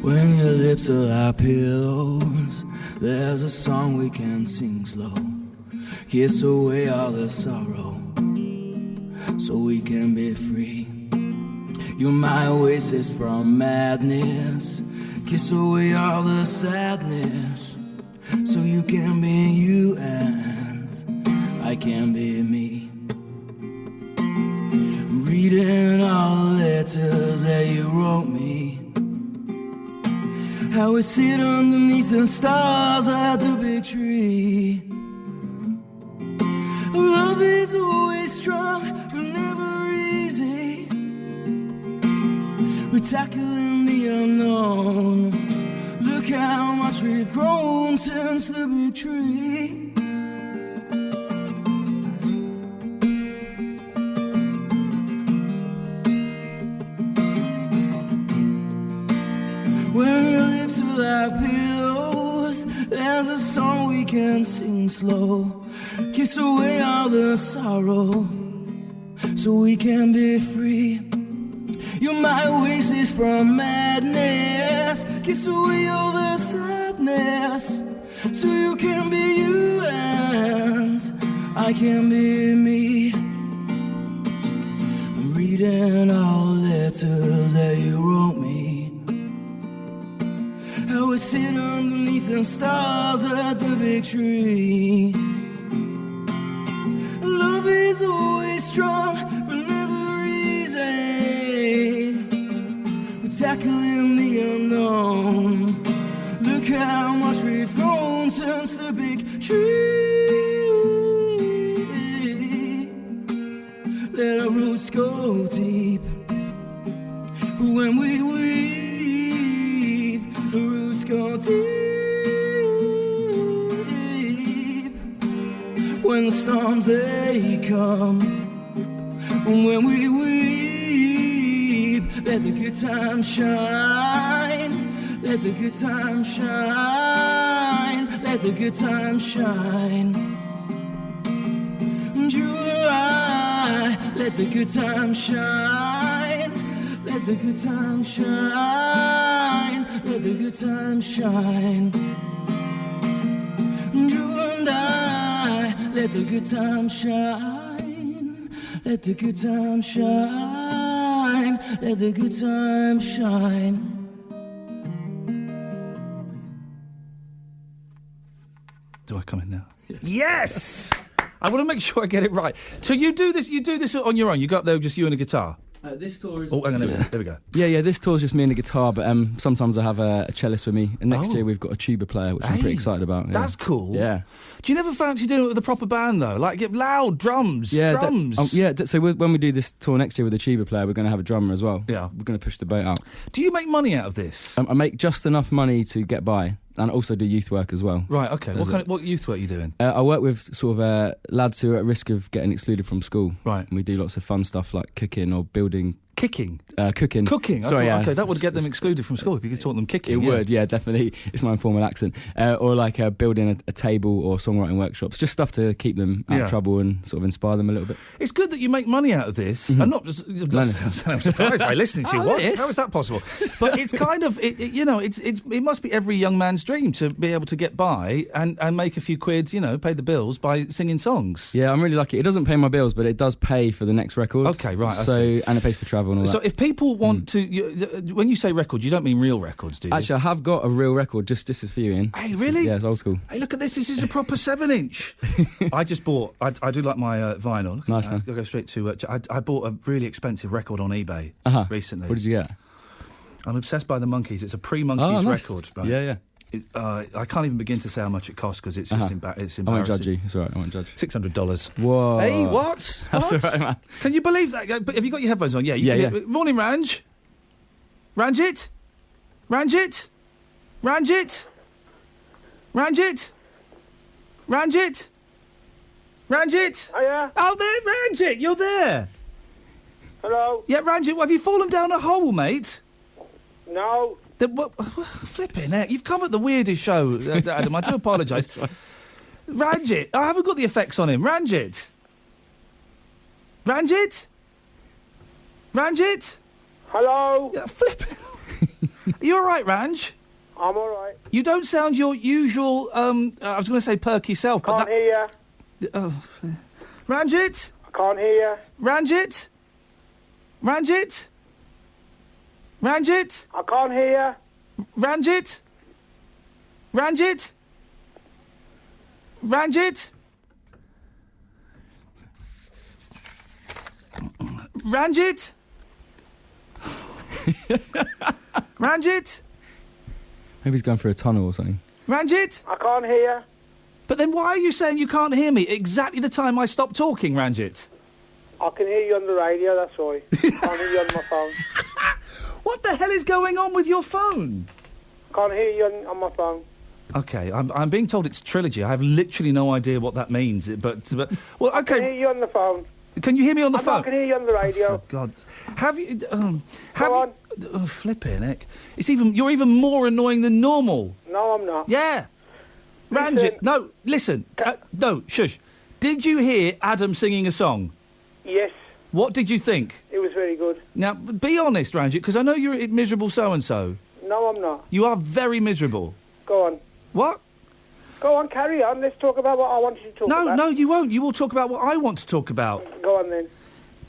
[SPEAKER 11] When your lips are like pillows, there's a song we can sing slow. Kiss away all the sorrow, so we can be free. You're my oasis from madness. Kiss away all the sadness, so you can be you and I can be me. I'm reading all the letters that you wrote me. How we sit underneath the stars at the big tree. Love is always strong, but never easy. We're tackling the unknown. Look how much we've grown since the big tree. When your lips are like pillows, there's a song we can sing slow. Kiss away all the sorrow, so we can be free. You're my oasis from madness. Kiss away all the sadness, so you can be you and I can be me. I'm reading all the letters that you wrote me. I was sitting underneath the stars at the big tree. Love is always strong, but never easy. We're tackling the unknown. Look how much we've grown since the big tree. Let our roots go deep, but when we weep, the roots go deep. When the storms they come, and when we weep, let the good times shine. Let the good times shine. Let the good times shine. And you and I, let let the good times shine. Let the good times shine. Let the good times shine. You and I, let the good times shine. Let the good times shine. Let the good times shine.
[SPEAKER 9] Do I come in now? Yes! I want to make sure I get it right. So you do this on your own? You go up there just you and a guitar?
[SPEAKER 7] This tour is...
[SPEAKER 9] Oh, hang on, there we go.
[SPEAKER 7] Yeah, this tour's just me and the guitar, but sometimes I have a cellist with me. And next year we've got a tuba player, which I'm pretty excited about. Yeah.
[SPEAKER 9] That's cool.
[SPEAKER 7] Yeah.
[SPEAKER 9] Do you never fancy doing it with a proper band, though? Like, get loud drums, drums.
[SPEAKER 7] So when we do this tour next year with a tuba player, we're going to have a drummer as well.
[SPEAKER 9] Yeah.
[SPEAKER 7] We're going to push the boat out.
[SPEAKER 9] Do you make money out of this?
[SPEAKER 7] I make just enough money to get by. And also do youth work as well.
[SPEAKER 9] Right, okay. What youth work are you doing?
[SPEAKER 7] I work with sort of lads who are at risk of getting excluded from school.
[SPEAKER 9] Right.
[SPEAKER 7] And we do lots of fun stuff like cooking or building...
[SPEAKER 9] Kicking?
[SPEAKER 7] Cooking.
[SPEAKER 9] Cooking?
[SPEAKER 7] Sorry,
[SPEAKER 9] okay, that would get them excluded from school if you could taught them kicking.
[SPEAKER 7] It would, yeah, definitely. It's my informal accent. Or like building a table or songwriting workshops. Just stuff to keep them out of trouble and sort of inspire them a little bit.
[SPEAKER 9] It's good that you make money out of this.
[SPEAKER 7] Mm-hmm.
[SPEAKER 9] I'm not just... I'm surprised by listening to you. What? How is that possible? But it's kind of... It must be every young man's dream to be able to get by and make a few quid, pay the bills by singing songs.
[SPEAKER 7] Yeah, I'm really lucky. It doesn't pay my bills, but it does pay for the next record.
[SPEAKER 9] Okay, right.
[SPEAKER 7] And it pays for travel and all that.
[SPEAKER 9] So if people want to... when you say records, you don't mean real records, do you?
[SPEAKER 7] Actually, I have got a real record. Just this is for you, Ian.
[SPEAKER 9] Hey, really?
[SPEAKER 7] Yeah, it's old school.
[SPEAKER 9] Hey, look at this. This is a proper 7-inch. I just bought... I do like my vinyl. Look
[SPEAKER 7] nice,
[SPEAKER 9] man. I'll go straight to... I bought a really expensive record on eBay recently.
[SPEAKER 7] What did you get?
[SPEAKER 9] I'm obsessed by the Monkees. It's a pre-Monkees record. Right?
[SPEAKER 7] Yeah.
[SPEAKER 9] I can't even begin to say how much it costs because it's just it's embarrassing.
[SPEAKER 7] I won't judge you. It's all right. I won't judge.
[SPEAKER 9] $600.
[SPEAKER 7] Whoa.
[SPEAKER 9] Hey, what?
[SPEAKER 7] That's all right, man.
[SPEAKER 9] Can you believe that? But have you got your headphones on? Yeah. Morning, Ranj. Ranjit? Ranjit? Ranjit? Ranjit? Ranjit? Ranjit?
[SPEAKER 4] Hiya.
[SPEAKER 9] Oh, there, Ranjit, you're there.
[SPEAKER 4] Hello.
[SPEAKER 9] Yeah, Ranjit, have you fallen down a hole, mate?
[SPEAKER 4] No.
[SPEAKER 9] Flipping heck, you've come at the weirdest show, Adam. I do apologise. Ranjit, I haven't got the effects on him. Ranjit? Ranjit? Ranjit?
[SPEAKER 4] Hello.
[SPEAKER 9] Yeah, flipping. Are you all right, Ranj?
[SPEAKER 4] I'm all right.
[SPEAKER 9] You don't sound your usual, I was going to say perky self, but
[SPEAKER 4] Can't hear you.
[SPEAKER 9] Ranjit?
[SPEAKER 4] I can't hear you.
[SPEAKER 9] Ranjit? Ranjit? Ranjit?
[SPEAKER 4] I can't hear you.
[SPEAKER 9] Ranjit? Ranjit? Ranjit? Ranjit? Ranjit?
[SPEAKER 7] Maybe he's going through a tunnel or something.
[SPEAKER 9] Ranjit?
[SPEAKER 4] I can't hear you.
[SPEAKER 9] But then why are you saying you can't hear me exactly the time I stopped talking, Ranjit?
[SPEAKER 4] I can hear you on the radio, that's why. I can't hear you on my phone.
[SPEAKER 9] What the hell is going on with your phone?
[SPEAKER 4] Can't hear you on my phone.
[SPEAKER 9] Okay, I'm being told it's trilogy. I have literally no idea what that means. But well, okay.
[SPEAKER 4] I can hear you on the phone.
[SPEAKER 9] Can you hear me on the phone?
[SPEAKER 4] I can hear you on the radio.
[SPEAKER 9] Oh, for God, have you? Flipping heck! You're even more annoying than normal.
[SPEAKER 4] No, I'm not.
[SPEAKER 9] Yeah, Ranjit. No, listen. No, shush. Did you hear Adam singing a song?
[SPEAKER 4] Yes.
[SPEAKER 9] What did you think?
[SPEAKER 4] It was very good.
[SPEAKER 9] Now, be honest, Ranjit, because I know you're a miserable so-and-so.
[SPEAKER 4] No, I'm not.
[SPEAKER 9] You are very miserable.
[SPEAKER 4] Go on.
[SPEAKER 9] What?
[SPEAKER 4] Go on, carry on. Let's talk about what I wanted to talk about.
[SPEAKER 9] No, you won't. You will talk about what I want to talk about.
[SPEAKER 4] Go on, then.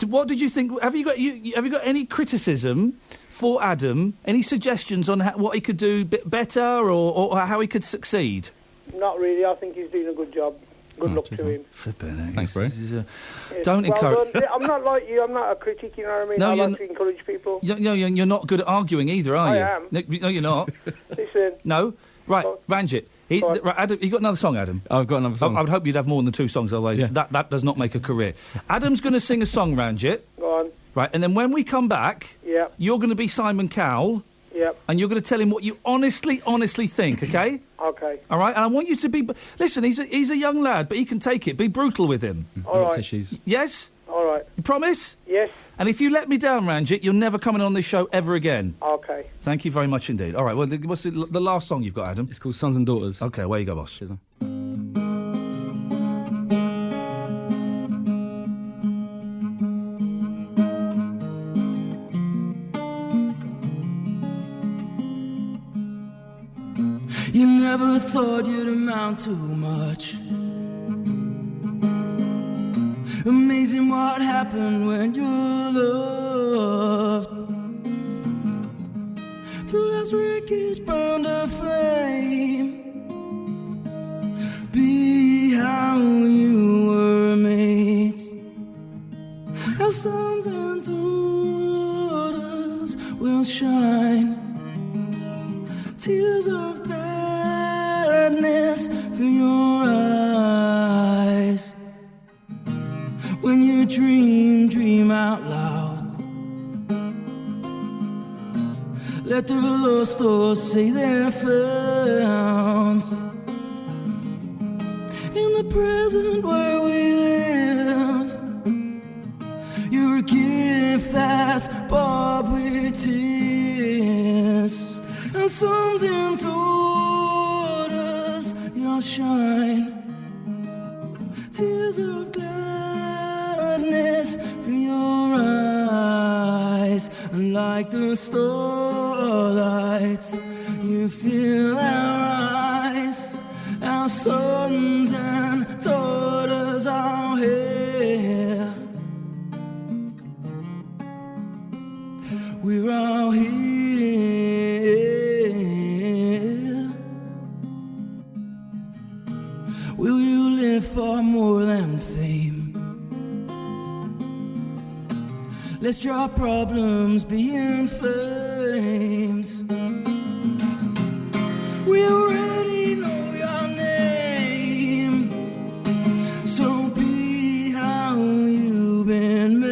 [SPEAKER 9] What did you think? Have you got any criticism for Adam? Any suggestions on what he could do better or how he could succeed?
[SPEAKER 4] Not really. I think he's doing a good job. Good luck to him.
[SPEAKER 9] Flipping it.
[SPEAKER 7] Thanks, bro.
[SPEAKER 9] Don't encourage...
[SPEAKER 4] I'm not like you. I'm not a critic, you know what I mean? I like to encourage people.
[SPEAKER 9] No, you're not good at arguing either, are you?
[SPEAKER 4] I am.
[SPEAKER 9] No, you're not.
[SPEAKER 4] Listen.
[SPEAKER 9] No? Right, Ranjit. Adam, you got another song, Adam?
[SPEAKER 7] I've got another song.
[SPEAKER 9] I would hope you'd have more than 2 songs, otherwise that does not make a career. Adam's going to sing a song, Ranjit.
[SPEAKER 4] Go on.
[SPEAKER 9] Right, and then when we come back, you're going to be Simon Cowell.
[SPEAKER 4] Yep.
[SPEAKER 9] And you're going to tell him what you honestly think, okay?
[SPEAKER 4] Okay.
[SPEAKER 9] All right, and I want you to be... Listen, he's a young lad, but he can take it. Be brutal with him.
[SPEAKER 4] All right.
[SPEAKER 7] Tissues.
[SPEAKER 9] Yes?
[SPEAKER 4] All right.
[SPEAKER 9] You promise?
[SPEAKER 4] Yes.
[SPEAKER 9] And if you let me down, Ranjit, you're never coming on this show ever again.
[SPEAKER 4] Okay.
[SPEAKER 9] Thank you very much indeed. All right, well, what's the last song you've got, Adam?
[SPEAKER 7] It's called Sons and Daughters.
[SPEAKER 9] Okay, where you go, boss.
[SPEAKER 7] Cheers, man.
[SPEAKER 11] You never thought you'd amount to much. Amazing what happened when you're loved. Through life's wreckage burned a flame. Be how you were made. Our sons and daughters will shine. Tears of gladness for your eyes. When you dream out loud. Let the lost souls say they're found. In the present where we live, you're a gift that's bought with tears. And sons and daughters, you'll shine. Tears of gladness for your eyes. And like the starlights, you fill our eyes. Our sons and daughters are here. We're all here. Will you live for more than fame? Let's drop problems being flames. We already know your name. So be how you've been made.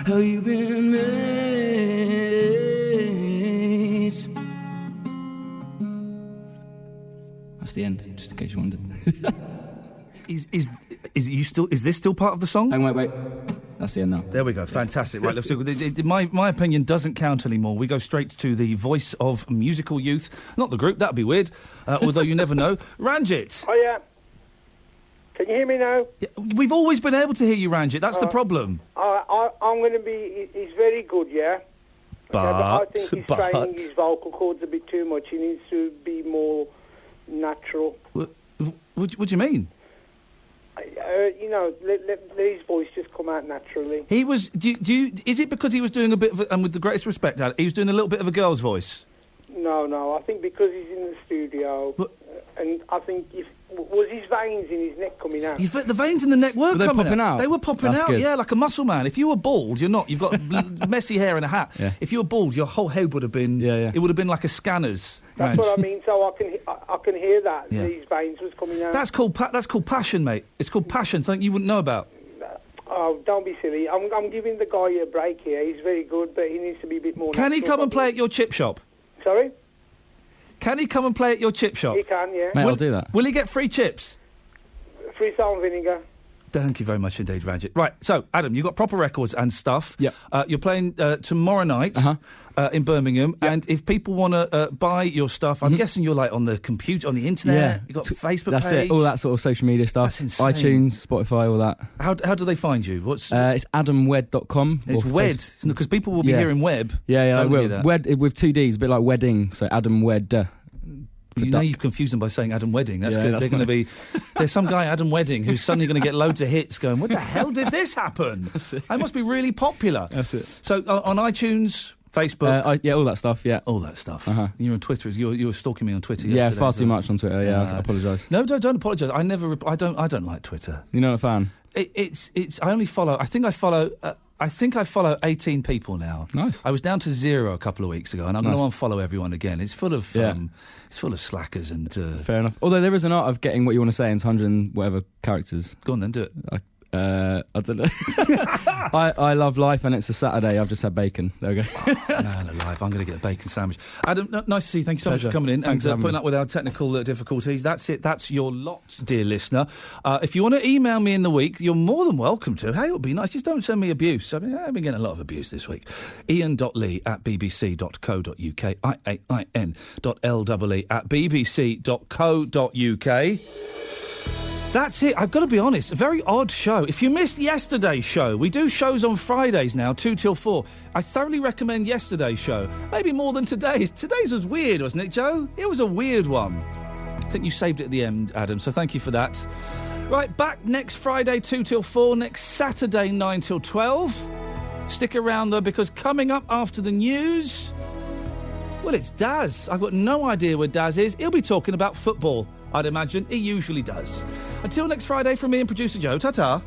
[SPEAKER 11] How you've been made.
[SPEAKER 7] That's the end, just in case you wondered.
[SPEAKER 9] Is this still part of the song?
[SPEAKER 7] Wait. That's the end now.
[SPEAKER 9] There we go. Fantastic. Right, let's do it. My opinion doesn't count anymore. We go straight to the voice of musical youth. Not the group, that'd be weird. Although you never know. Ranjit.
[SPEAKER 4] Oh, yeah. Can you hear me now?
[SPEAKER 9] Yeah, we've always been able to hear you, Ranjit. That's the problem.
[SPEAKER 4] I'm going to be... He's very good, yeah?
[SPEAKER 9] But
[SPEAKER 4] I think he's straining his vocal cords a bit too much. He needs to be more natural.
[SPEAKER 9] What do you mean?
[SPEAKER 4] Let his voice just come out naturally.
[SPEAKER 9] He was... is it because he was doing a bit of... and with the greatest respect, he was doing a little bit of a girl's voice?
[SPEAKER 4] No. I think because he's in the studio... and I think was his veins in his neck coming out?
[SPEAKER 9] The veins in the neck were
[SPEAKER 7] popping out.
[SPEAKER 9] They were popping out,
[SPEAKER 7] good.
[SPEAKER 9] yeah, like a muscle man. If you were bald, you're not. You've got messy hair and a hat. Yeah. If you were bald, your whole head would have been... Yeah. It would have been like a scanner's.
[SPEAKER 4] That's what I mean. So I can hear that these veins was coming out.
[SPEAKER 9] That's called passion, mate. It's called passion. Something you wouldn't know about.
[SPEAKER 4] Oh, don't be silly. I'm giving the guy a break here. He's very good, but he needs to be a bit more.
[SPEAKER 9] Can he come and play at your chip shop?
[SPEAKER 4] Sorry.
[SPEAKER 9] Can he come and play at your chip shop?
[SPEAKER 4] He can, yeah.
[SPEAKER 7] Mate, I'll do that.
[SPEAKER 9] Will he get free chips?
[SPEAKER 4] Free salt and vinegar.
[SPEAKER 9] Thank you very much indeed, Ranjit. Right, so, Adam, you've got proper records and stuff.
[SPEAKER 7] Yep.
[SPEAKER 9] You're playing tomorrow night in Birmingham, and if people want to buy your stuff, I'm guessing you're, like, on the computer, on the internet, you've got Facebook
[SPEAKER 7] That's
[SPEAKER 9] page.
[SPEAKER 7] it, all that sort of social media stuff.
[SPEAKER 9] That's insane.
[SPEAKER 7] iTunes, Spotify, all that.
[SPEAKER 9] How do they find you?
[SPEAKER 7] It's adamwed.com.
[SPEAKER 9] It's Wed, because people will be hearing Web.
[SPEAKER 7] Yeah, I will. Wed with two Ds, a bit like wedding, so Adam Wed.
[SPEAKER 9] You've confused them by saying Adam Wedding. That's good. They're going to be... There's some guy, Adam Wedding, who's suddenly going to get loads of hits going, what the hell did this happen? They must be really popular.
[SPEAKER 7] That's it.
[SPEAKER 9] So on iTunes, Facebook...
[SPEAKER 7] all that stuff, yeah.
[SPEAKER 9] All that stuff. You're on Twitter. You were stalking me on Twitter yesterday.
[SPEAKER 7] Yeah, far too much on Twitter, I apologise.
[SPEAKER 9] No, don't apologise. I don't like Twitter.
[SPEAKER 7] You're not a fan?
[SPEAKER 9] I only follow... I think I follow 18 people now.
[SPEAKER 7] Nice.
[SPEAKER 9] I was down to 0 a couple of weeks ago, and I'm going to unfollow everyone again. It's full of slackers and...
[SPEAKER 7] Fair enough. Although there is an art of getting what you want to say in 100 and whatever characters.
[SPEAKER 9] Go on then, do it.
[SPEAKER 7] I don't know. I love life, and it's a Saturday. I've just had bacon. There we go.
[SPEAKER 9] No, life. I'm going to get a bacon sandwich. Adam, nice to see you. Thank you so much for coming in and putting up with our technical difficulties. That's it. That's your lot, dear listener. If you want to email me in the week, you're more than welcome to. Hey, it'll be nice. Just don't send me abuse. I've been getting a lot of abuse this week. Iain.lee@bbc.co.uk. IAIN.LEE@bbc.co.uk. That's it. I've got to be honest. A very odd show. If you missed yesterday's show, we do shows on Fridays now, 2 till 4. I thoroughly recommend yesterday's show. Maybe more than today's. Today's was weird, wasn't it, Joe? It was a weird one. I think you saved it at the end, Adam, so thank you for that. Right, back next Friday, 2 till 4. Next Saturday, 9 till 12. Stick around, though, because coming up after the news... Well, it's Daz. I've got no idea where Daz is. He'll be talking about football, I'd imagine. He usually does. Until next Friday, from me and producer Joe, ta-ta.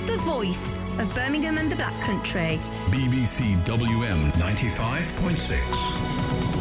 [SPEAKER 2] The voice of Birmingham and the Black Country.
[SPEAKER 10] BBC WM 95.6.